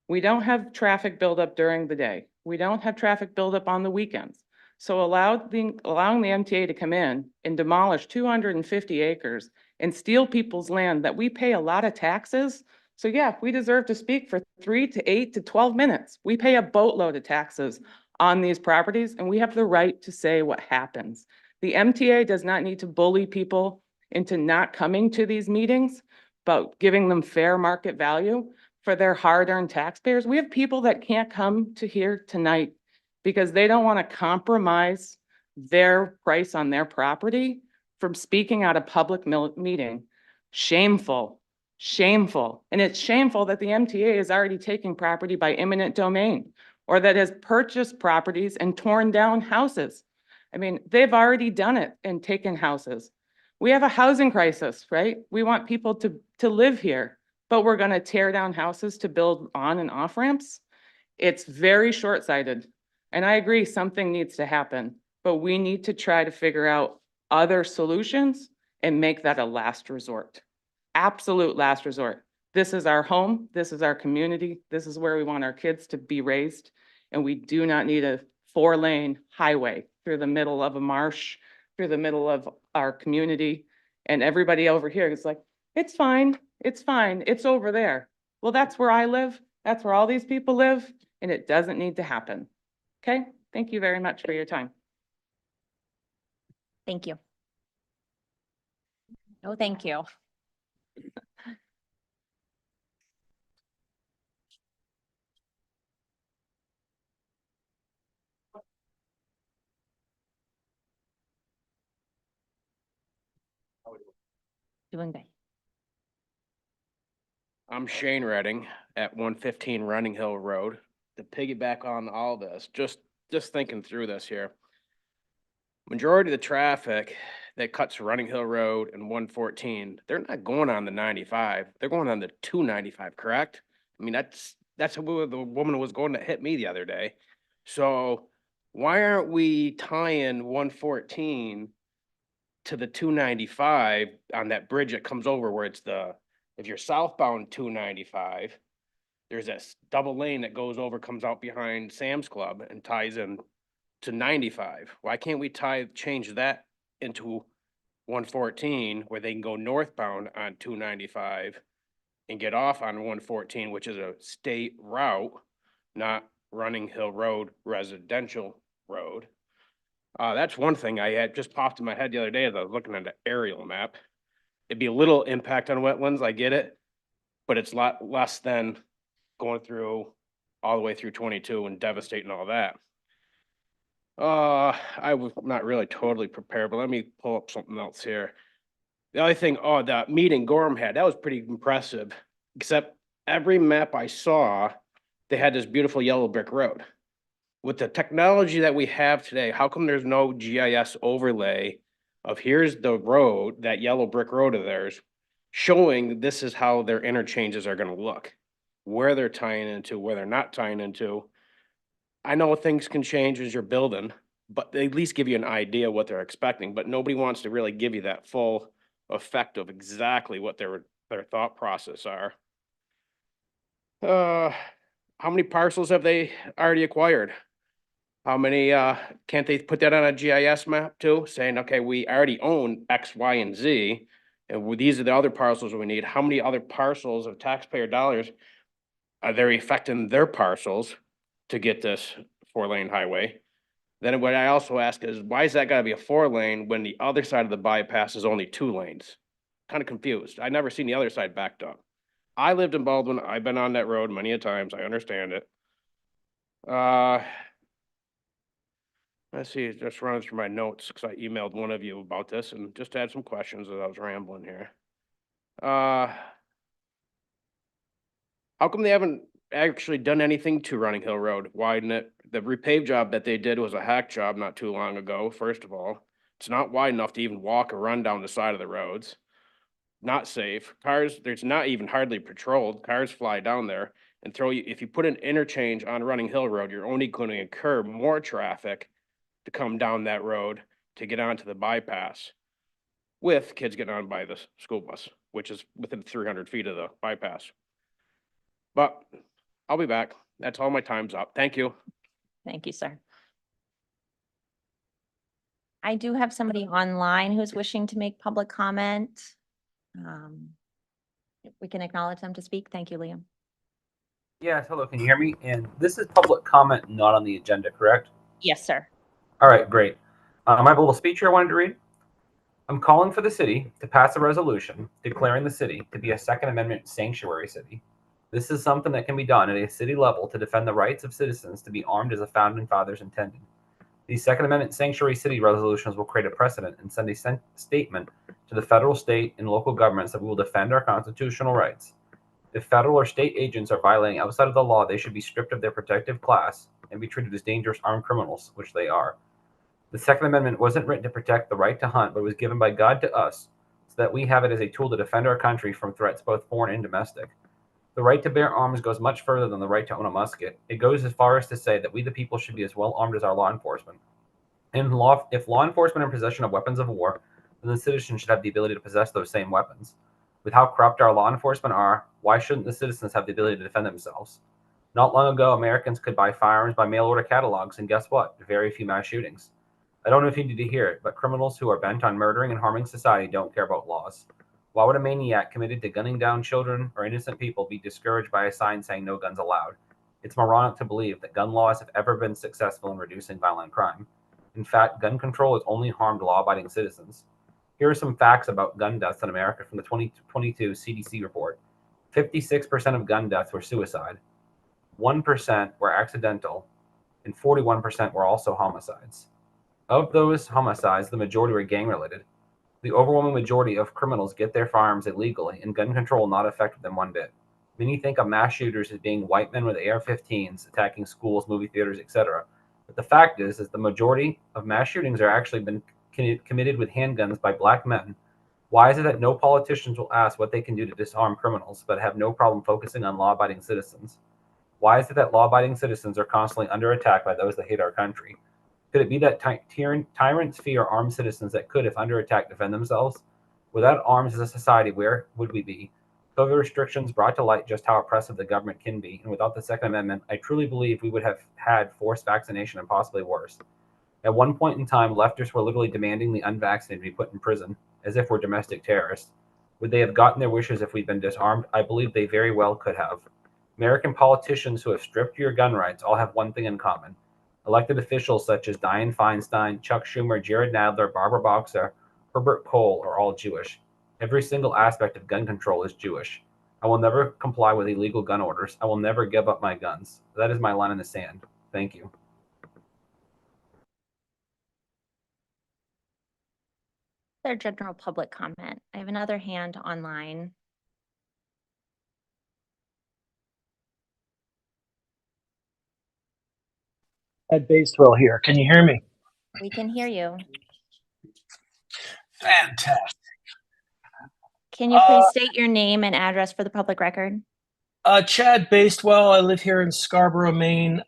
We don't have traffic buildup during the day. We don't have traffic buildup on the weekends. So allowing the MTA to come in and demolish 250 acres and steal people's land that we pay a lot of taxes. So yeah, we deserve to speak for 3 to 8 to 12 minutes. We pay a boatload of taxes on these properties, and we have the right to say what happens. The MTA does not need to bully people into not coming to these meetings, but giving them fair market value for their hard-earned taxpayers. We have people that can't come to here tonight because they don't want to compromise their price on their property from speaking at a public meeting. Shameful, shameful. And it's shameful that the MTA is already taking property by eminent domain, or that has purchased properties and torn down houses. I mean, they've already done it and taken houses. We have a housing crisis, right? We want people to live here, but we're going to tear down houses to build on and off ramps. It's very short-sighted. And I agree, something needs to happen, but we need to try to figure out other solutions and make that a last resort. Absolute last resort. This is our home. This is our community. This is where we want our kids to be raised. And we do not need a 4-lane highway through the middle of a marsh, through the middle of our community. And everybody over here is like, it's fine. It's fine. It's over there. Well, that's where I live. That's where all these people live. And it doesn't need to happen. Okay? Thank you very much for your time. Thank you. No, thank you. Doing good. I'm Shane Redding at 115 Running Hill Road. To piggyback on all this, just thinking through this here. Majority of the traffic that cuts Running Hill Road and 114, they're not going on the 95. They're going on the 295, correct? I mean, that's where the woman was going that hit me the other day. So why aren't we tying 114 to the 295 on that bridge that comes over where it's if you're southbound 295, there's that double lane that goes over, comes out behind Sam's Club and ties in to 95. Why can't we change that into 114 where they can go northbound on 295 and get off on 114, which is a state route, not Running Hill Road residential road. That's one thing I had just popped in my head the other day as I was looking at the aerial map. It'd be a little impact on wetlands, I get it, but it's a lot less than going through all the way through 22 and devastating all that. I was not really totally prepared, but let me pull up something else here. The other thing, the meeting Gorham had, that was pretty impressive, except every map I saw, they had this beautiful yellow brick road. With the technology that we have today, how come there's no GIS overlay of here's the road, that yellow brick road of theirs, showing this is how their interchanges are gonna look, where they're tying into, where they're not tying into. I know things can change as you're building, but they at least give you an idea what they're expecting, but nobody wants to really give you that full effect of exactly what their thought process are. How many parcels have they already acquired? How many, can't they put that on a GIS map too, saying, okay, we already own X, Y, and Z, and these are the other parcels we need. How many other parcels of taxpayer dollars are they affecting their parcels to get this 4-lane highway? Then what I also ask is, why is that gotta be a 4-lane when the other side of the bypass is only 2 lanes? Kind of confused. I never seen the other side backed up. I lived in Baldwin. I've been on that road many a times. I understand it. Let's see, just running through my notes because I emailed one of you about this and just had some questions as I was rambling here. How come they haven't actually done anything to Running Hill Road, widen it? The repave job that they did was a hack job not too long ago, first of all. It's not wide enough to even walk or run down the side of the roads. Not safe. Cars, there's not even hardly patrolled. Cars fly down there and throw you. If you put an interchange on Running Hill Road, you're only going to incur more traffic to come down that road to get onto the bypass, with kids getting on by the school bus, which is within 300 feet of the bypass. But I'll be back. That's all, my time's up. Thank you. Thank you, sir. I do have somebody online who's wishing to make public comment. If we can acknowledge them to speak. Thank you, Liam. Yes, hello, can you hear me? And this is public comment, not on the agenda, correct? Yes, sir. All right, great. I have a little speech here I wanted to read. I'm calling for the city to pass a resolution declaring the city to be a Second Amendment sanctuary city. This is something that can be done at a city level to defend the rights of citizens to be armed as the founding fathers intended. These Second Amendment sanctuary city resolutions will create a precedent and send a statement to the federal, state, and local governments that we will defend our constitutional rights. If federal or state agents are violating outside of the law, they should be stripped of their protective class and be treated as dangerous armed criminals, which they are. The Second Amendment wasn't written to protect the right to hunt, but was given by God to us so that we have it as a tool to defend our country from threats both foreign and domestic. The right to bear arms goes much further than the right to own a musket. It goes as far as to say that we the people should be as well armed as our law enforcement. If law enforcement are in possession of weapons of war, then the citizens should have the ability to possess those same weapons. With how corrupt our law enforcement are, why shouldn't the citizens have the ability to defend themselves? Not long ago, Americans could buy firearms by mail order catalogs, and guess what? Very few mass shootings. I don't know if you need to hear it, but criminals who are bent on murdering and harming society don't care about laws. Why would a maniac committed to gunning down children or innocent people be discouraged by a sign saying no guns allowed? It's moronic to believe that gun laws have ever been successful in reducing violent crime. In fact, gun control has only harmed law-abiding citizens. Here are some facts about gun deaths in America from the 2022 CDC report. 56% of gun deaths were suicide, 1% were accidental, and 41% were also homicides. Of those homicides, the majority were gang-related. The overwhelming majority of criminals get their firearms illegally, and gun control will not affect them one bit. Many think of mass shooters as being white men with AR-15s attacking schools, movie theaters, etc. But the fact is the majority of mass shootings are actually been committed with handguns by black men. Why is it that no politicians will ask what they can do to disarm criminals, but have no problem focusing on law-abiding citizens? Why is it that law-abiding citizens are constantly under attack by those that hate our country? Could it be that tyrants fear armed citizens that could, if under attack, defend themselves? Without arms as a society, where would we be? COVID restrictions brought to light just how oppressive the government can be, and without the Second Amendment, I truly believe we would have had forced vaccination and possibly worse. At one point in time, leftists were literally demanding the unvaccinated be put in prison, as if we're domestic terrorists. Would they have gotten their wishes if we'd been disarmed? I believe they very well could have. American politicians who have stripped your gun rights all have one thing in common. Elected officials such as Dianne Feinstein, Chuck Schumer, Jared Nadler, Barbara Boxer, Herbert Kohl are all Jewish. Every single aspect of gun control is Jewish. I will never comply with illegal gun orders. I will never give up my guns. That is my line in the sand. Thank you. Their general public comment. I have another hand online. Ed Basewell here. Can you hear me? We can hear you. Fantastic. Can you please state your name and address for the public record? Chad Basewell. I live here in Scarborough, Maine.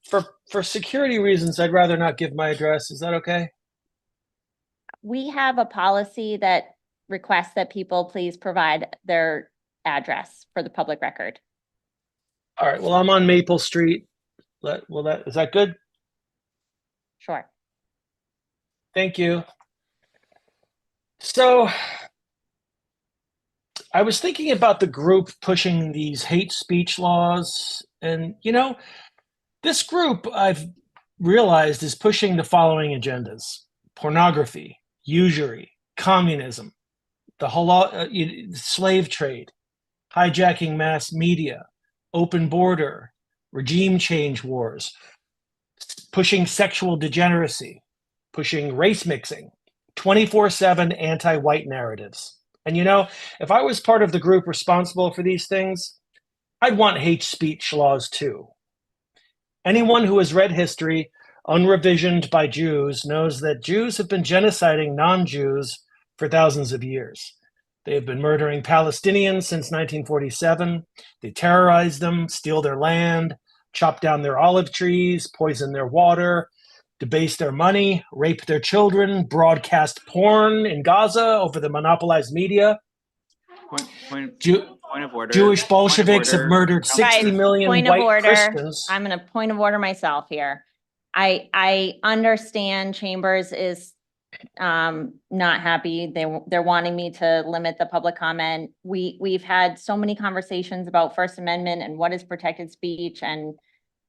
For security reasons, I'd rather not give my address. Is that okay? We have a policy that requests that people please provide their address for the public record. All right. Well, I'm on Maple Street. Is that good? Sure. Thank you. So I was thinking about the group pushing these hate speech laws. And, this group, I've realized, is pushing the following agendas: pornography, usury, communism, the slave trade, hijacking mass media, open border, regime change wars, pushing sexual degeneracy, pushing race mixing, 24/7 anti-white narratives. And if I was part of the group responsible for these things, I'd want hate speech laws too. Anyone who has read history, unrevisioned by Jews, knows that Jews have been genociding non-Jews for thousands of years. They have been murdering Palestinians since 1947. They terrorize them, steal their land, chop down their olive trees, poison their water, debase their money, rape their children, broadcast porn in Gaza over the monopolized media. Point of order. Jewish Bolsheviks have murdered 60 million Point of white order. Christians. I'm going to point of order myself here. I understand Chambers is not happy. They're wanting me to limit the public comment. We've had so many conversations about First Amendment and what is protected speech and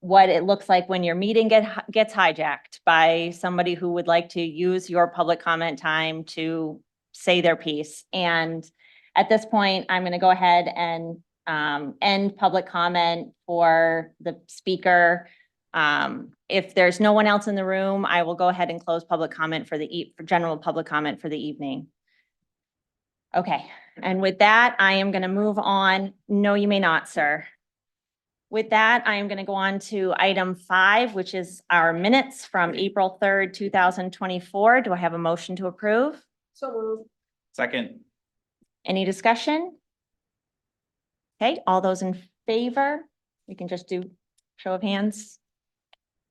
what it looks like when your meeting gets hijacked by somebody who would like to use your public comment time to say their piece. And at this point, I'm going to go ahead and end public comment for the speaker. If there's no one else in the room, I will go ahead and close public comment for general public comment for the evening. Okay, and with that, I am going to move on. No, you may not, sir. With that, I am going to go on to item 5, which is our minutes from April 3rd, 2024. Do I have a motion to approve? So moved. Second. Any discussion? Okay, all those in favor? We can just do show of hands.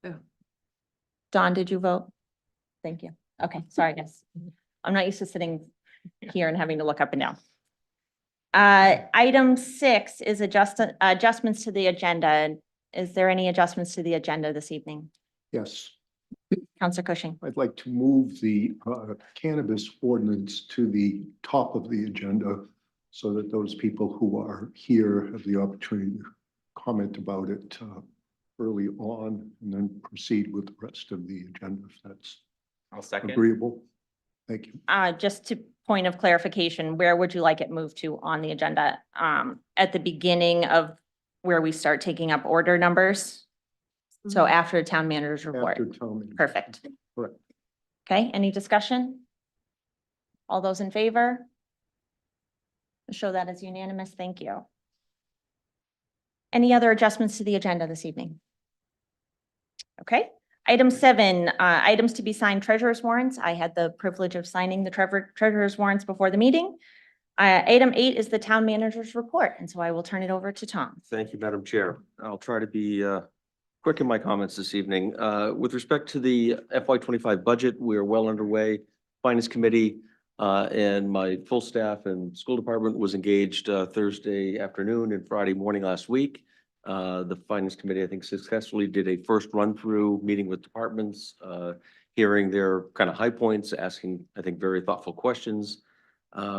Yeah. Dawn, did you vote? Thank you. Okay, sorry, guys. I'm not used to sitting here and having to look up and down. Item 6 is adjustments to the agenda. Is there any adjustments to the agenda this evening? Yes, Counselor Cushing. I'd like to move the cannabis ordinance to the top of the agenda so that those people who are here have the opportunity to comment about it early on and then proceed with the rest of the agenda if that's I'll second. agreeable. Thank you. Just to point of clarification, where would you like it moved to on the agenda? At the beginning of where we start taking up order numbers? So after the town manager's report? After town meeting. Perfect. Correct. Okay, any discussion? All those in favor? Show that as unanimous. Thank you. Any other adjustments to the agenda this evening? Okay, item 7, items to be signed treasurer's warrants. I had the privilege of signing the treasurer's warrants before the meeting. Item 8 is the town manager's report, and so I will turn it over to Tom. Thank you, Madam Chair. I'll try to be quick in my comments this evening. With respect to the FY25 budget, we are well underway. Finance Committee and my full staff and school department was engaged Thursday afternoon and Friday morning last week. The Finance Committee, I think, successfully did a first run-through meeting with departments, hearing their kind of high points, asking, I think, very thoughtful questions.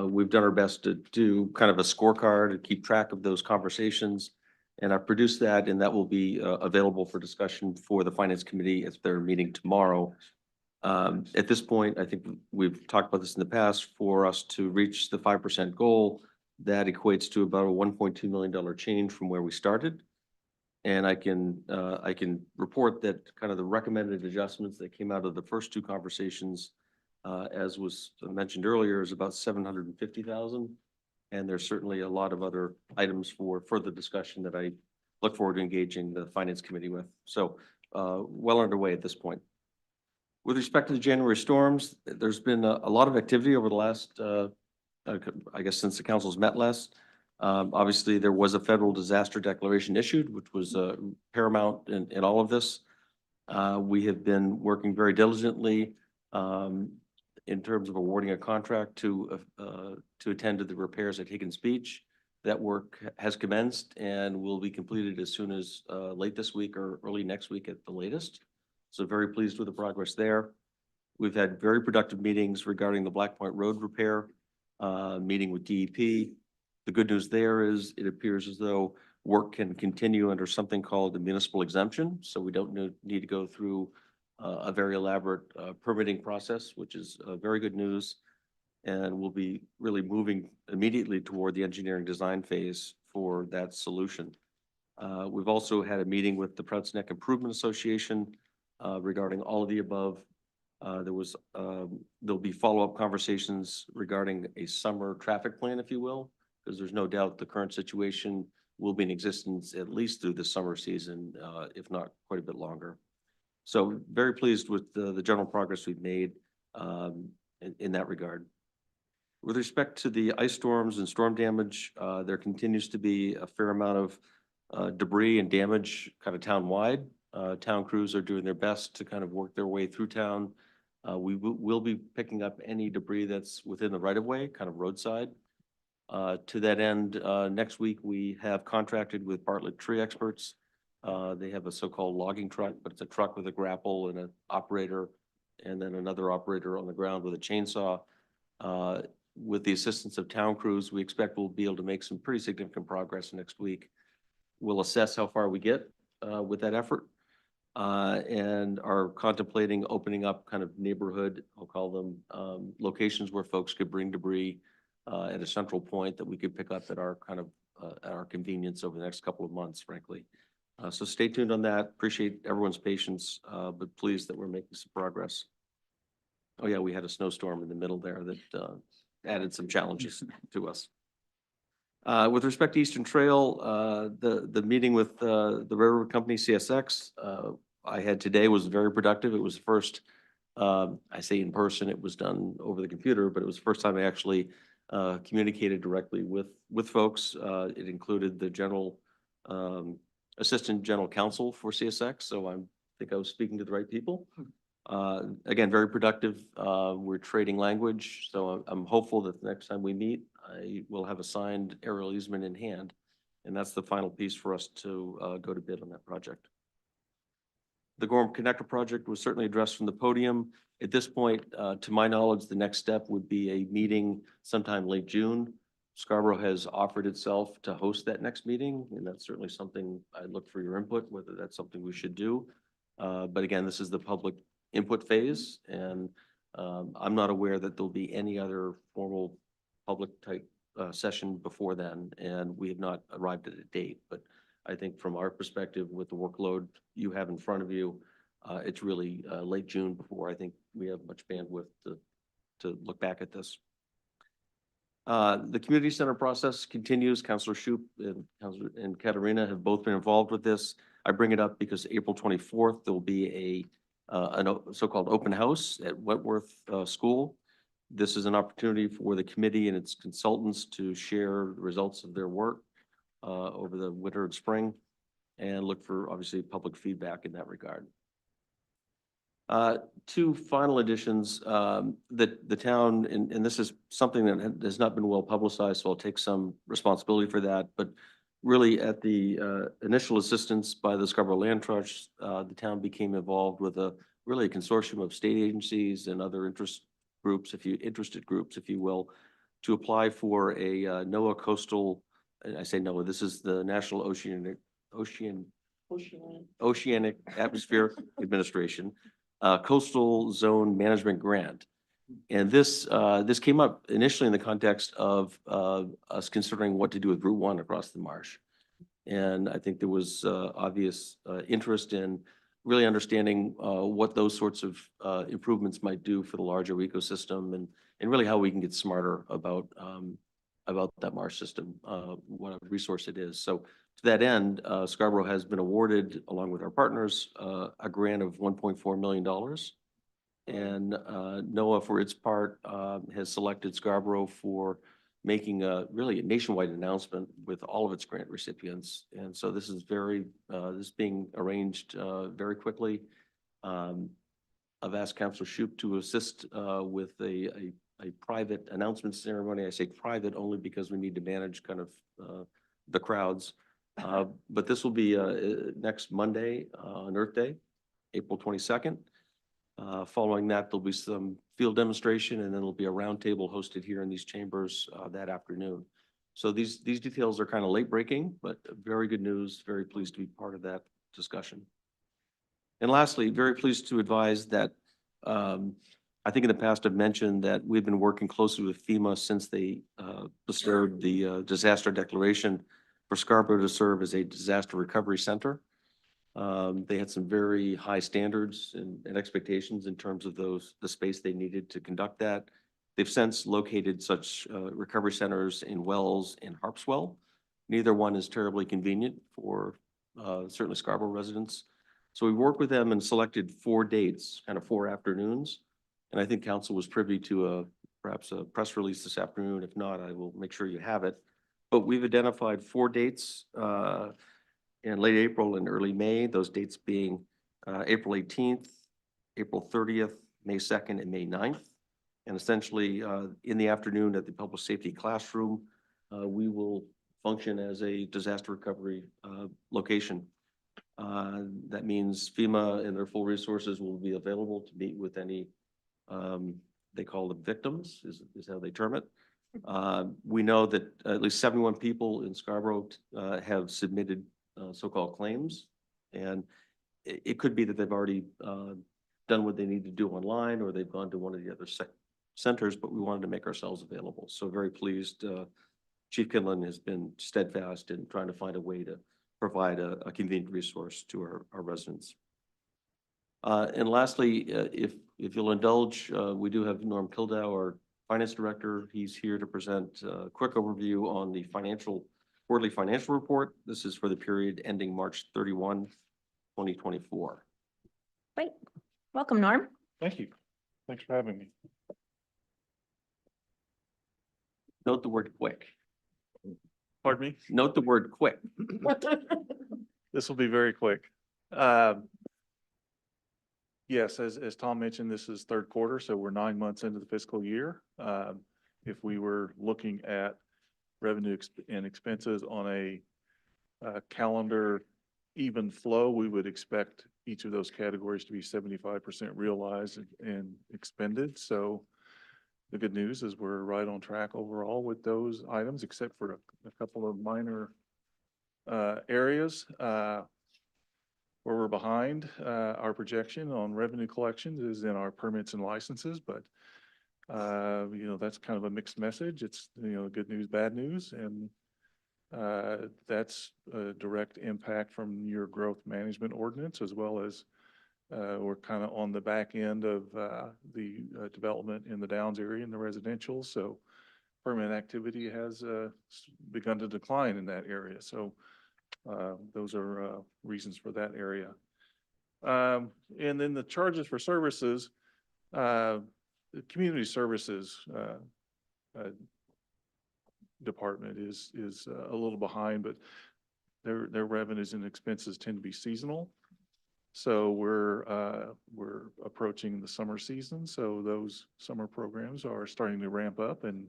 We've done our best to do kind of a scorecard and keep track of those conversations. And I've produced that, and that will be available for discussion for the Finance Committee at their meeting tomorrow. At this point, I think we've talked about this in the past, for us to reach the 5% goal, that equates to about a $1.2 million change from where we started. And I can report that kind of the recommended adjustments that came out of the first two conversations, as was mentioned earlier, is about 750,000. And there's certainly a lot of other items for further discussion that I look forward to engaging the Finance Committee with. So well underway at this point. With respect to the January storms, there's been a lot of activity over the last, I guess, since the council's met last. Obviously, there was a federal disaster declaration issued, which was paramount in all of this. We have been working very diligently in terms of awarding a contract to attend to the repairs at Higgins Beach. That work has commenced and will be completed as soon as late this week or early next week at the latest. So very pleased with the progress there. We've had very productive meetings regarding the Black Point Road repair, meeting with DEP. The good news there is it appears as though work can continue under something called the municipal exemption. So we don't need to go through a very elaborate permitting process, which is very good news. And we'll be really moving immediately toward the engineering design phase for that solution. We've also had a meeting with the Prouts Neck Improvement Association regarding all of the above. There'll be follow-up conversations regarding a summer traffic plan, if you will, because there's no doubt the current situation will be in existence at least through the summer season, if not quite a bit longer. So very pleased with the general progress we've made in that regard. With respect to the ice storms and storm damage, there continues to be a fair amount of debris and damage kind of town-wide. Town crews are doing their best to kind of work their way through town. We will be picking up any debris that's within the right-of-way, kind of roadside. To that end, next week we have contracted with Bartlett Tree Experts. They have a so-called logging truck, but it's a truck with a grapple and an operator, and then another operator on the ground with a chainsaw. With the assistance of town crews, we expect we'll be able to make some pretty significant progress next week. We'll assess how far we get with that effort, and are contemplating opening up kind of neighborhood, I'll call them, locations where folks could bring debris at a central point that we could pick up at our kind of at our convenience over the next couple of months, frankly. So stay tuned on that. Appreciate everyone's patience, but pleased that we're making some progress. Oh yeah, we had a snowstorm in the middle there that added some challenges to us. With respect to Eastern Trail, the meeting with the railroad company CSX I had today was very productive. It was the first, I say in person, it was done over the computer, but it was the first time I actually communicated directly with folks. It included the Assistant General Counsel for CSX, so I think I was speaking to the right people. Again, very productive. We're trading language, so I'm hopeful that the next time we meet, I will have a signed aerial easement in hand. And that's the final piece for us to go to bid on that project. The Gorham Connector project was certainly addressed from the podium. At this point, to my knowledge, the next step would be a meeting sometime late June. Scarborough has offered itself to host that next meeting, and that's certainly something I look for your input, whether that's something we should do. But again, this is the public input phase, and I'm not aware that there'll be any other formal public type session before then, and we have not arrived at a date. But I think from our perspective, with the workload you have in front of you, it's really late June before I think we have much bandwidth to look back at this. The community center process continues. Councilor Shoup and Katarina have both been involved with this. I bring it up because April 24th, there'll be a so-called open house at Wentworth School. This is an opportunity for the committee and its consultants to share the results of their work over the winter and spring, and look for obviously public feedback in that regard. Two final additions that the town, and this is something that has not been well publicized, so I'll take some responsibility for that, but really at the initial assistance by the Scarborough Land Trust, the town became involved with a consortium of state agencies and other interested groups, if you will, to apply for a NOAA coastal, and I say NOAA, this is the National Oceanic Atmospheric Administration, Coastal Zone Management Grant. And this came up initially in the context of us considering what to do with Route 1 across the marsh. And I think there was obvious interest in really understanding what those sorts of improvements might do for the larger ecosystem, and really how we can get smarter about that marsh system, what a resource it is. So to that end, Scarborough has been awarded, along with our partners, a grant of $1.4 million. And NOAA, for its part, has selected Scarborough for making a nationwide announcement with all of its grant recipients. And so this is this being arranged very quickly. I've asked Councilor Shoup to assist with a private announcement ceremony. I say private only because we need to manage kind of the crowds. But this will be next Monday on Earth Day, April 22nd. Following that, there'll be some field demonstration, and then there'll be a roundtable hosted here in these chambers that afternoon. So these details are kind of late breaking, but very good news. Very pleased to be part of that discussion. And lastly, very pleased to advise that I think in the past I've mentioned that we've been working closely with FEMA since they bestowed the disaster declaration for Scarborough to serve as a disaster recovery center. They had some very high standards and expectations in terms of the space they needed to conduct that. They've since located such recovery centers in Wells and Harpswell. Neither one is terribly convenient for certainly Scarborough residents. So we worked with them and selected 4 dates, kind of 4 afternoons. And I think council was privy to perhaps a press release this afternoon. If not, I will make sure you have it. But we've identified 4 dates in late April and early May, those dates being April 18th, April 30th, May 2nd, and May 9th. And essentially in the afternoon at the public safety classroom, we will function as a disaster recovery location. That means FEMA and their full resources will be available to meet with any, they call them victims, is how they term it. We know that at least 71 people in Scarborough have submitted so-called claims, and it could be that they've already done what they need to do online, or they've gone to one of the other centers, but we wanted to make ourselves available. So very pleased. Chief Kinlan has been steadfast in trying to find a way to provide a convenient resource to our residents. And lastly, if you'll indulge, we do have Norm Kildow, our Finance Director. He's here to present a quick overview on the quarterly financial report. This is for the period ending March 31, 2024. Great. Welcome, Norm. Thank you. Thanks for having me. Note the word quick. Pardon me? Note the word quick. This will be very quick. Yes, as Tom mentioned, this is third quarter, so we're 9 months into the fiscal year. If we were looking at revenue and expenses on a calendar even flow, we would expect each of those categories to be 75% realized and expended. So the good news is we're right on track overall with those items, except for a couple of minor areas where we're behind. Our projection on revenue collections is in our permits and licenses, but that's kind of a mixed message. It's, good news, bad news. And that's a direct impact from your growth management ordinance, as well as we're kind of on the back end of the development in the Downs area in the residential. So permit activity has begun to decline in that area. So those are reasons for that area. And then the charges for services, the community services department is a little behind, but their revenues and expenses tend to be seasonal. So we're approaching the summer season. So those summer programs are starting to ramp up. And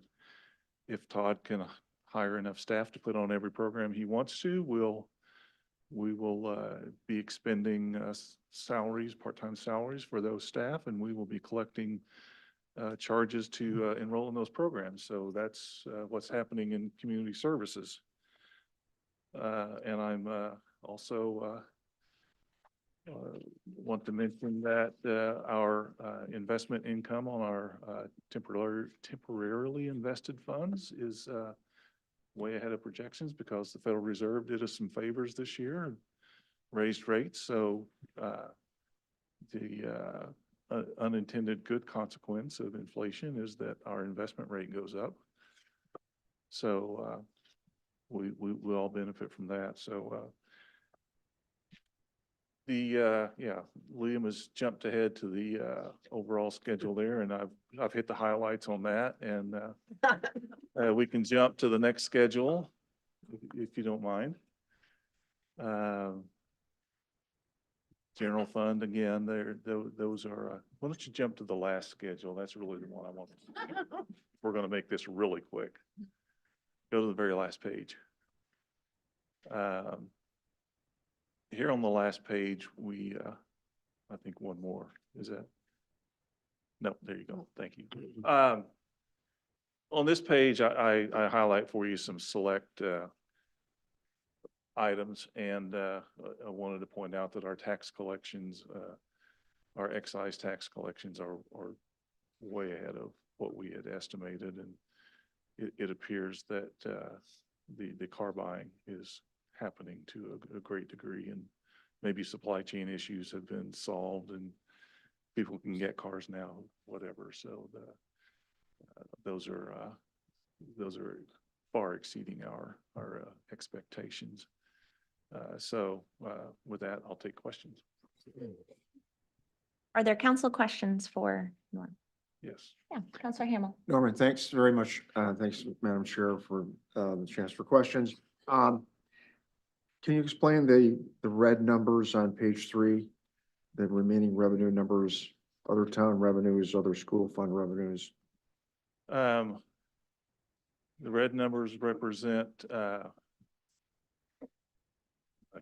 if Todd can hire enough staff to put on every program he wants to, we will be expending salaries, part-time salaries for those staff, and we will be collecting charges to enroll in those programs. So that's what's happening in community services. And I'm also want to mention that our investment income on our temporarily invested funds is way ahead of projections, because the Federal Reserve did us some favors this year and raised rates. So the unintended good consequence of inflation is that our investment rate goes up. So we all benefit from that. So Liam has jumped ahead to the overall schedule there, and I've hit the highlights on that, and we can jump to the next schedule if you don't mind. General fund, again, those are, why don't you jump to the last schedule? That's really the one I want. We're going to make this really quick. Go to the very last page. Here on the last page, we, I think one more, is that? No, there you go. Thank you. On this page, I highlight for you some select items, and I wanted to point out that our tax collections, our excise tax collections are way ahead of what we had estimated, and it appears that the car buying is happening to a great degree, and maybe supply chain issues have been solved and people can get cars now, whatever. So those are far exceeding our expectations. So with that, I'll take questions. Are there council questions for Norm? Yes. Yeah, Councilor Hamel. Norman, thanks very much. Thanks, Madam Chair, for the chance for questions. Can you explain the red numbers on page 3, the remaining revenue numbers, other town revenues, other school fund revenues? The red numbers represent, I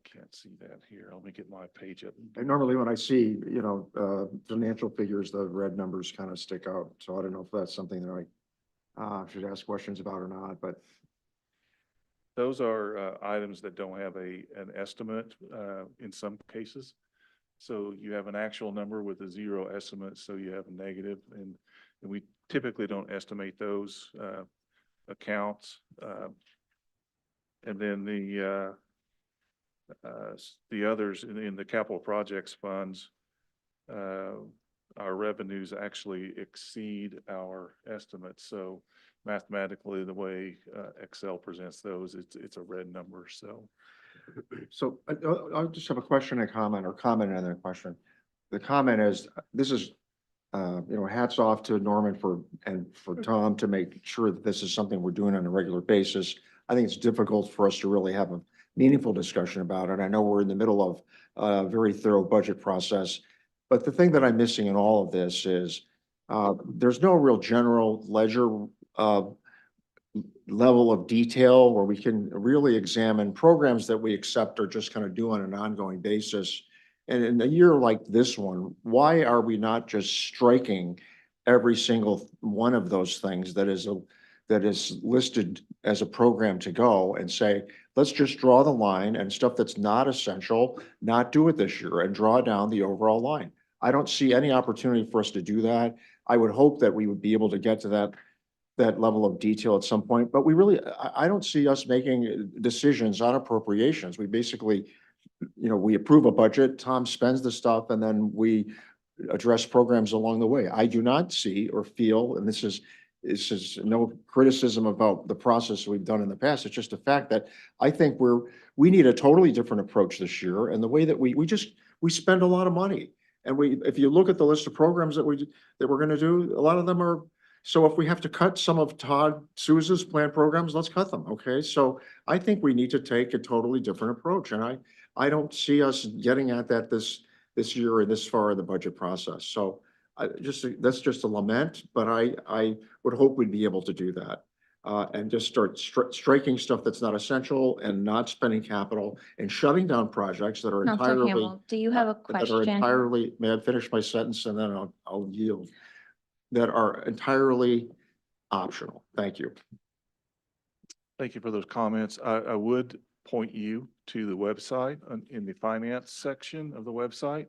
can't see that here. Let me get my page up. And normally when I see, financial figures, the red numbers kind of stick out. So I don't know if that's something that I should ask questions about or not, but. Those are items that don't have an estimate in some cases. So you have an actual number with a 0 estimate, so you have a negative, and we typically don't estimate those accounts. And then the others in the capital projects funds, our revenues actually exceed our estimates. So mathematically, the way Excel presents those, it's a red number. So I'll just have a question and comment, or comment and then a question. The comment is, this is hats off to Norman and for Tom to make sure that this is something we're doing on a regular basis. I think it's difficult for us to really have a meaningful discussion about it. I know we're in the middle of a very thorough budget process. But the thing that I'm missing in all of this is there's no real general ledger level of detail where we can really examine programs that we accept or just kind of do on an ongoing basis. And in a year like this one, why are we not just striking every single one of those things that is listed as a program to go and say, let's just draw the line and stuff that's not essential, not do it this year and draw down the overall line. I don't see any opportunity for us to do that. I would hope that we would be able to get to that level of detail at some point, but I don't see us making decisions on appropriations. We basically, we approve a budget, Tom spends the stuff, and then we address programs along the way. I do not see or feel, and this is no criticism about the process we've done in the past. It's just a fact that I think we need a totally different approach this year. And the way that we spend a lot of money. And if you look at the list of programs that we're going to do, a lot of them are, so if we have to cut some of Todd Souza's planned programs, let's cut them. Okay. So I think we need to take a totally different approach. And I don't see us getting at that this year or this far in the budget process. So that's just a lament, but I would hope we'd be able to do that. And just start striking stuff that's not essential and not spending capital and shutting down projects that are Counselor entirely. Hamel, do you have a That are question? entirely, may I finish my sentence and then I'll yield, that are entirely optional. Thank you. Thank you for those comments. I would point you to the website in the finance section of the website.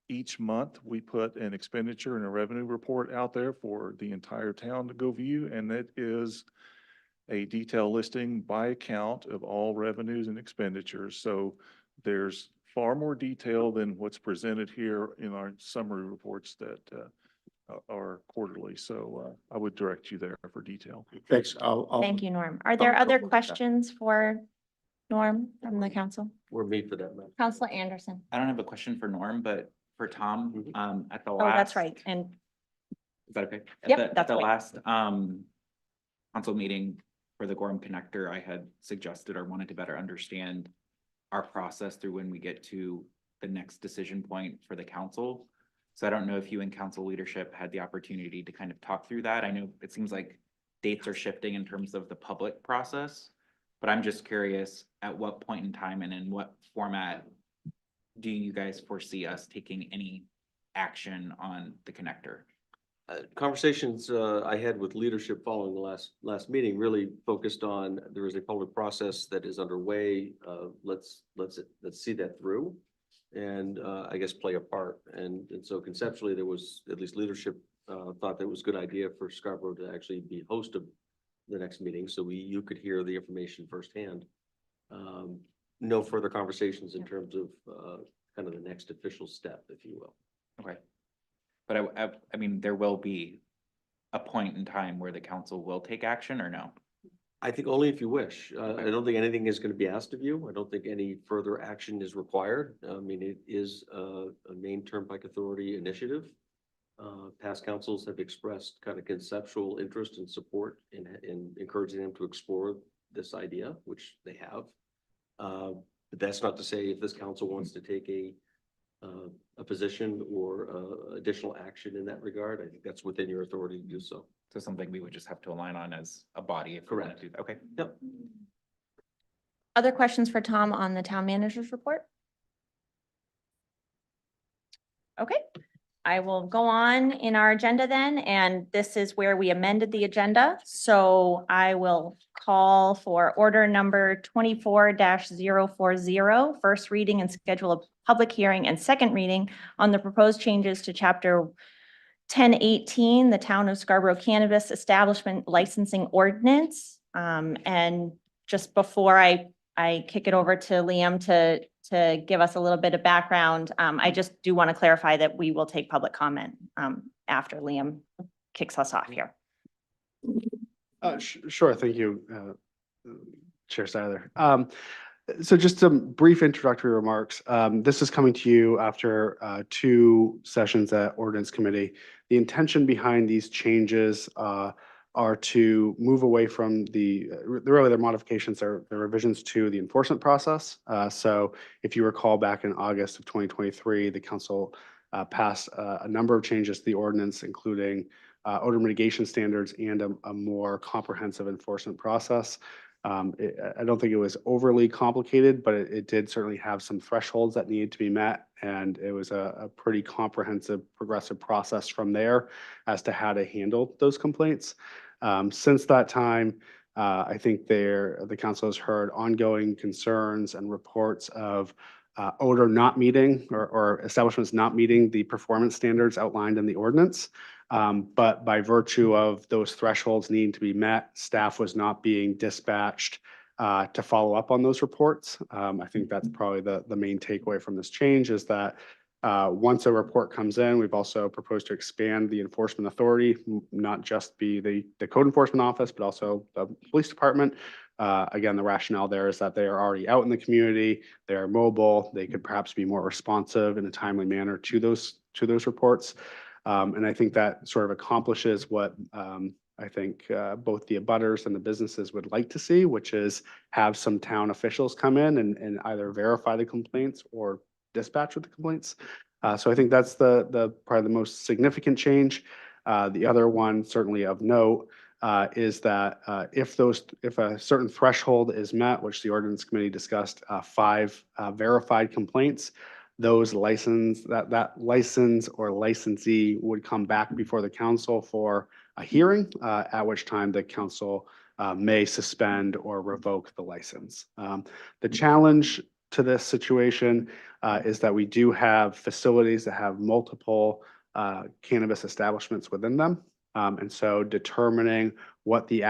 Each month, we put an expenditure and a revenue report out there for the entire town to go view, and it is a detailed listing by account of all revenues and expenditures. So there's far more detail than what's presented here in our summary reports that are quarterly. So I would direct you there for detail. Thanks. Thank you, Norm. Are there other questions for Norm from the council? Or me for that matter. Councilor Anderson. I don't have a question for Norm, but for Tom, at the Oh, last. that's right. And Is that okay? Yep, At that's the fine. last, council meeting for the Gorham Connector, I had suggested or wanted to better understand our process through when we get to the next decision point for the council. So I don't know if you and council leadership had the opportunity to kind of talk through that. I know it seems like dates are shifting in terms of the public process, but I'm just curious at what point in time and in what format do you guys foresee us taking any action on the connector? Conversations I had with leadership following the last meeting really focused on, there is a public process that is underway. Let's see that through and I guess play a part. And so conceptually, there was at least leadership thought that it was a good idea for Scarborough to actually be host of the next meeting. So you could hear the information firsthand. No further conversations in terms of kind of the next official step, if you will. Okay. But I mean, there will be a point in time where the council will take action or no? I think only if you wish. I don't think anything is going to be asked of you. I don't think any further action is required. I mean, it is a Maine Turnpike Authority initiative. Past councils have expressed kind of conceptual interest and support in encouraging them to explore this idea, which they have. But that's not to say if this council wants to take a position or additional action in that regard, I think that's within your authority to do so. So something we would just have to align on as a body if we want to do that. Okay. Yep. other questions for Tom on the town manager's report? Okay, I will go on in our agenda then, and this is where we amended the agenda. So I will call for order number 24-040, first reading and schedule a public hearing and second reading on the proposed changes to chapter 1018, the Town of Scarborough Cannabis Establishment Licensing Ordinance. And just before I kick it over to Liam to give us a little bit of background, I just do want to clarify that we will take public comment after Liam kicks us off here. Sure, thank you, Chair Seiler. So just some brief introductory remarks. This is coming to you after 2 sessions at Ordinance Committee. The intention behind these changes are to move away from really their modifications are the revisions to the enforcement process. So if you recall back in August of 2023, the council passed a number of changes to the ordinance, including odor mitigation standards and a more comprehensive enforcement process. I don't think it was overly complicated, but it did certainly have some thresholds that needed to be met. And it was a pretty comprehensive, progressive process from there as to how to handle those complaints. Since that time, I think the council has heard ongoing concerns and reports of odor not meeting or establishments not meeting the performance standards outlined in the ordinance. But by virtue of those thresholds needing to be met, staff was not being dispatched to follow up on those reports. I think that's probably the main takeaway from this change is that once a report comes in, we've also proposed to expand the enforcement authority, not just be the code enforcement office, but also the police department. Again, the rationale there is that they are already out in the community, they are mobile, they could perhaps be more responsive in a timely manner to those reports. And I think that sort of accomplishes what I think both the abutters and the businesses would like to see, which is have some town officials come in and either verify the complaints or dispatch with the complaints. So I think that's the probably the most significant change. The other one, certainly of note, is that if a certain threshold is met, which the ordinance committee discussed, 5 verified complaints, those that license or licensee would come back before the council for a hearing, at which time the council may suspend or revoke the license. The challenge to this situation is that we do have facilities that have multiple cannabis establishments within them. And so determining what the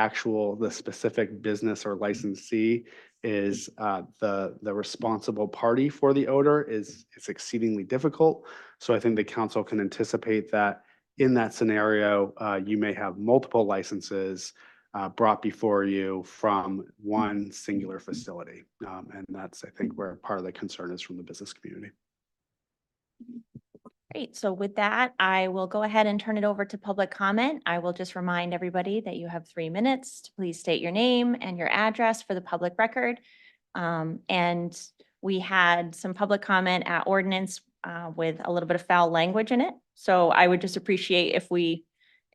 specific business or licensee is the responsible party for the odor is exceedingly difficult. So I think the council can anticipate that in that scenario, you may have multiple licenses brought before you from one singular facility. And that's, I think, where part of the concern is from the business community. Great. So with that, I will go ahead and turn it over to public comment. I will just remind everybody that you have 3 minutes to please state your name and your address for the public record. And we had some public comment at ordinance with a little bit of foul language in it. So I would just appreciate if we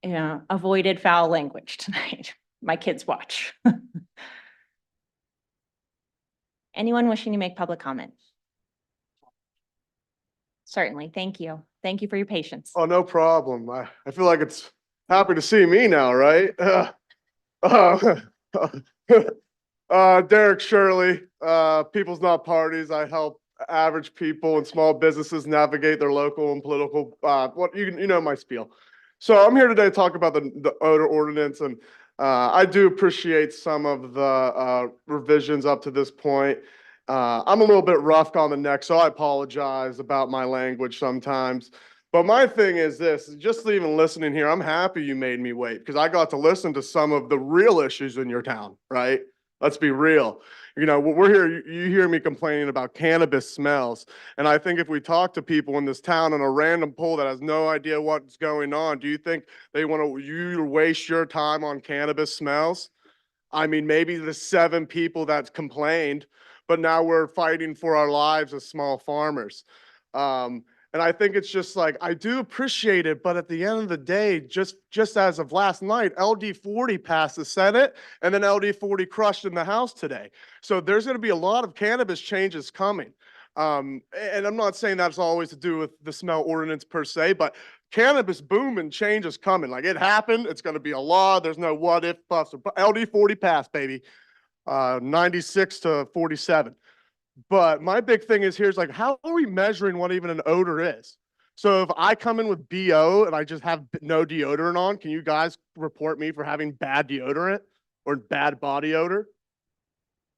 avoided foul language tonight. My kids watch. Anyone wishing to make public comment? Certainly. Thank you. Thank you for your patience. Oh, no problem. I feel like it's happy to see me now, right? Derek Shirley, People's Not Parties. I help average people and small businesses navigate their local and political, you know my spiel. So I'm here today to talk about the odor ordinance, and I do appreciate some of the revisions up to this point. I'm a little bit rough on the neck, so I apologize about my language sometimes. But my thing is this, just even listening here, I'm happy you made me wait because I got to listen to some of the real issues in your town, right? Let's be real. You know, we're here, you hear me complaining about cannabis smells. And I think if we talk to people in this town on a random poll that has no idea what's going on, do you think they want you to waste your time on cannabis smells? I mean, maybe the 7 people that complained, but now we're fighting for our lives as small farmers. And I think it's just like, I do appreciate it, but at the end of the day, just as of last night, LD 40 passed the Senate and then LD 40 crushed in the House today. So there's gonna be a lot of cannabis changes coming. And I'm not saying that's always to do with the smell ordinance per se, but cannabis boom and change is coming. Like it happened, it's gonna be a law. There's no what if, buts. LD 40 passed, baby. 96 to 47. But my big thing is here's like, how are we measuring what even an odor is? So if I come in with BO and I just have no deodorant on, can you guys report me for having bad deodorant or bad body odor?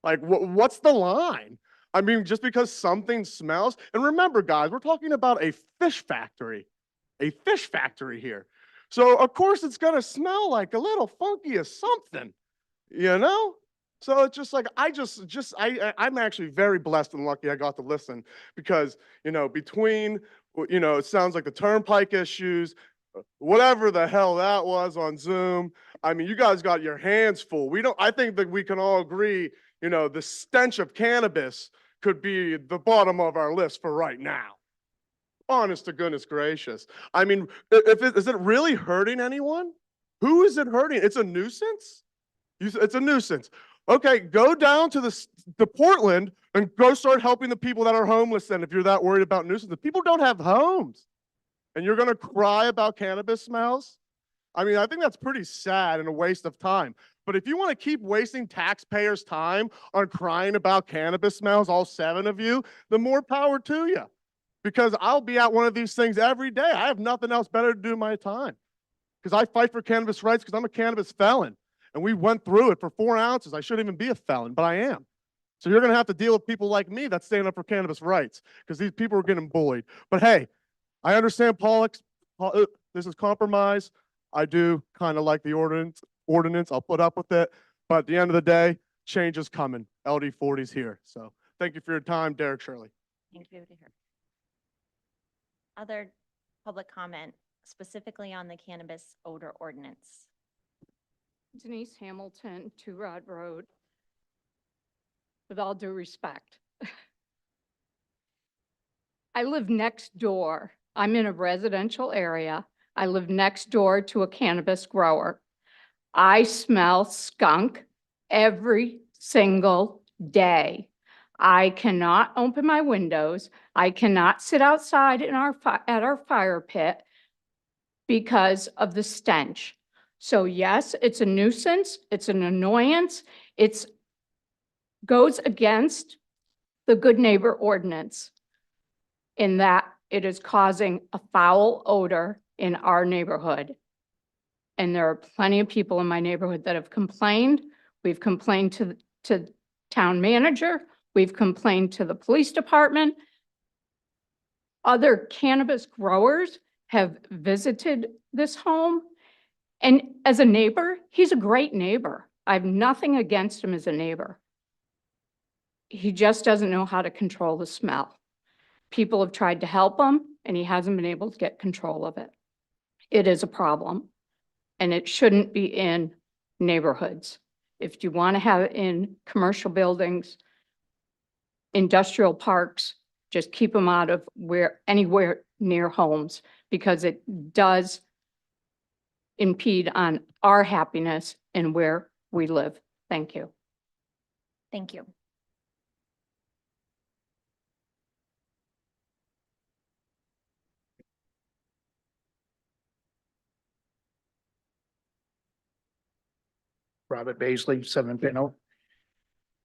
Like, what's the line? I mean, just because something smells, and remember guys, we're talking about a fish factory here. So of course it's gonna smell like a little funky or something, you know? So it's just like, I'm actually very blessed and lucky I got to listen because, between, it sounds like the turnpike issues, whatever the hell that was on Zoom. I mean, you guys got your hands full. I think that we can all agree, the stench of cannabis could be the bottom of our list for right now. Honest to goodness gracious. I mean, is it really hurting anyone? Who is it hurting? It's a nuisance? It's a nuisance. Okay, go down to Portland and go start helping the people that are homeless then if you're that worried about nuisance. The people don't have homes. And you're gonna cry about cannabis smells? I mean, I think that's pretty sad and a waste of time. But if you want to keep wasting taxpayers' time on crying about cannabis smells, all 7 of you, the more power to you. Because I'll be at one of these things every day. I have nothing else better to do in my time. Because I fight for cannabis rights because I'm a cannabis felon. And we went through it for 4 ounces. I shouldn't even be a felon, but I am. So you're going to have to deal with people like me that stand up for cannabis rights because these people are getting bullied. But hey, I understand politics. This is compromise. I do kind of like the ordinance. I'll put up with it. But at the end of the day, change is coming. LD40's here. So thank you for your time, Derek Shirley. Thank you. Other public comment specifically on the cannabis odor ordinance. Denise Hamilton, 2 Rod Road. With all due respect, I live next door. I'm in a residential area. I live next door to a cannabis grower. I smell skunk every single day. I cannot open my windows. I cannot sit outside at our fire pit because of the stench. So yes, it's a nuisance. It's an annoyance. It goes against the good neighbor ordinance in that it is causing a foul odor in our neighborhood. And there are plenty of people in my neighborhood that have complained. We've complained to town manager. We've complained to the police department. Other cannabis growers have visited this home. And as a neighbor, he's a great neighbor. I have nothing against him as a neighbor. He just doesn't know how to control the smell. People have tried to help him and he hasn't been able to get control of it. It is a problem and it shouldn't be in neighborhoods. If you want to have it in commercial buildings, industrial parks, just keep them out of anywhere near homes because it does impede on our happiness and where we live. Thank you. Thank you. Robert Baisley, 7 Pinot.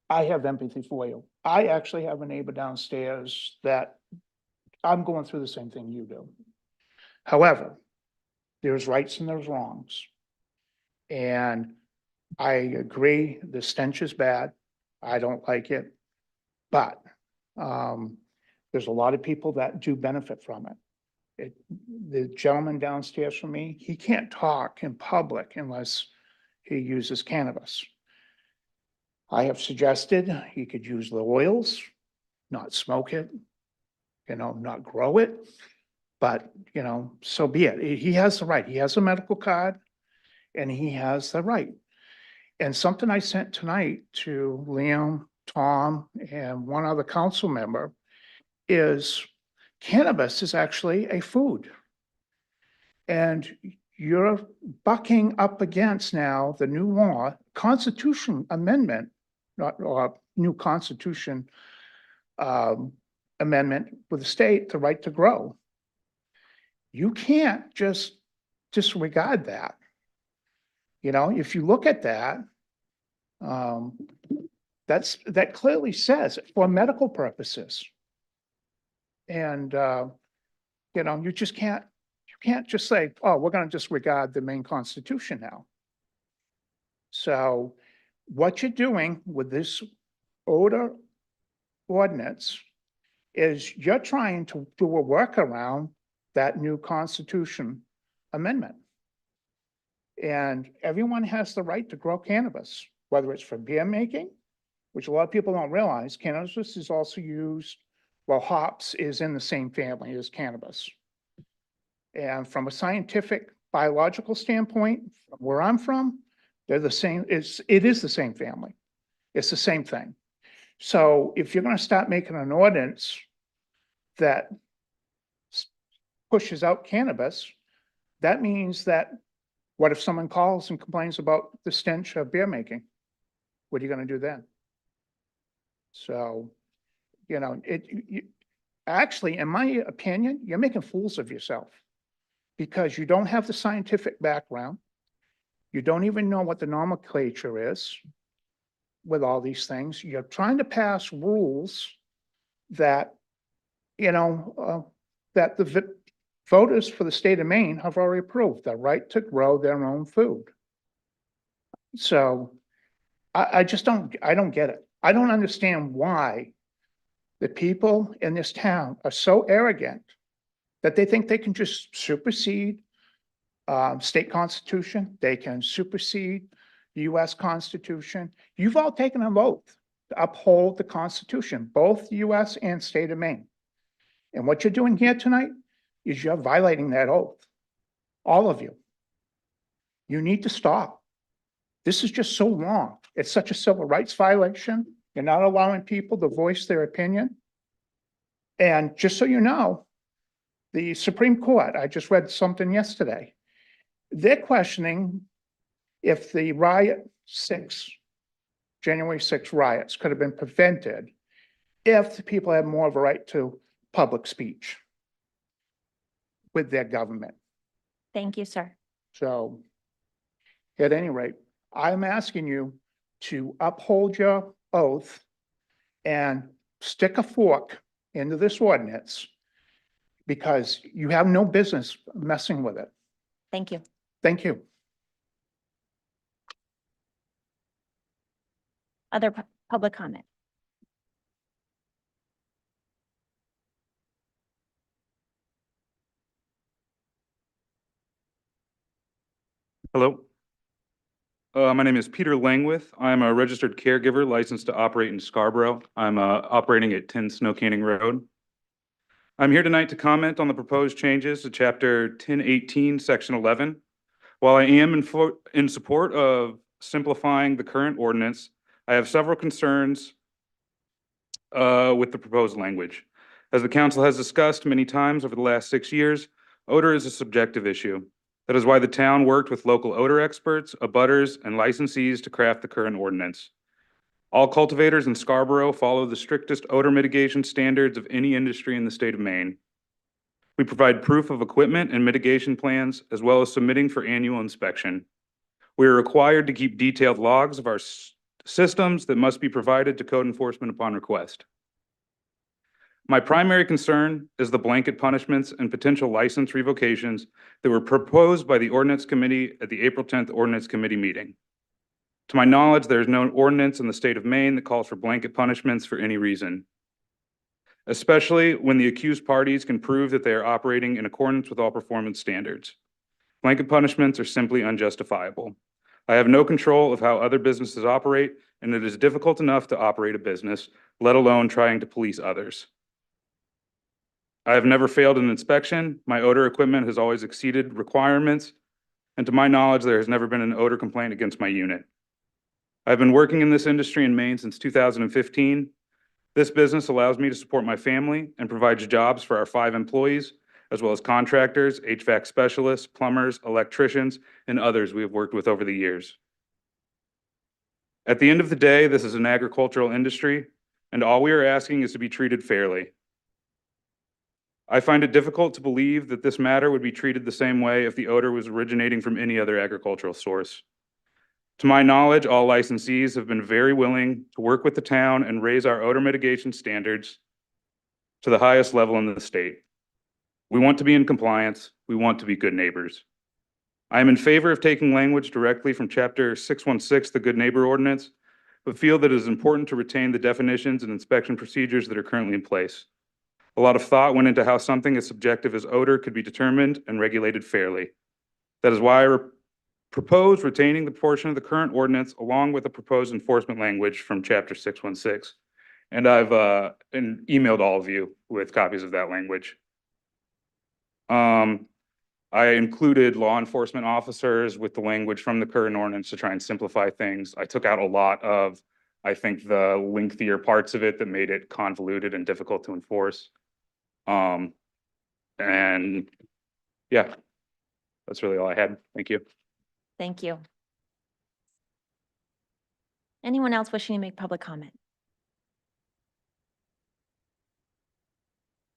I have empathy for you. I actually have a neighbor downstairs that I'm going through the same thing you do. However, there's rights and there's wrongs. And I agree, the stench is bad. I don't like it. But there's a lot of people that do benefit from it. The gentleman downstairs from me, he can't talk in public unless he uses cannabis. I have suggested he could use the oils, not smoke it, not grow it. But, so be it. He has the right. He has a medical card and he has the right. And something I sent tonight to Liam, Tom, and one other council member is cannabis is actually a food. And you're bucking up against now the new law, Constitution Amendment, or new Constitution amendment with the state, the right to grow. You can't just disregard that. If you look at that, that clearly says for medical purposes. And, you just can't just say, oh, we're going to disregard the main Constitution now. So what you're doing with this odor ordinance is you're trying to do a workaround that new Constitution amendment. And everyone has the right to grow cannabis, whether it's for beer making, which a lot of people don't realize, cannabis is also used, well, hops is in the same family as cannabis. And from a scientific, biological standpoint, from where I'm from, they're the same, it is the same family. It's the same thing. So if you're gonna start making an ordinance that pushes out cannabis, that means that, what if someone calls and complains about the stench of beer making? What are you gonna do then? So, you know, actually, in my opinion, you're making fools of yourself because you don't have the scientific background. You don't even know what the nomenclature is with all these things. You're trying to pass rules that, you know, that the voters for the state of Maine have already approved, the right to grow their own food. So I just don't get it. I don't understand why the people in this town are so arrogant that they think they can just supersede state constitution. They can supersede the US Constitution. You've all taken an oath to uphold the Constitution, both the US and state of Maine. And what you're doing here tonight is you're violating that oath. All of you. You need to stop. This is just so wrong. It's such a civil rights violation. You're not allowing people to voice their opinion. And just so you know, the Supreme Court, I just read something yesterday. They're questioning if the January 6 riots could have been prevented if the people had more of a right to public speech with their government. Thank you, sir. So at any rate, I'm asking you to uphold your oath and stick a fork into this ordinance because you have no business messing with it. Thank you. Thank you. Other public comment? Hello. My name is Peter Langwith. I'm a registered caregiver licensed to operate in Scarborough. I'm operating at 10 Snow Canning Road. I'm here tonight to comment on the proposed changes to Chapter 1018, Section 11. While I am in support of simplifying the current ordinance, I have several concerns with the proposed language. As the council has discussed many times over the last 6 years, odor is a subjective issue. That is why the town worked with local odor experts, abutters, and licensees to craft the current ordinance. All cultivators in Scarborough follow the strictest odor mitigation standards of any industry in the state of Maine. We provide proof of equipment and mitigation plans, as well as submitting for annual inspection. We are required to keep detailed logs of our systems that must be provided to code enforcement upon request. My primary concern is the blanket punishments and potential license revocations that were proposed by the Ordinance Committee at the April 10th Ordinance Committee meeting. To my knowledge, there is no ordinance in the state of Maine that calls for blanket punishments for any reason, especially when the accused parties can prove that they are operating in accordance with all performance standards. Blanket punishments are simply unjustifiable. I have no control of how other businesses operate, and it is difficult enough to operate a business, let alone trying to police others. I have never failed an inspection. My odor equipment has always exceeded requirements, and to my knowledge, there has never been an odor complaint against my unit. I've been working in this industry in Maine since 2015. This business allows me to support my family and provides jobs for our 5 employees, as well as contractors, HVAC specialists, plumbers, electricians, and others we have worked with over the years. At the end of the day, this is an agricultural industry, and all we are asking is to be treated fairly. I find it difficult to believe that this matter would be treated the same way if the odor was originating from any other agricultural source. To my knowledge, all licensees have been very willing to work with the town and raise our odor mitigation standards to the highest level in the state. We want to be in compliance. We want to be good neighbors. I am in favor of taking language directly from Chapter 616, the Good Neighbor Ordinance, but feel that it is important to retain the definitions and inspection procedures that are currently in place. A lot of thought went into how something as subjective as odor could be determined and regulated fairly. That is why I Propose retaining the portion of the current ordinance along with the proposed enforcement language from chapter 616. And I've emailed all of you with copies of that language. I included law enforcement officers with the language from the current ordinance to try and simplify things. I took out a lot of, I think, the lengthier parts of it that made it convoluted and difficult to enforce. And yeah, that's really all I had. Thank you. Thank you. Anyone else wishing to make public comment?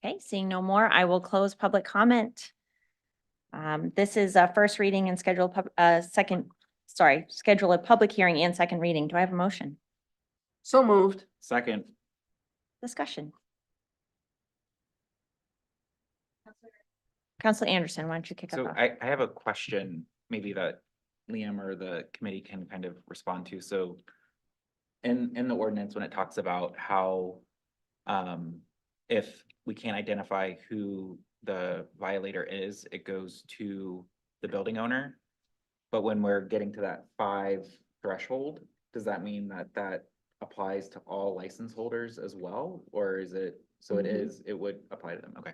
Okay, seeing no more, I will close public comment. This is a first reading and schedule schedule a public hearing and second reading. Do I have a motion? So moved. Second. Discussion. Counselor Anderson, why don't you kick us So off? I have a question, maybe that Liam or the committee can kind of respond to. So in the ordinance, when it talks about how if we can't identify who the violator is, it goes to the building owner. But when we're getting to that 5 threshold, does that mean that that applies to all license holders as well? Or is it, so it would apply to them? Okay.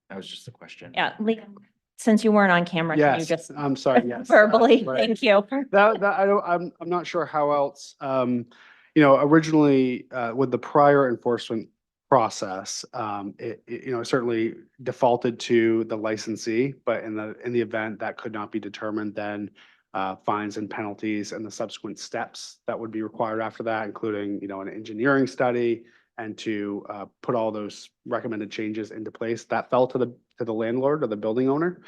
That was just a question. Yeah, Liam, since you weren't on camera, can you Yes, just I'm sorry, yes. verbally, Right. thank you. I'm not sure how else, originally, with the prior enforcement process, it certainly defaulted to the licensee, but in the event that could not be determined, then fines and penalties and the subsequent steps that would be required after that, including, an engineering study and to put all those recommended changes into place, that fell to the landlord or the building owner.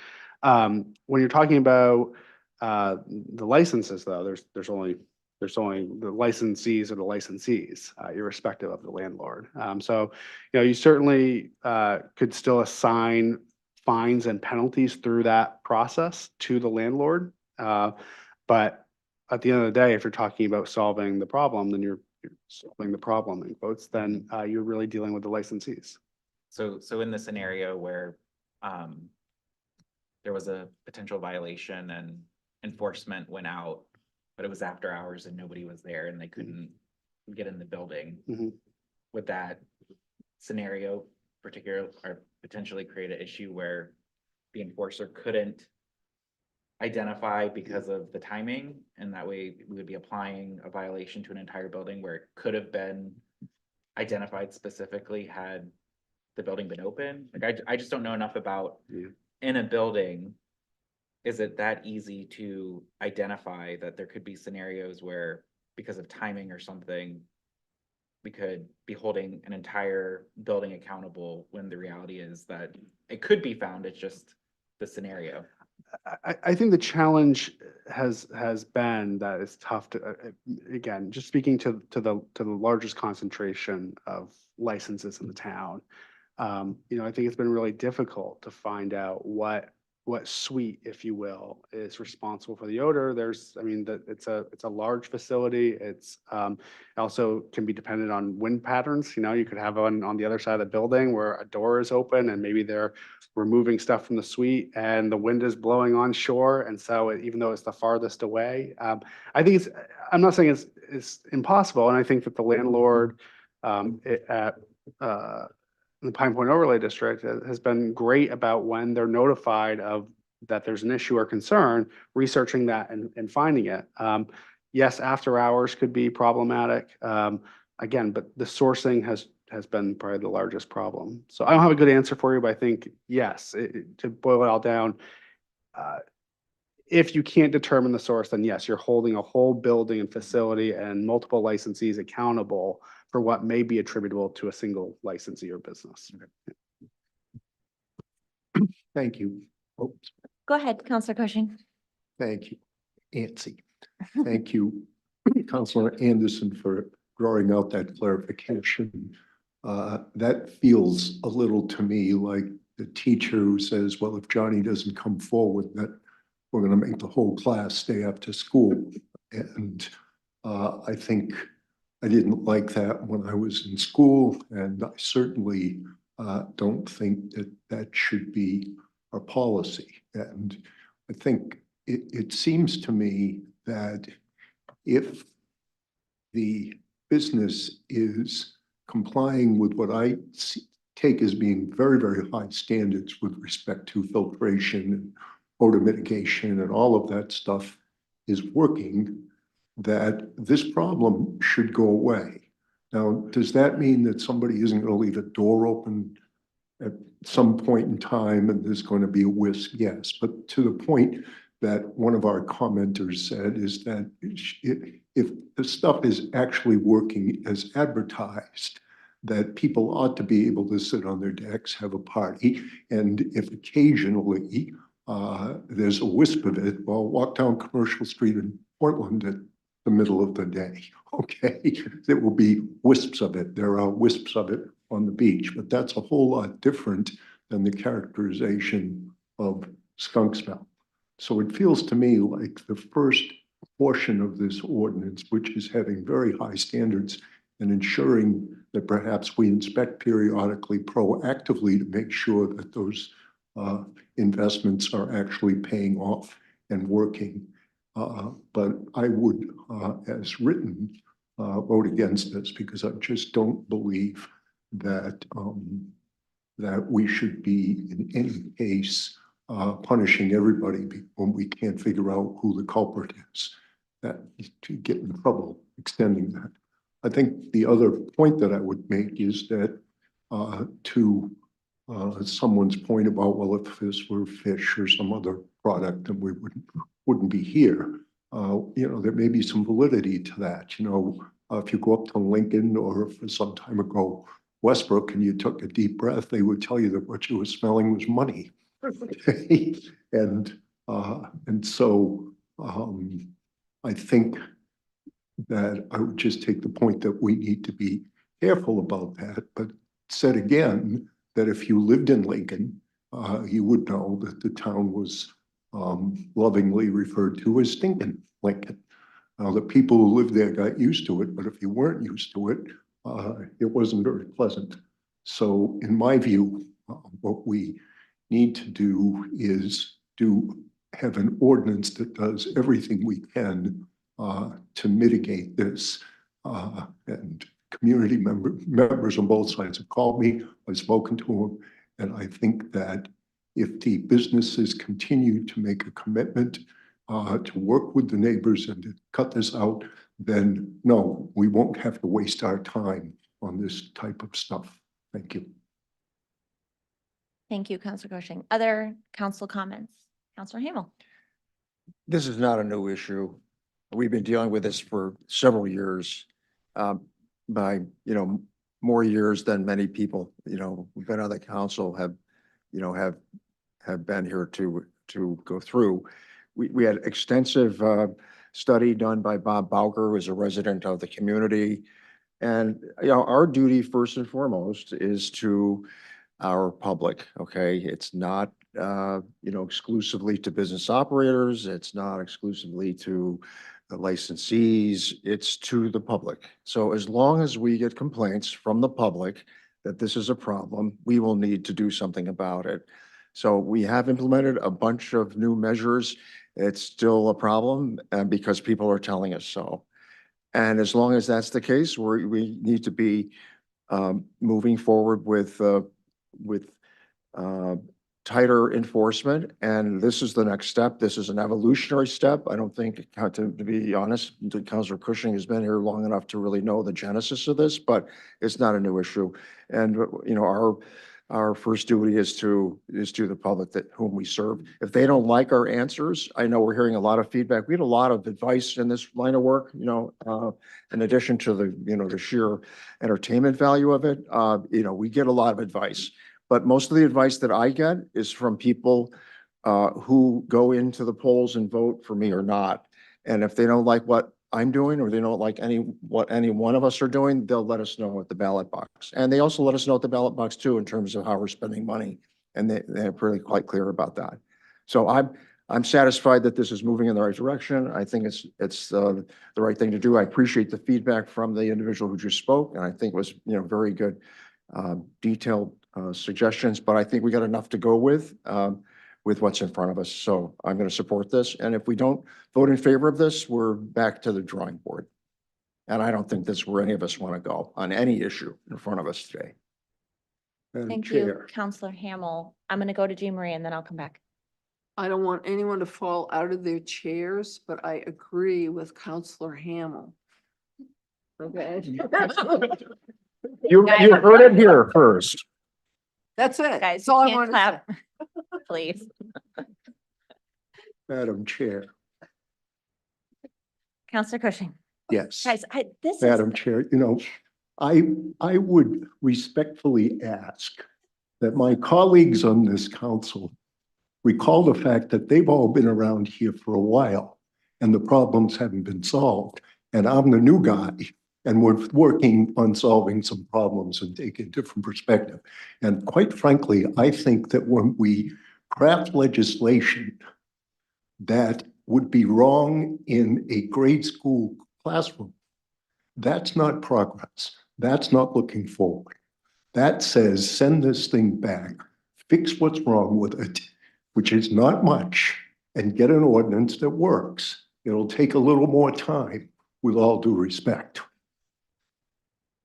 When you're talking about the licenses, though, there's only the licensees or the licensees, irrespective of the landlord. So, you certainly could still assign fines and penalties through that process to the landlord. But at the end of the day, if you're talking about solving the problem, then you're solving the problem in quotes, then you're really dealing with the licensees. So in the scenario where there was a potential violation and enforcement went out, but it was after hours and nobody was there and they couldn't get in the building, would that scenario potentially create an issue where the enforcer couldn't identify because of the timing, and that way we would be applying a violation to an entire building where it could have been identified specifically had the building been open? Like, I just don't know enough about in a building, is it that easy to identify that there could be scenarios where because of timing or something, we could be holding an entire building accountable when the reality is that it could be found, it's just the scenario. I think the challenge has been that it's tough to, again, just speaking to the largest concentration of licenses in the town. I think it's been really difficult to find out what suite, if you will, is responsible for the odor. It's a large facility. It's also can be dependent on wind patterns. You could have one on the other side of the building where a door is open and maybe they're removing stuff from the suite and the wind is blowing onshore. And so even though it's the farthest away, I think I'm not saying it's impossible. And I think that the landlord at the Pine Point Overlay District has been great about when they're notified of that there's an issue or concern, researching that and finding it. Yes, after hours could be problematic. Again, but the sourcing has been probably the largest problem. So I don't have a good answer for you, but I think, yes, to boil it all down, if you can't determine the source, then yes, you're holding a whole building and facility and multiple licensees accountable for what may be attributable to a single licensee or business. Thank you. Oh, Go ahead, Counselor Cushing. thank you, Nancy. Thank you, Councilor Anderson, for drawing out that clarification. That feels a little to me like the teacher who says, well, if Johnny doesn't come forward, that we're going to make the whole class stay after school. And I think I didn't like that when I was in school, and I certainly don't think that should be our policy. And I think it seems to me that if the business is complying with what I take as being very, very high standards with respect to filtration and odor mitigation and all of that stuff is working, that this problem should go away. Now, does that mean that somebody isn't going to leave a door open at some point in time and there's going to be a whisk? Yes, but to the point that one of our commenters said is that if the stuff is actually working as advertised, that people ought to be able to sit on their decks, have a party, and if occasionally there's a wisp of it, well, walk down Commercial Street in Portland at the middle of the day, okay? There will be wisps of it. There are wisps of it on the beach, but that's a whole lot different than the characterization of skunk smell. So it feels to me like the first portion of this ordinance, which is having very high standards and ensuring that perhaps we inspect periodically proactively to make sure that those investments are actually paying off and working. But I would, as written, vote against this because I just don't believe that that we should be in any case punishing everybody when we can't figure out who the culprit is. That to get in trouble extending that. I think the other point that I would make is that to someone's point about, well, if this were fish or some other product, then we wouldn't be here. You know, there may be some validity to that. You know, if you go up to Lincoln or for some time ago, Westbrook, and you took a deep breath, they would tell you that what you were smelling was money. And so I think that I would just take the point that we need to be careful about that, but said again, that if you lived in Lincoln, you would know that the town was lovingly referred to as Stinkin' Lincoln. Now, the people who lived there got used to it, but if you weren't used to it, it wasn't very pleasant. So in my view, what we need to do is have an ordinance that does everything we can to mitigate this. And community members on both sides have called me, I've spoken to them, and I think that if the businesses continue to make a commitment to work with the neighbors and to cut this out, then no, we won't have to waste our time on this type of stuff. Thank you. Thank you, Councilor Cushing. Other council comments? Councilor Hamel. This is not a new issue. We've been dealing with this for several years, by, you know, more years than many people, you know, who've been on the council have, you know, have been here to go through. We had extensive study done by Bob Bowker, who is a resident of the community. And, you know, our duty first and foremost is to our public, okay? It's not, you know, exclusively to business operators. It's not exclusively to the licensees. It's to the public. So as long as we get complaints from the public that this is a problem, we will need to do something about it. So we have implemented a bunch of new measures. It's still a problem because people are telling us so. And as long as that's the case, we need to be moving forward with tighter enforcement. And this is the next step. This is an evolutionary step. I don't think, to be honest, Councilor Cushing has been here long enough to really know the genesis of this, but it's not a new issue. And, you know, our first duty is to the public whom we serve. If they don't like our answers, I know we're hearing a lot of feedback. We had a lot of advice in this line of work, you know, in addition to the, you know, the sheer entertainment value of it. You know, we get a lot of advice, but most of the advice that I get is from people who go into the polls and vote for me or not. And if they don't like what I'm doing, or they don't like what any one of us are doing, they'll let us know at the ballot box. And they also let us know at the ballot box too, in terms of how we're spending money. And they're really quite clear about that. So I'm satisfied that this is moving in the right direction. I think it's the right thing to do. I appreciate the feedback from the individual who just spoke, and I think it was, you know, very good, detailed suggestions. But I think we got enough to go with. with what's in front of us. So I'm going to support this. And if we don't vote in favor of this, we're back to the drawing board. And I don't think that's where any of us want to go on any issue in front of us today. Madam Thank you, Chair, Counselor Hamel. I'm going to go to Jean Marie and then I'll come back. I don't want anyone to fall out of their chairs, but I agree with Counselor Hamel. Okay. You heard it here first. That's it. Guys, That's all I you can't wanted to clap, please. Madam Chair, Counselor Cushing. yes. Guys, this is, Madam Chair, I would respectfully ask that my colleagues on this council recall the fact that they've all been around here for a while and the problems haven't been solved. And I'm the new guy and we're working on solving some problems and taking a different perspective. And quite frankly, I think that when we craft legislation that would be wrong in a grade school classroom, that's not progress. That's not looking forward. That says, send this thing back, fix what's wrong with it, which is not much, and get an ordinance that works. It'll take a little more time, with all due respect.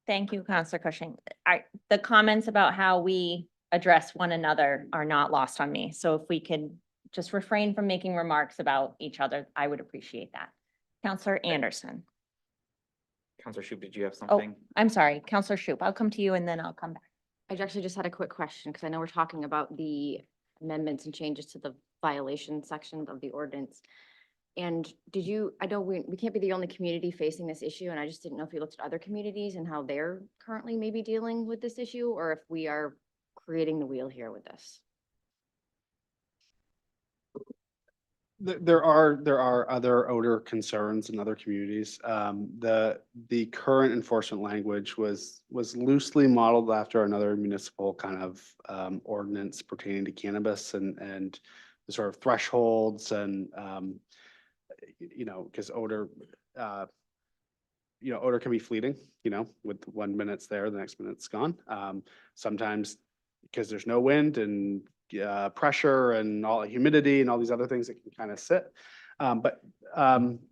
thank you, Counselor Cushing. The comments about how we address one another are not lost on me. So if we could just refrain from making remarks about each other, I would appreciate that. Counselor Anderson. Counselor Shoup, did you have Oh, something? I'm sorry, Counselor Shoup. I'll come to you and then I'll come back. I actually just had a quick question, because I know we're talking about the amendments and changes to the violation section of the ordinance. And I know we can't be the only community facing this issue, and I just didn't know if you looked at other communities and how they're currently maybe dealing with this issue, or if we are creating the wheel here with this. There are other odor concerns in other communities. The current enforcement language was loosely modeled after another municipal kind of ordinance pertaining to cannabis and the sort of thresholds and because odor odor can be fleeting, with 1 minute's there, the next minute's gone. Sometimes because there's no wind and pressure and all humidity and all these other things that can kind of sit.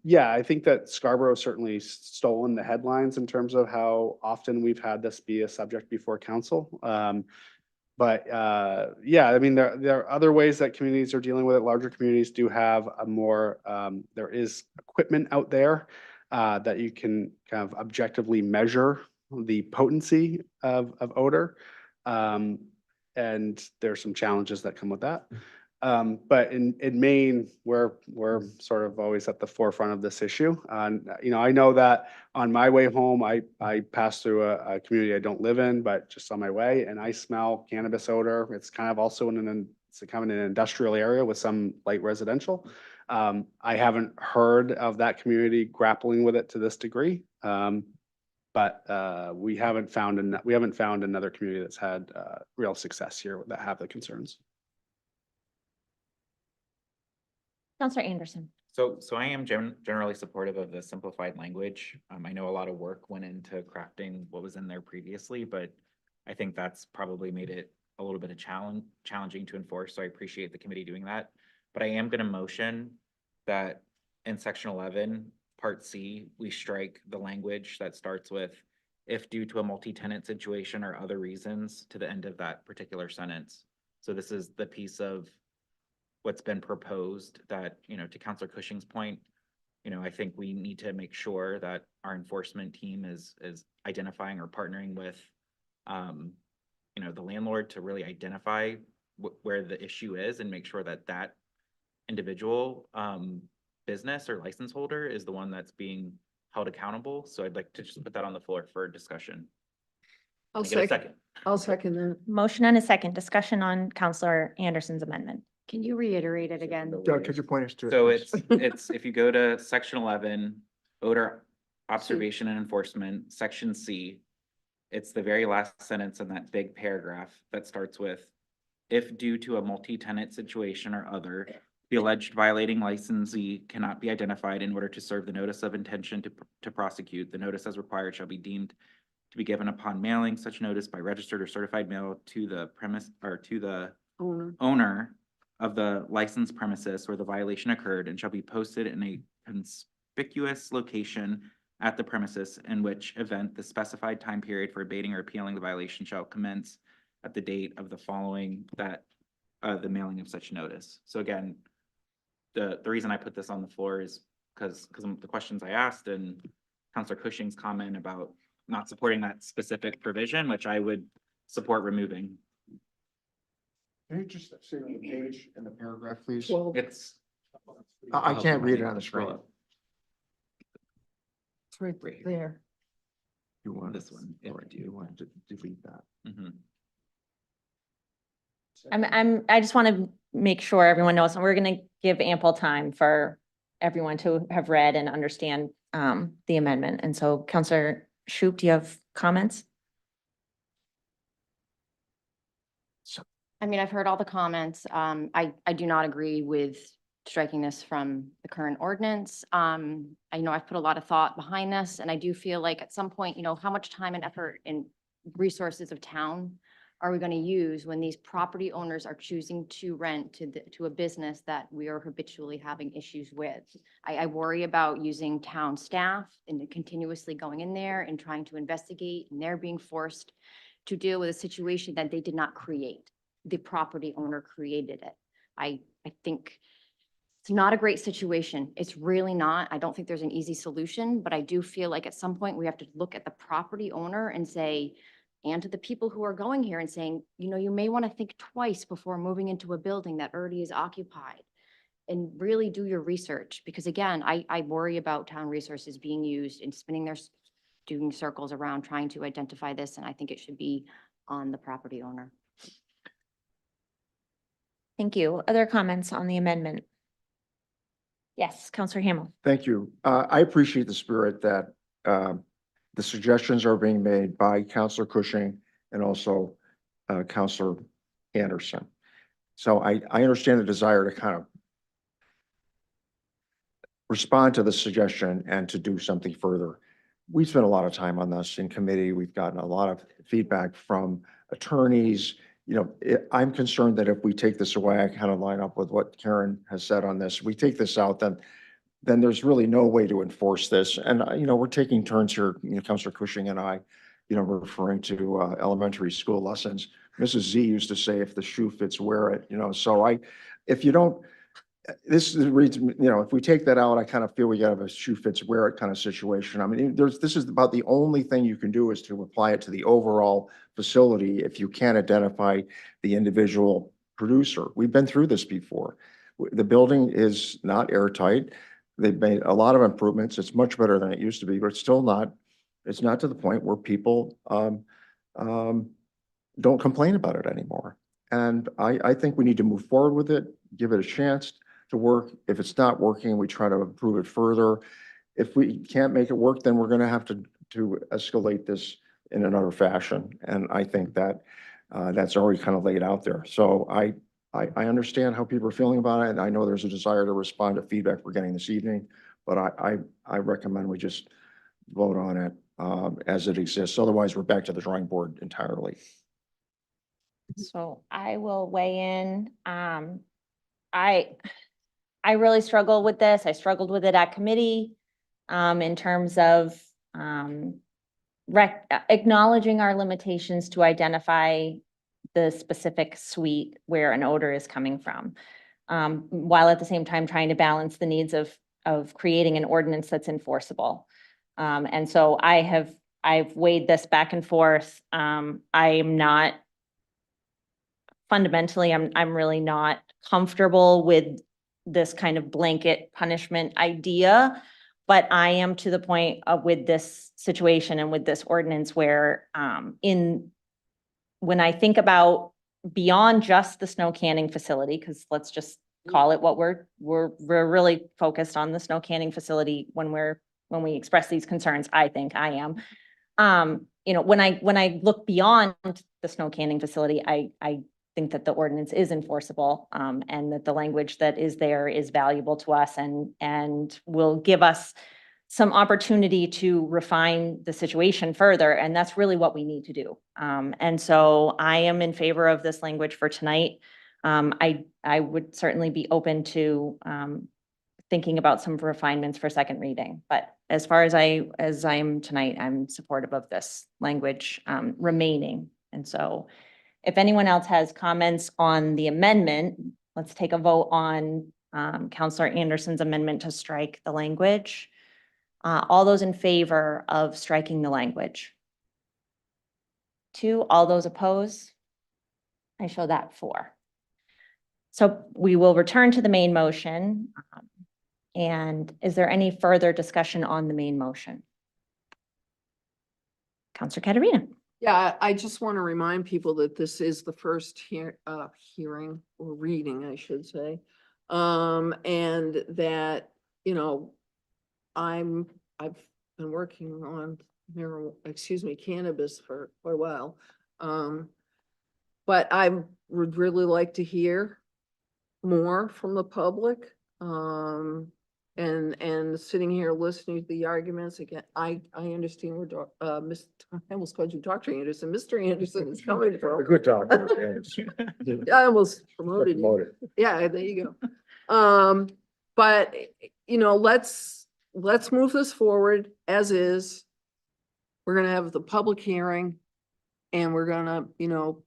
Yeah, I think that Scarborough certainly stolen the headlines in terms of how often we've had this be a subject before council. Yeah, I mean, there are other ways that communities are dealing with it. Larger communities do have a more, there is equipment out there that you can kind of objectively measure the potency of odor. And there's some challenges that come with that. But in Maine, we're sort of always at the forefront of this issue. And, I know that on my way home, I pass through a community I don't live in, but just on my way, and I smell cannabis odor. It's kind of also it's kind of an industrial area with some light residential. I haven't heard of that community grappling with it to this degree. But we haven't found another community that's had real success here that have the concerns. Counselor Anderson. So I am generally supportive of the simplified language. I know a lot of work went into crafting what was in there previously, but I think that's probably made it a little bit of challenging to enforce. So I appreciate the committee doing that. But I am going to motion that in section 11, Part C, we strike the language that starts with if due to a multi-tenant situation or other reasons to the end of that particular sentence. So this is the piece of what's been proposed that, to Counselor Cushing's point, I think we need to make sure that our enforcement team is identifying or partnering with, the landlord to really identify where the issue is and make sure that that individual business or license holder is the one that's being held accountable. So I'd like to just put that on the floor for discussion. I'll Can I get a second. I'll second that. Motion and a second discussion on Counselor Anderson's amendment. Can you reiterate it again? Doug, could you point us to it? So please? it's if you go to section 11, odor observation and enforcement, section C, it's the very last sentence in that big paragraph that starts with, if due to a multi-tenant situation or other, the alleged violating licensee cannot be identified in order to serve the notice of intention to prosecute, the notice as required shall be deemed to be given upon mailing such notice by registered or certified mail to the premise or to the Owner. owner of the licensed premises where the violation occurred and shall be posted in a conspicuous location at the premises, in which event the specified time period for abating or appealing the violation shall commence at the date of the following that, the mailing of such notice. So again, the reason I put this on the floor is because of the questions I asked and Counselor Cushing's comment about not supporting that specific provision, which I would support removing. Can you just say on the page and the paragraph, please? Well, It's. I can't read it on the screen. it's right there. You want This one. All right, you want to delete that. Mhm. I just want to make sure everyone knows, and we're going to give ample time for everyone to have read and understand the amendment. And so Counselor Shoup, do you have comments? I mean, I've heard all the comments. I do not agree with striking this from the current ordinance. I know I've put a lot of thought behind this, and I do feel like at some point, how much time and effort and resources of town are we going to use when these property owners are choosing to rent to a business that we are habitually having issues with? I worry about using town staff and continuously going in there and trying to investigate, and they're being forced to deal with a situation that they did not create. The property owner created it. I think it's not a great situation. It's really not. I don't think there's an easy solution, but I do feel like at some point we have to look at the property owner and say, and to the people who are going here and saying, you may want to think twice before moving into a building that already is occupied, and really do your research. Because again, I worry about town resources being used and doing circles around trying to identify this, and I think it should be on the property owner. Thank you. Other comments on the amendment? Yes, Counselor Hamel. Thank you. I appreciate the spirit that the suggestions are being made by Counselor Cushing and also Counselor Anderson. So I understand the desire to kind of respond to the suggestion and to do something further. We spent a lot of time on this in committee. We've gotten a lot of feedback from attorneys. I'm concerned that if we take this away, I kind of line up with what Karen has said on this. We take this out, then there's really no way to enforce this. And, we're taking turns here, Counselor Cushing and I, referring to elementary school lessons. Mrs. Z used to say, if the shoe fits, wear it, so if you don't, this reads, if we take that out, I kind of feel we got a shoe fits, wear it kind of situation. I mean, this is about the only thing you can do is to apply it to the overall facility if you can't identify the individual producer. We've been through this before. The building is not airtight. They've made a lot of improvements. It's much better than it used to be, but it's not to the point where people don't complain about it anymore. And I think we need to move forward with it, give it a chance to work. If it's not working, we try to improve it further. If we can't make it work, then we're going to have to escalate this in another fashion. And I think that that's already kind of laid out there. So I understand how people are feeling about it, and I know there's a desire to respond to feedback we're getting this evening, but I recommend we just vote on it as it exists. Otherwise, we're back to the drawing board entirely. So I will weigh in. I really struggle with this. I struggled with it at committee in terms of acknowledging our limitations to identify the specific suite where an odor is coming from, while at the same time trying to balance the needs of creating an ordinance that's enforceable. And so I've weighed this back and forth. Fundamentally, I'm really not comfortable with this kind of blanket punishment idea, but I am to the point with this situation and with this ordinance where when I think about beyond just the snow canning facility, because let's just call it what we're really focused on the snow canning facility when we express these concerns. I think I am. When I look beyond the snow canning facility, I think that the ordinance is enforceable, and that the language that is there is valuable to us and will give us some opportunity to refine the situation further. And that's really what we need to do. And so I am in favor of this language for tonight. I would certainly be open to thinking about some refinements for second reading. But as far as I am tonight, I'm supportive of this language remaining. And so if anyone else has comments on the amendment, let's take a vote on Counselor Anderson's amendment to strike the language. All those in favor of striking the language? 2, all those opposed? I show that 4. So we will return to the main motion. And is there any further discussion on the main motion? Counselor Katarina. Yeah, I just want to remind people that this is the first hearing or reading, I should say. And that, you know, I've been working on cannabis for quite a while. But I would really like to hear more from the public. And sitting here listening to the arguments again, I understand where I almost called you Dr. Anderson, Mr. Anderson is coming from. A good job. I almost promoted you. Yeah, there you go. But you know, let's move this forward as is. We're gonna have the public hearing and we're gonna, you know,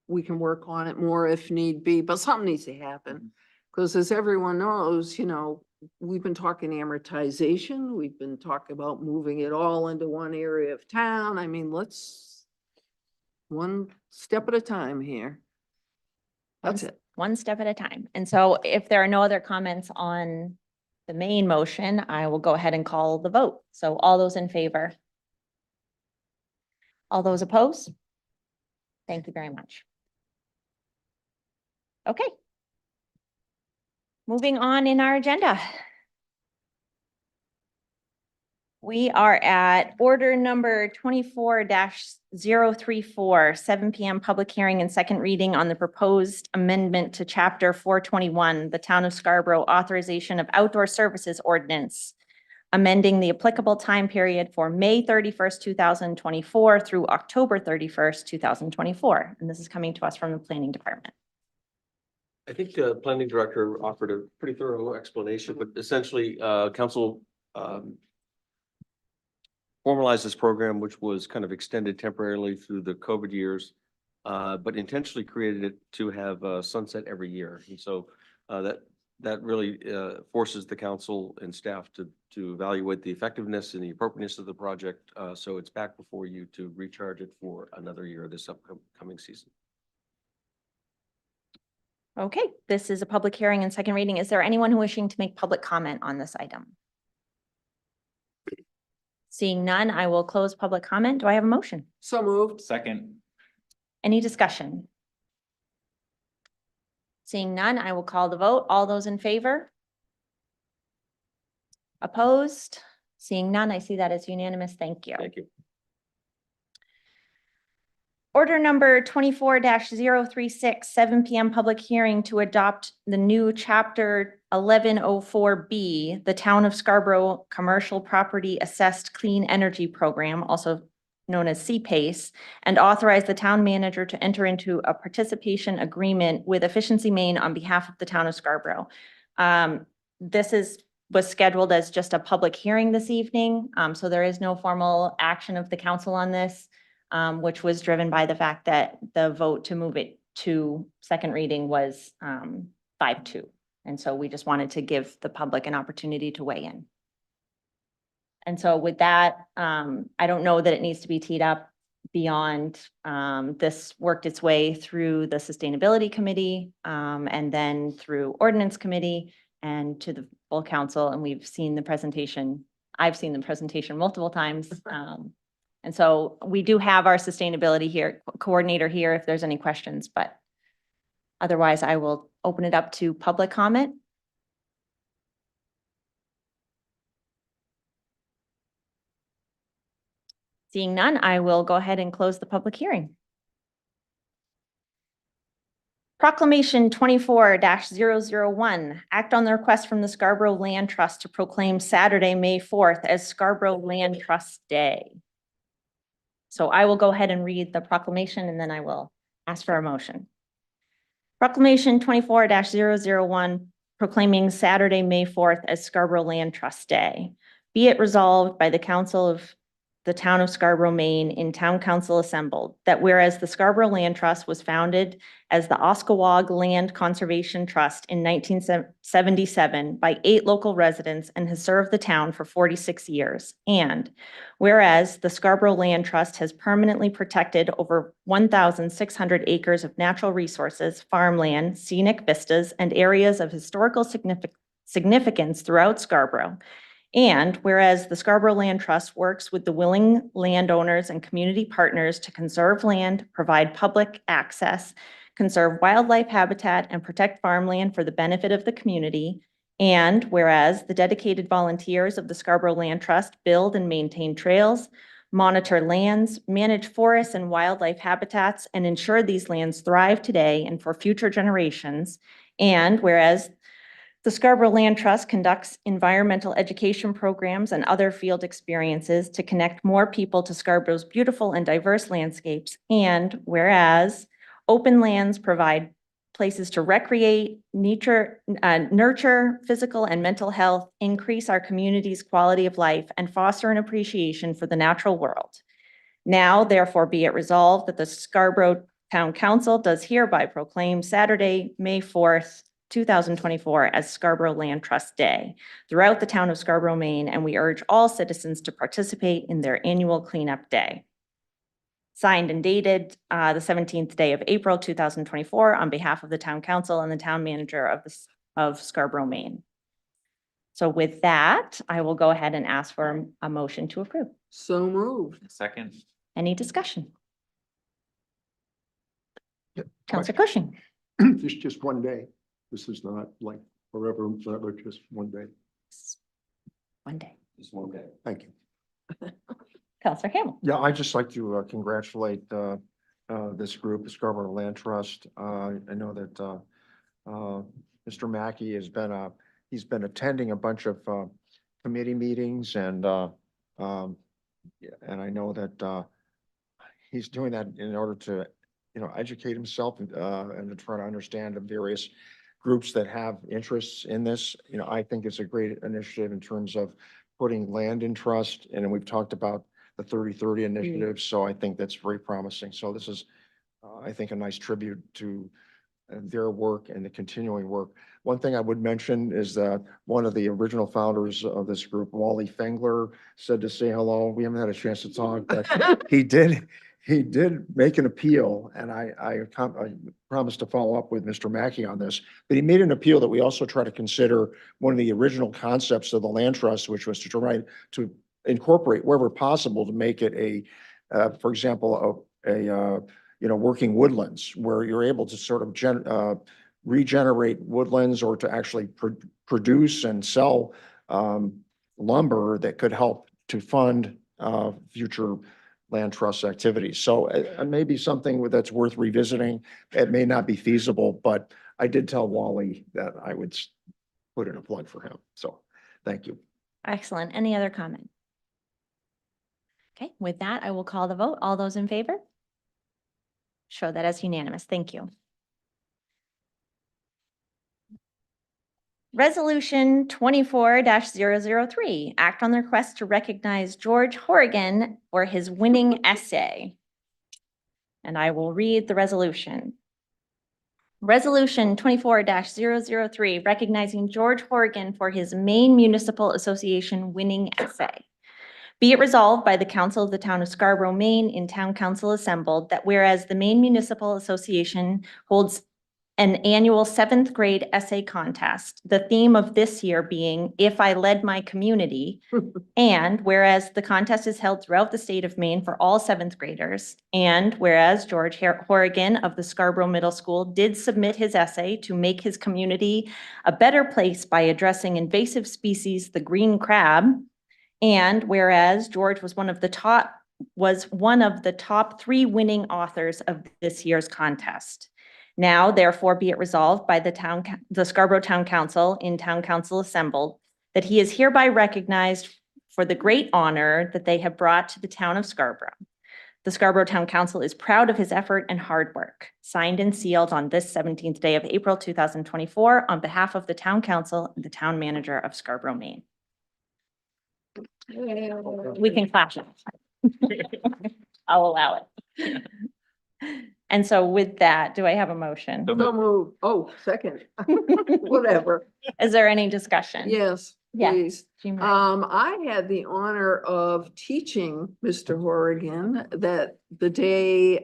we can work on it more if need be, but something needs to happen. Because as everyone knows, you know, we've been talking amortization, we've been talking about moving it all into one area of town. I mean, let's one step at a time here. That's it. One step at a time. And so if there are no other comments on the main motion, I will go ahead and call the vote. So all those in favor? All those opposed? Thank you very much. Okay. Moving on in our agenda. We are at order number 24-034, 7 p.m. public hearing and second reading on the proposed amendment to chapter 421, the Town of Scarborough Authorization of Outdoor Services Ordinance, amending the applicable time period for May 31st, 2024 through October 31st, 2024. And this is coming to us from the Planning Department. I think the planning director offered a pretty thorough explanation, but essentially, council formalized this program, which was kind of extended temporarily through the COVID years, but intentionally created it to have sunset every year. And so that really forces the council and staff to evaluate the effectiveness and the appropriateness of the project. So it's back before you to recharge it for another year this upcoming season. Okay, this is a public hearing and second reading. Is there anyone wishing to make public comment on this item? Seeing none, I will close public comment. Do I have a motion? So moved. Second. Any discussion? Seeing none, I will call the vote. All those in favor? Opposed? Seeing none, I see that as unanimous. Thank you. Thank you. Order number 24-036, 7 p.m. public hearing to adopt the new chapter 1104B, the Town of Scarborough Commercial Property Assessed Clean Energy Program, also known as CPACE, and authorize the town manager to enter into a participation agreement with Efficiency Maine on behalf of the Town of Scarborough. This was scheduled as just a public hearing this evening, so there is no formal action of the council on this. Which was driven by the fact that the vote to move it to second reading was 5-2. And so we just wanted to give the public an opportunity to weigh in. And so with that, I don't know that it needs to be teed up beyond this worked its way through the Sustainability Committee and then through Ordinance Committee and to the full council. And we've seen the presentation. I've seen the presentation multiple times. And so we do have our sustainability coordinator here if there's any questions, but otherwise I will open it up to public comment. Seeing none, I will go ahead and close the public hearing. Proclamation 24-001, act on the request from the Scarborough Land Trust to proclaim Saturday, May 4th as Scarborough Land Trust Day. So I will go ahead and read the proclamation and then I will ask for a motion. Proclamation 24-001 proclaiming Saturday, May 4th as Scarborough Land Trust Day. Be it resolved by the Council of the Town of Scarborough, Maine, in Town Council assembled, that whereas the Scarborough Land Trust was founded as the Oskawaga Land Conservation Trust in 1977 by 8 local residents and has served the town for 46 years. And whereas the Scarborough Land Trust has permanently protected over 1,600 acres of natural resources, farmland, scenic vistas, and areas of historical significance throughout Scarborough. And whereas the Scarborough Land Trust works with the willing landowners and community partners to conserve land, provide public access, conserve wildlife habitat, and protect farmland for the benefit of the community. And whereas the dedicated volunteers of the Scarborough Land Trust build and maintain trails, monitor lands, manage forests and wildlife habitats, and ensure these lands thrive today and for future generations. And whereas the Scarborough Land Trust conducts environmental education programs and other field experiences to connect more people to Scarborough's beautiful and diverse landscapes. And whereas open lands provide places to recreate, nurture physical and mental health, increase our community's quality of life, and foster an appreciation for the natural world. Now, therefore, be it resolved that the Scarborough Town Council does hereby proclaim Saturday, May 4th, 2024 as Scarborough Land Trust Day throughout the town of Scarborough, Maine, and we urge all citizens to participate in their annual cleanup day. Signed and dated the 17th day of April, 2024 on behalf of the town council and the town manager of Scarborough, Maine. So with that, I will go ahead and ask for a motion to approve. So moved. Second. Any discussion? Yeah. Councilor Cushing. It's just one day. This is not like forever and forever, just one day. One day. Just one day. Thank you. Councilor Hamel. Yeah, I'd just like to congratulate this group, the Scarborough Land Trust. I know that Mr. Mackey he's been attending a bunch of committee meetings and I know that he's doing that in order to, educate himself and to try to understand the various groups that have interests in this. I think it's a great initiative in terms of putting land in trust, and we've talked about the 30/30 initiative, so I think that's very promising. So this is, I think, a nice tribute to their work and the continuing work. One thing I would mention is that one of the original founders of this group, Wally Fengler, said to say hello. We haven't had a chance to talk, but he did make an appeal, and I promised to follow up with Mr. Mackey on this, but he made an appeal that we also try to consider one of the original concepts of the land trust, which was to try to incorporate wherever possible to make it for example, working woodlands, where you're able to sort of regenerate woodlands or to actually produce and sell lumber that could help to fund future land trust activities. So it may be something that's worth revisiting. It may not be feasible, but I did tell Wally that I would put in a plug for him. So thank you. Excellent. Any other comment? Okay, with that, I will call the vote. All those in favor? Show that as unanimous. Thank you. Resolution 24-003, act on the request to recognize George Horrigan for his winning essay. And I will read the resolution. Resolution 24-003, recognizing George Horrigan for his Maine Municipal Association winning essay. Be it resolved by the Council of the Town of Scarborough, Maine, in Town Council assembled, that whereas the Maine Municipal Association holds an annual 7th grade essay contest, the theme of this year being If I Led My Community, and whereas the contest is held throughout the state of Maine for all 7th graders, and whereas George Horrigan of the Scarborough Middle School did submit his essay to make his community a better place by addressing invasive species, the green crab, and whereas George was one of the top 3 winning authors of this year's contest. Now, therefore, be it resolved by the Scarborough Town Council in Town Council assembled that he is hereby recognized for the great honor that they have brought to the town of Scarborough. The Scarborough Town Council is proud of his effort and hard work. Signed and sealed on this 17th day of April 2024 on behalf of the Town Council and the Town Manager of Scarborough, Maine. We can clap now. I'll allow it. And so with that, do I have a motion? So move. Oh, second. Whatever. Is there any discussion? Yes, Yeah. please. Jean Marie. I had the honor of teaching Mr. Horrigan that the day,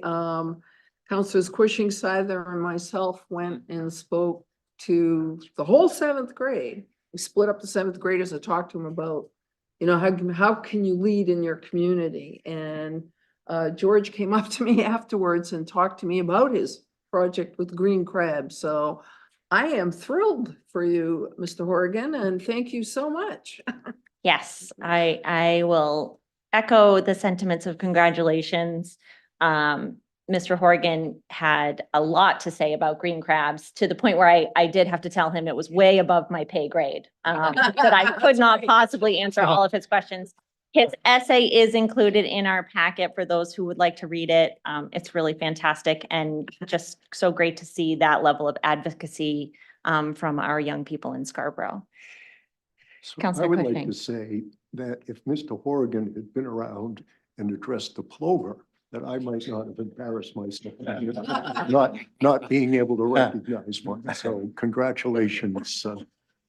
Councilors Cushing, Scyther, and myself went and spoke to the whole seventh grade. We split up the seventh graders and talked to them about, you know, how can you lead in your community? And George came up to me afterwards and talked to me about his project with Green Crab. So I am thrilled for you, Mr. Horrigan, and thank you so much. Yes, I will echo the sentiments of congratulations. Mr. Horrigan had a lot to say about green crabs, to the point where I did have to tell him it was way above my pay grade. That I could not possibly answer all of his questions. His essay is included in our packet for those who would like to read it. It's really fantastic and just so great to see that level of advocacy from our young people in Scarborough. So I Councilor would like Cushing. to say that if Mr. Horrigan had been around and addressed the plover, that I might not have embarrassed myself, not being able to recognize one. So congratulations,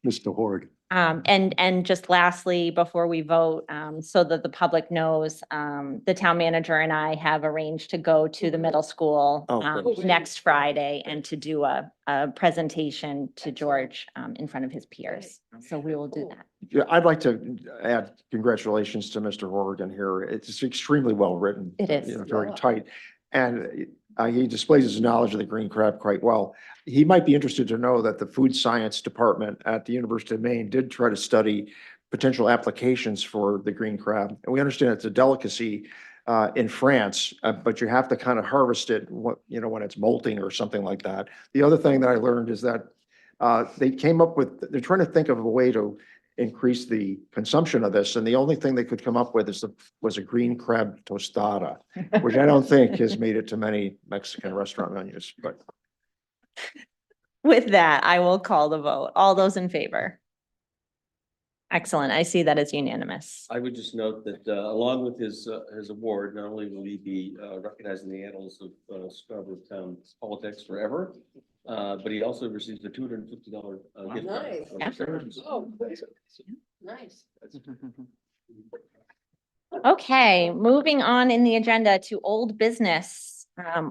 Mr. Horrigan. And just lastly, before we vote, so that the public knows, the town manager and I have arranged to go to the middle school great. next Friday and to do a presentation to George in front of his peers. So we will do that. Yeah, I'd like to add congratulations to Mr. Horrigan here. It's extremely well written. It is. You know, very tight. And he displays his knowledge of the green crab quite well. He might be interested to know that the food science department at the University of Maine did try to study potential applications for the green crab. And we understand it's a delicacy in France, but you have to kind of harvest it, when it's molting or something like that. The other thing that I learned is that they're trying to think of a way to increase the consumption of this. And the only thing they could come up with was a green crab tostada, which I don't think has made it to many Mexican restaurant menus, but. With that, I will call the vote. All those in favor? Excellent. I see that as unanimous. I would just note that along with his award, not only will he be recognized in the annals of Scarborough Town politics forever, but he also receives a $250 gift card. Nice. from Oh, nice. Okay, moving on in the agenda to old business.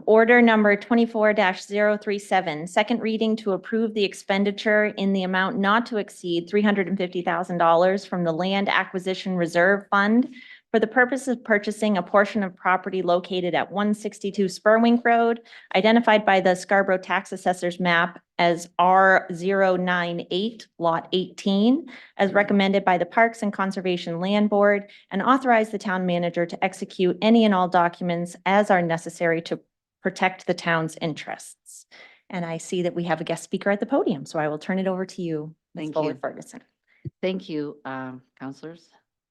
Order number 24-037, second reading to approve the expenditure in the amount not to exceed $350,000 from the Land Acquisition Reserve Fund for the purpose of purchasing a portion of property located at 162 Spurwink Road, identified by the Scarborough Tax Assessor's map as R098, Lot 18, as recommended by the Parks and Conservation Land Board, and authorize the town manager to execute any and all documents as are necessary to protect the town's interests. And I see that we have a guest speaker at the podium, so I will turn it over to you, Ms. Thank Foley you. Ferguson. Thank you, counselors,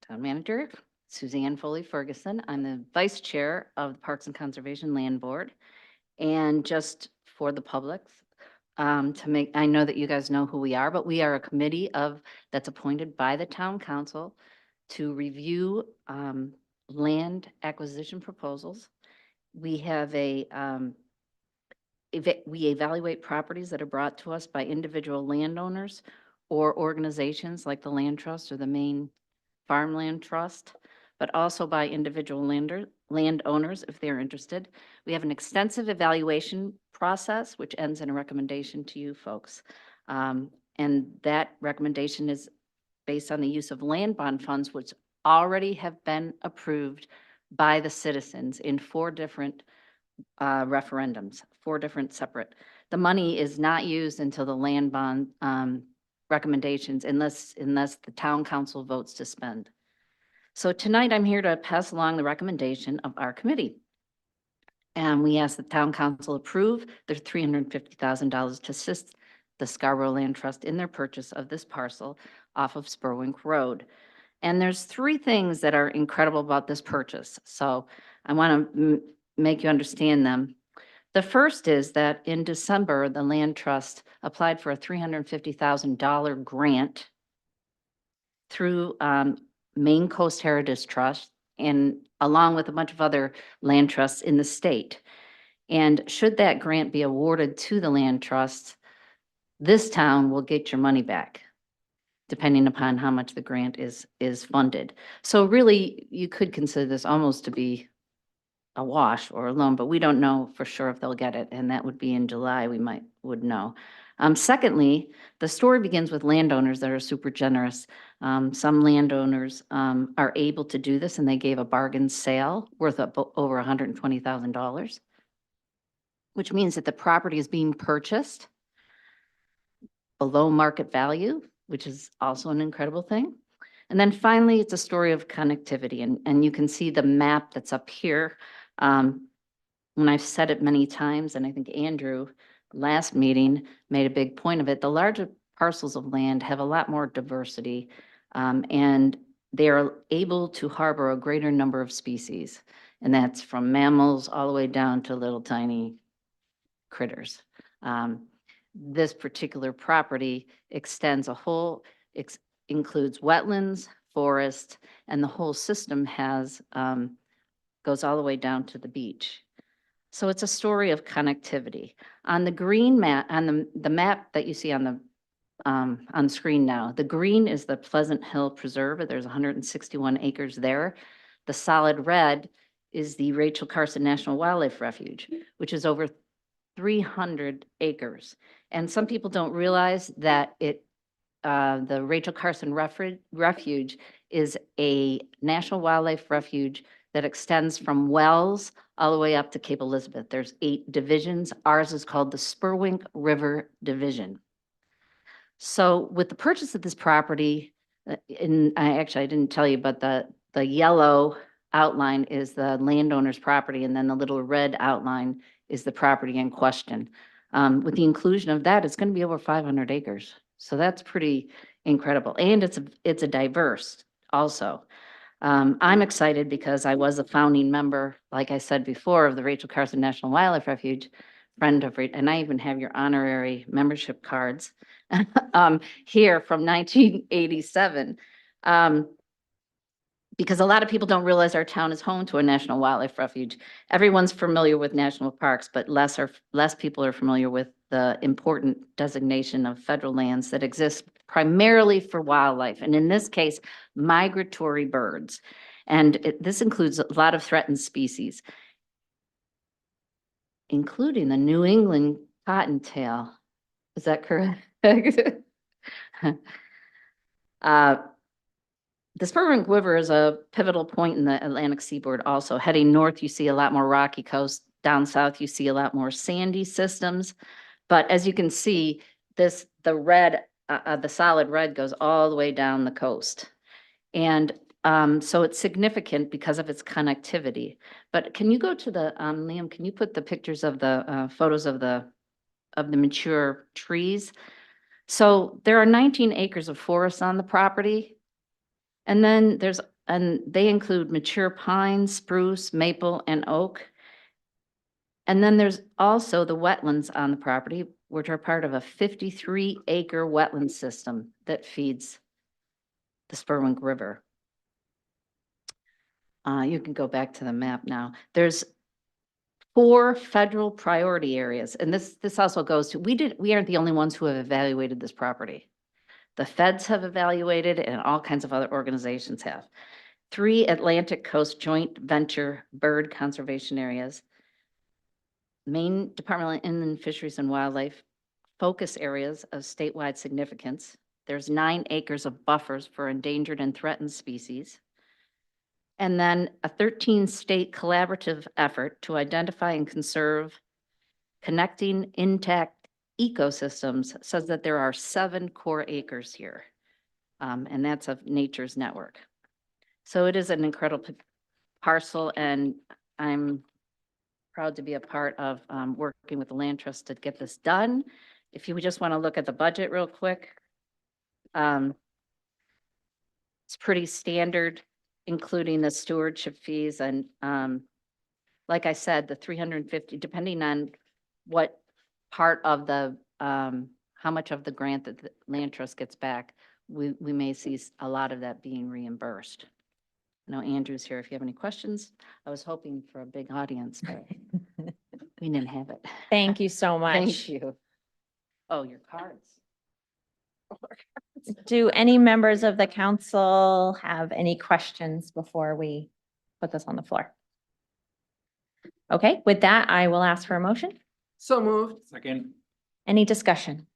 town manager, Suzanne Foley Ferguson. I'm the vice chair of the Parks and Conservation Land Board. And just for the public, I know that you guys know who we are, but we are a committee that's appointed by the town council to review land acquisition proposals. We have we evaluate properties that are brought to us by individual landowners or organizations like the Land Trust or the Maine Farmland Trust, but also by individual landowners if they're interested. We have an extensive evaluation process, which ends in a recommendation to you folks. And that recommendation is based on the use of land bond funds, which already have been approved by the citizens in 4 different referendums, 4 different separate. The money is not used until the land bond recommendations, unless the town council votes to spend. So tonight I'm here to pass along the recommendation of our committee. And we ask the town council approve the $350,000 to assist the Scarborough Land Trust in their purchase of this parcel off of Spurwink Road. And there's three things that are incredible about this purchase. So I want to make you understand them. The first is that in December, the Land Trust applied for a $350,000 grant through Maine Coast Heritage Trust and along with a bunch of other land trusts in the state. And should that grant be awarded to the land trust, this town will get your money back, depending upon how much the grant is funded. So really, you could consider this almost to be a wash or a loan, but we don't know for sure if they'll get it, and that would be in July, would know. Secondly, the story begins with landowners that are super generous. Some landowners are able to do this, and they gave a bargain sale worth over $120,000, which means that the property is being purchased below market value, which is also an incredible thing. And then finally, it's a story of connectivity, and you can see the map that's up here. When I've said it many times, and I think Andrew last meeting made a big point of it, the larger parcels of land have a lot more diversity, and they are able to harbor a greater number of species. And that's from mammals all the way down to little tiny critters. This particular property extends includes wetlands, forest, and the whole system goes all the way down to the beach. So it's a story of connectivity. On the green map, on the map that you see on the screen now, the green is the Pleasant Hill Preserve. There's 161 acres there. The solid red is the Rachel Carson National Wildlife Refuge, which is over 300 acres. And some people don't realize that the Rachel Carson Refuge is a national wildlife refuge that extends from Wells all the way up to Cape Elizabeth. There's 8 divisions. Ours is called the Spurwink River Division. So with the purchase of this property, and I didn't tell you, but the yellow outline is the landowner's property, and then the little red outline is the property in question. With the inclusion of that, it's going to be over 500 acres. So that's pretty incredible. And it's a diverse also. I'm excited because I was a founding member, like I said before, of the Rachel Carson National Wildlife Refuge, and I even have your honorary membership cards here from 1987. Because a lot of people don't realize our town is home to a national wildlife refuge. Everyone's familiar with national parks, but less people are familiar with the important designation of federal lands that exist primarily for wildlife, and in this case, migratory birds. And this includes a lot of threatened species, including the New England cottontail. Is that correct? The Spurwink River is a pivotal point in the Atlantic seaboard also. Heading north, you see a lot more rocky coast. Down south, you see a lot more sandy systems. But as you can see, the solid red goes all the way down the coast. And so it's significant because of its connectivity. But can you go to the, Liam, can you put the pictures of the photos of the mature trees? So there are 19 acres of forest on the property. And then they include mature pine, spruce, maple, and oak. And then there's also the wetlands on the property, which are part of a 53-acre wetland system that feeds the Spurwink River. You can go back to the map now. There's 4 federal priority areas, and this also goes to, we aren't the only ones who have evaluated this property. The feds have evaluated, and all kinds of other organizations have. 3 Atlantic Coast Joint Venture Bird Conservation Areas, Maine Department of Inland Fisheries and Wildlife focus areas of statewide significance. There's 9 acres of buffers for endangered and threatened species. And then a 13-state collaborative effort to identify and conserve connecting intact ecosystems says that there are 7 core acres here, and that's of Nature's Network. So it is an incredible parcel, and I'm proud to be a part of working with the Land Trust to get this done. If you just want to look at the budget real quick, It's pretty standard, including the stewardship fees and, like I said, the 350, depending on what part of the, how much of the grant that the land trust gets back, we may see a lot of that being reimbursed. I know Andrew's here if you have any questions. I was hoping for a big audience, but we didn't have it. Thank you so much. Thank you. Oh, your cards. Do any members of the council have any questions before we put this on the floor? Okay, with that, I will ask for a motion. So moved. Second. Any discussion?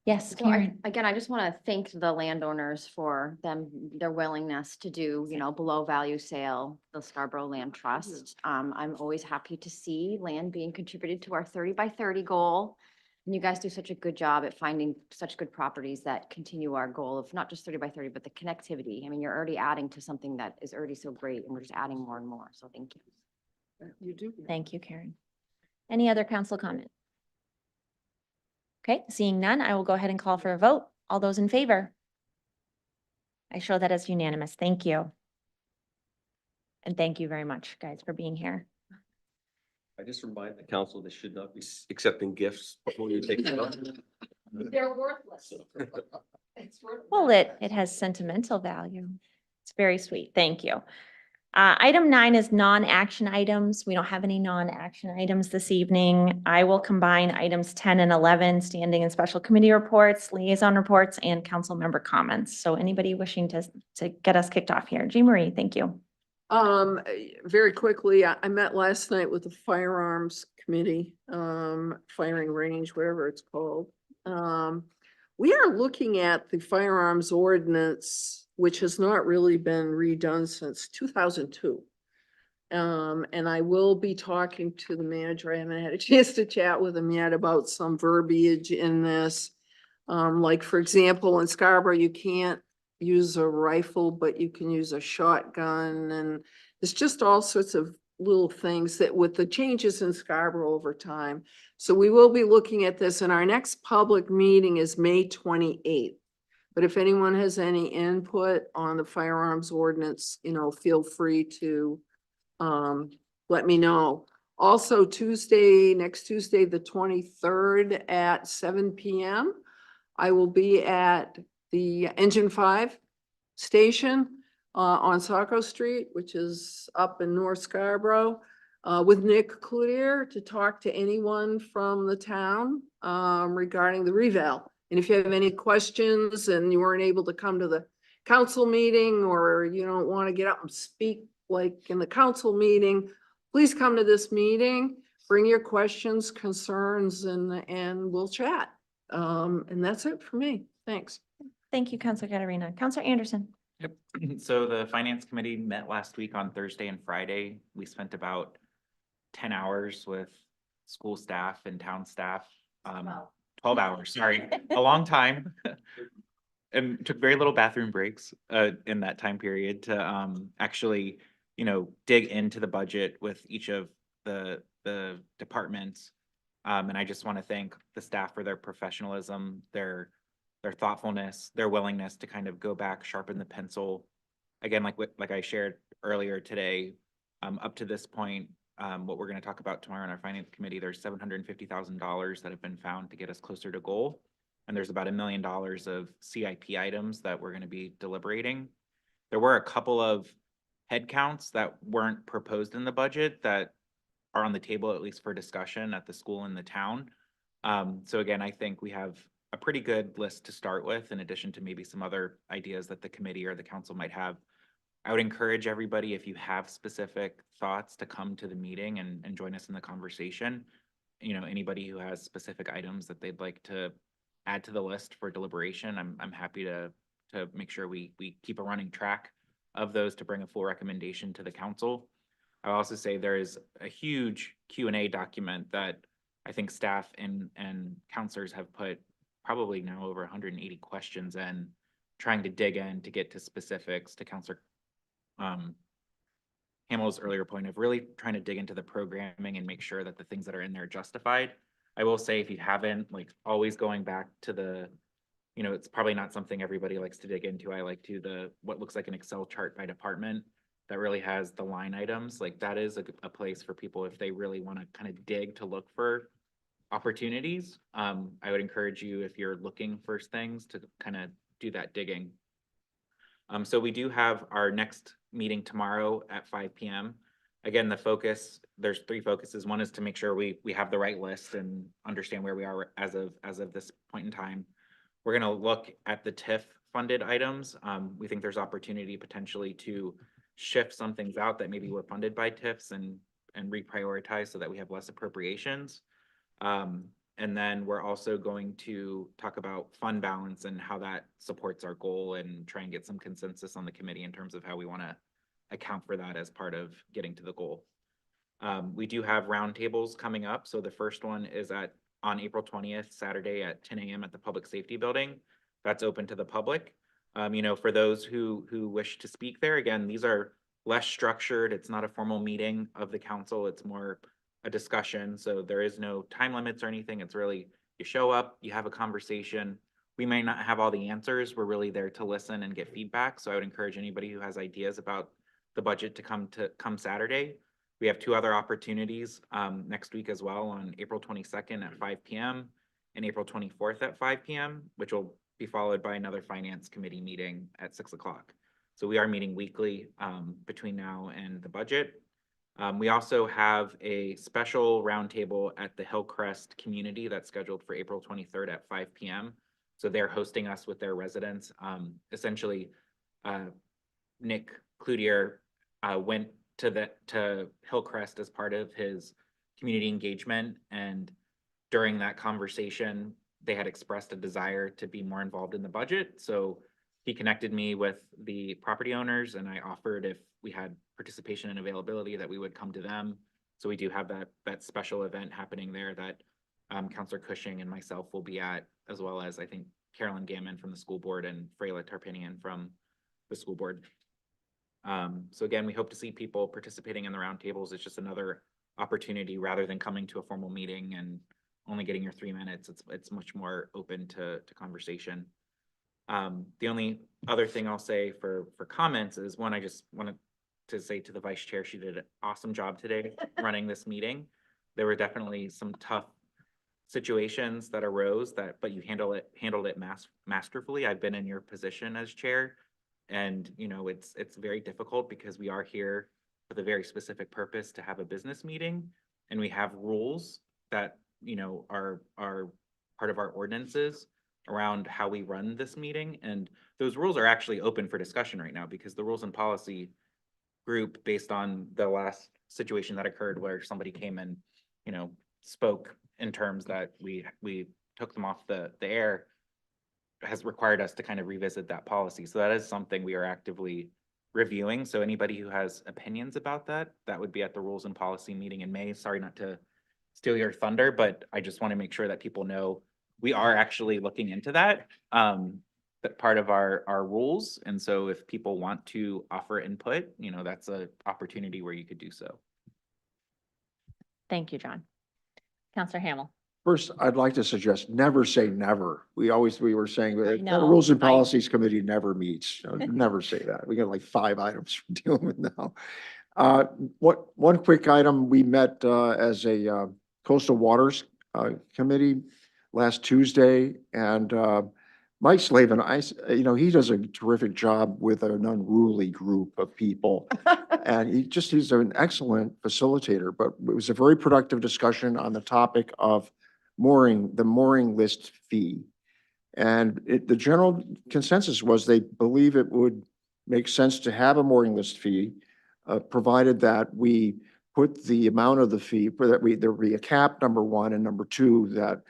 Yes, So I, Karen. again, I just want to thank the landowners for their willingness to do, below value sale, the Scarborough Land Trust. I'm always happy to see land being contributed to our 30 by 30 goal. And you guys do such a good job at finding such good properties that continue our goal of not just 30 by 30, but the connectivity. I mean, you're already adding to something that is already so great, and we're just adding more and more. So thank you. You do. Thank you, Karen. Any other council comment? Okay, seeing none, I will go ahead and call for a vote. All those in favor? I show that as unanimous. Thank you. And thank you very much, guys, for being here. I just remind the council they should not be accepting gifts before you take them up. They're worthless. Well, it has sentimental value. It's very sweet. Thank you. Item 9 is non-action items. We don't have any non-action items this evening. I will combine items 10 and 11, standing and special committee reports, liaison reports, and council member comments. So anybody wishing to get us kicked off here? Jean Marie, thank you. Very quickly, I met last night with the firearms committee, firing range, whatever it's called. We are looking at the firearms ordinance, which has not really been redone since 2002. And I will be talking to the manager. I haven't had a chance to chat with him yet about some verbiage in this. Like, for example, in Scarborough, you can't use a rifle, but you can use a shotgun, and it's just all sorts of little things that with the changes in Scarborough over time. So we will be looking at this, and our next public meeting is May 28th. But if anyone has any input on the firearms ordinance, feel free to let me know. Also, next Tuesday, the 23rd at 7 p.m., I will be at the Engine 5 station on Saco Street, which is up in North Scarborough, with Nick Cloutier to talk to anyone from the town regarding the revale. And if you have any questions and you weren't able to come to the council meeting, or you don't want to get up and speak like in the council meeting, please come to this meeting, bring your questions, concerns, and we'll chat. And that's it for me. Thanks. Thank you, Councilor Katarina. Councilor Anderson. Yep. So the finance committee met last week on Thursday and Friday. We spent about 10 hours with school staff and town staff. 12 hours, sorry, a long time. And took very little bathroom breaks in that time period to actually, dig into the budget with each of the departments. And I just want to thank the staff for their professionalism, their thoughtfulness, their willingness to kind of go back, sharpen the pencil. Again, like I shared earlier today, up to this point, what we're going to talk about tomorrow in our finance committee, there's $750,000 that have been found to get us closer to goal. And there's about $1 million of CIP items that we're going to be deliberating. There were a couple of head counts that weren't proposed in the budget that are on the table, at least for discussion at the school and the town. So again, I think we have a pretty good list to start with, in addition to maybe some other ideas that the committee or the council might have. I would encourage everybody, if you have specific thoughts, to come to the meeting and join us in the conversation. Anybody who has specific items that they'd like to add to the list for deliberation, I'm happy to make sure we keep a running track of those to bring a full recommendation to the council. I'll also say there is a huge Q&A document that I think staff and counselors have put probably now over 180 questions in, trying to dig in to get to specifics, to Councilor Hamill's earlier point of really trying to dig into the programming and make sure that the things that are in there are justified. I will say, if you haven't, always going back to the you know, it's probably not something everybody likes to dig into. I like to what looks like an Excel chart by department that really has the line items. Like that is a place for people if they really want to kind of dig to look for opportunities. I would encourage you, if you're looking for things, to kind of do that digging. So we do have our next meeting tomorrow at 5 p.m. Again, the focus, there's 3 focuses. One is to make sure we have the right list and understand where we are as of this point in time. We're going to look at the TIF funded items. We think there's opportunity potentially to shift some things out that maybe were funded by TIFs and reprioritize so that we have less appropriations. And then we're also going to talk about fund balance and how that supports our goal and try and get some consensus on the committee in terms of how we want to account for that as part of getting to the goal. We do have roundtables coming up. So the first one is on April 20th, Saturday at 10 a.m. at the Public Safety Building. That's open to the public. You know, for those who wish to speak there, again, these are less structured. It's not a formal meeting of the council. It's more a discussion. So there is no time limits or anything. It's really, you show up, you have a conversation. We may not have all the answers. We're really there to listen and get feedback. So I would encourage anybody who has ideas about the budget to come Saturday. We have 2 other opportunities next week as well, on April 22nd at 5 p.m. and April 24th at 5 p.m., which will be followed by another finance committee meeting at 6 o'clock. So we are meeting weekly between now and the budget. We also have a special roundtable at the Hillcrest community that's scheduled for April 23rd at 5 p.m. So they're hosting us with their residents. Essentially, Nick Cloutier went to Hillcrest as part of his community engagement, and during that conversation, they had expressed a desire to be more involved in the budget. So he connected me with the property owners, and I offered, if we had participation and availability, that we would come to them. So we do have that special event happening there that Councilor Cushing and myself will be at, as well as I think Carolyn Gammon from the school board and Freyla Tarpinian from the school board. So again, we hope to see people participating in the roundtables. It's just another opportunity rather than coming to a formal meeting and only getting your 3 minutes. It's much more open to conversation. The only other thing I'll say for comments is, one, I just wanted to say to the vice chair, she did an awesome job today running this meeting. There were definitely some tough situations that arose but you handled it masterfully. I've been in your position as chair, and you know, it's very difficult because we are here for the very specific purpose to have a business meeting, and we have rules that, you know, are part of our ordinances around how we run this meeting. And those rules are actually open for discussion right now, because the rules and policy group, based on the last situation that occurred where somebody came and, you know, spoke in terms that we took them off the air, has required us to kind of revisit that policy. So that is something we are actively reviewing. So anybody who has opinions about that would be at the rules and policy meeting in May. Sorry not to steal your thunder, but I just want to make sure that people know we are actually looking into that. That part of our rules. And so if people want to offer input, you know, that's an opportunity where you could do so. Thank you, John. Councilor Hamel. First, I'd like to suggest never say never. We were saying that the know, Rules and Policies Committee never meets. Never say that. We got like 5 items we're dealing with now. One quick item, we met as a Coastal Waters Committee last Tuesday, and Mike Slavin, he does a terrific job with an unruly group of people. And he's an excellent facilitator, but it was a very productive discussion on the topic of the mooring list fee. And the general consensus was they believe it would make sense to have a mooring list fee, provided that we put the amount of the fee, there would be a cap, number one, and number two, that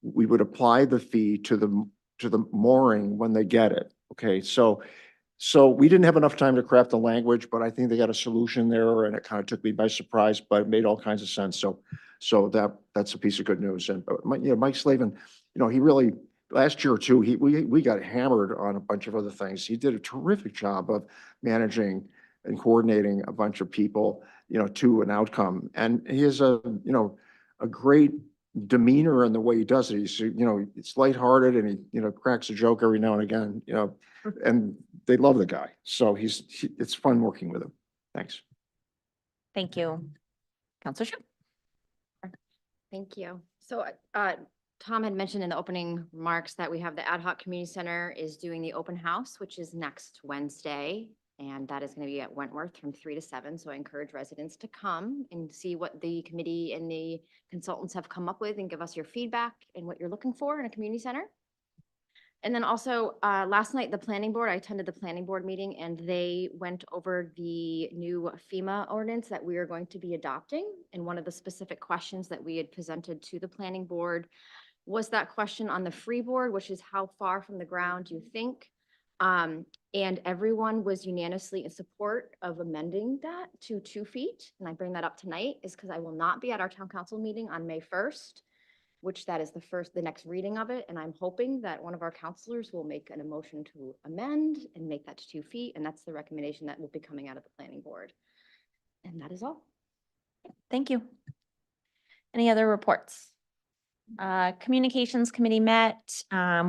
we would apply the fee to the mooring when they get it. Okay, so we didn't have enough time to craft the language, but I think they got a solution there, and it kind of took me by surprise, but it made all kinds of sense. So that's a piece of good news. And Mike Slavin, he really, last year or two, we got hammered on a bunch of other things. He did a terrific job of managing and coordinating a bunch of people, to an outcome. And he is a great demeanor and the way he does it. He's, it's lighthearted and he, cracks a joke every now and again, and they love the guy. So it's fun working with him. Thanks. Thank you. Counselor Shu. Thank you. So, Tom had mentioned in the opening remarks that we have the Ad Hoc Community Center is doing the open house, which is next Wednesday. And that is going to be at Wentworth from 3 to 7. So I encourage residents to come and see what the committee and the consultants have come up with and give us your feedback and what you're looking for in a community center. And then also, last night, I attended the planning board meeting and they went over the new FEMA ordinance that we are going to be adopting. And one of the specific questions that we had presented to the planning board was that question on the freeboard, which is how far from the ground do you think? And everyone was unanimously in support of amending that to 2 feet. And I bring that up tonight is because I will not be at our town council meeting on May 1st, which that is the next reading of it. And I'm hoping that one of our counselors will make an motion to amend and make that to 2 feet. And that's the recommendation that will be coming out of the planning board. And that is all. Thank you. Any other reports? Communications Committee met.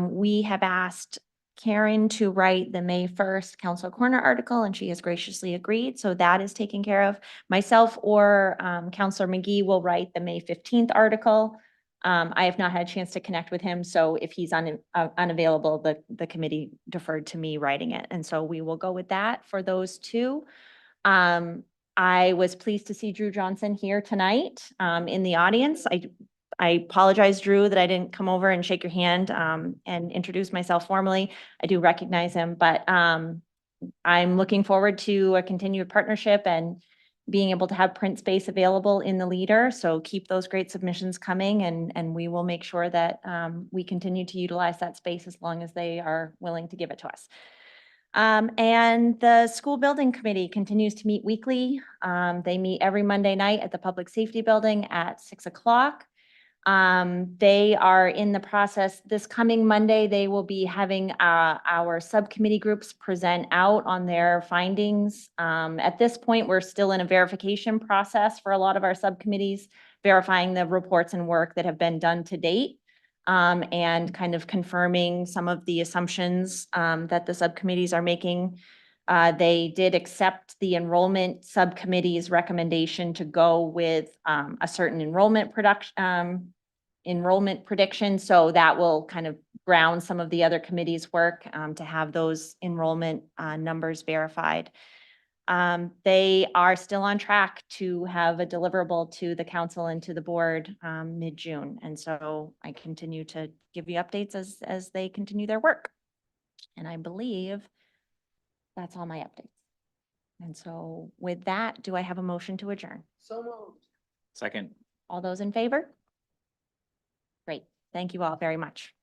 We have asked Karen to write the May 1st Council Corner article, and she has graciously agreed. So that is taken care of. Myself or Councilor McGee will write the May 15th article. I have not had a chance to connect with him. So if he's unavailable, the committee deferred to me writing it. And so we will go with that for those 2. I was pleased to see Drew Johnson here tonight in the audience. I apologize, Drew, that I didn't come over and shake your hand and introduce myself formally. I do recognize him, but I'm looking forward to a continued partnership and being able to have print space available in the leader. So keep those great submissions coming and we will make sure that we continue to utilize that space as long as they are willing to give it to us. And the school building committee continues to meet weekly. They meet every Monday night at the Public Safety Building at 6 o'clock. They are in the process. This coming Monday, they will be having our subcommittee groups present out on their findings. At this point, we're still in a verification process for a lot of our subcommittees, verifying the reports and work that have been done to date, and kind of confirming some of the assumptions that the subcommittees are making. They did accept the enrollment subcommittee's recommendation to go with a certain enrollment prediction. So that will kind of ground some of the other committees' work to have those enrollment numbers verified. They are still on track to have a deliverable to the council and to the board mid-June. And so I continue to give you updates as they continue their work. And I believe that's all my updates. And so with that, do I have a motion to adjourn? So moved. Second. All those in favor? Great. Thank you all very much.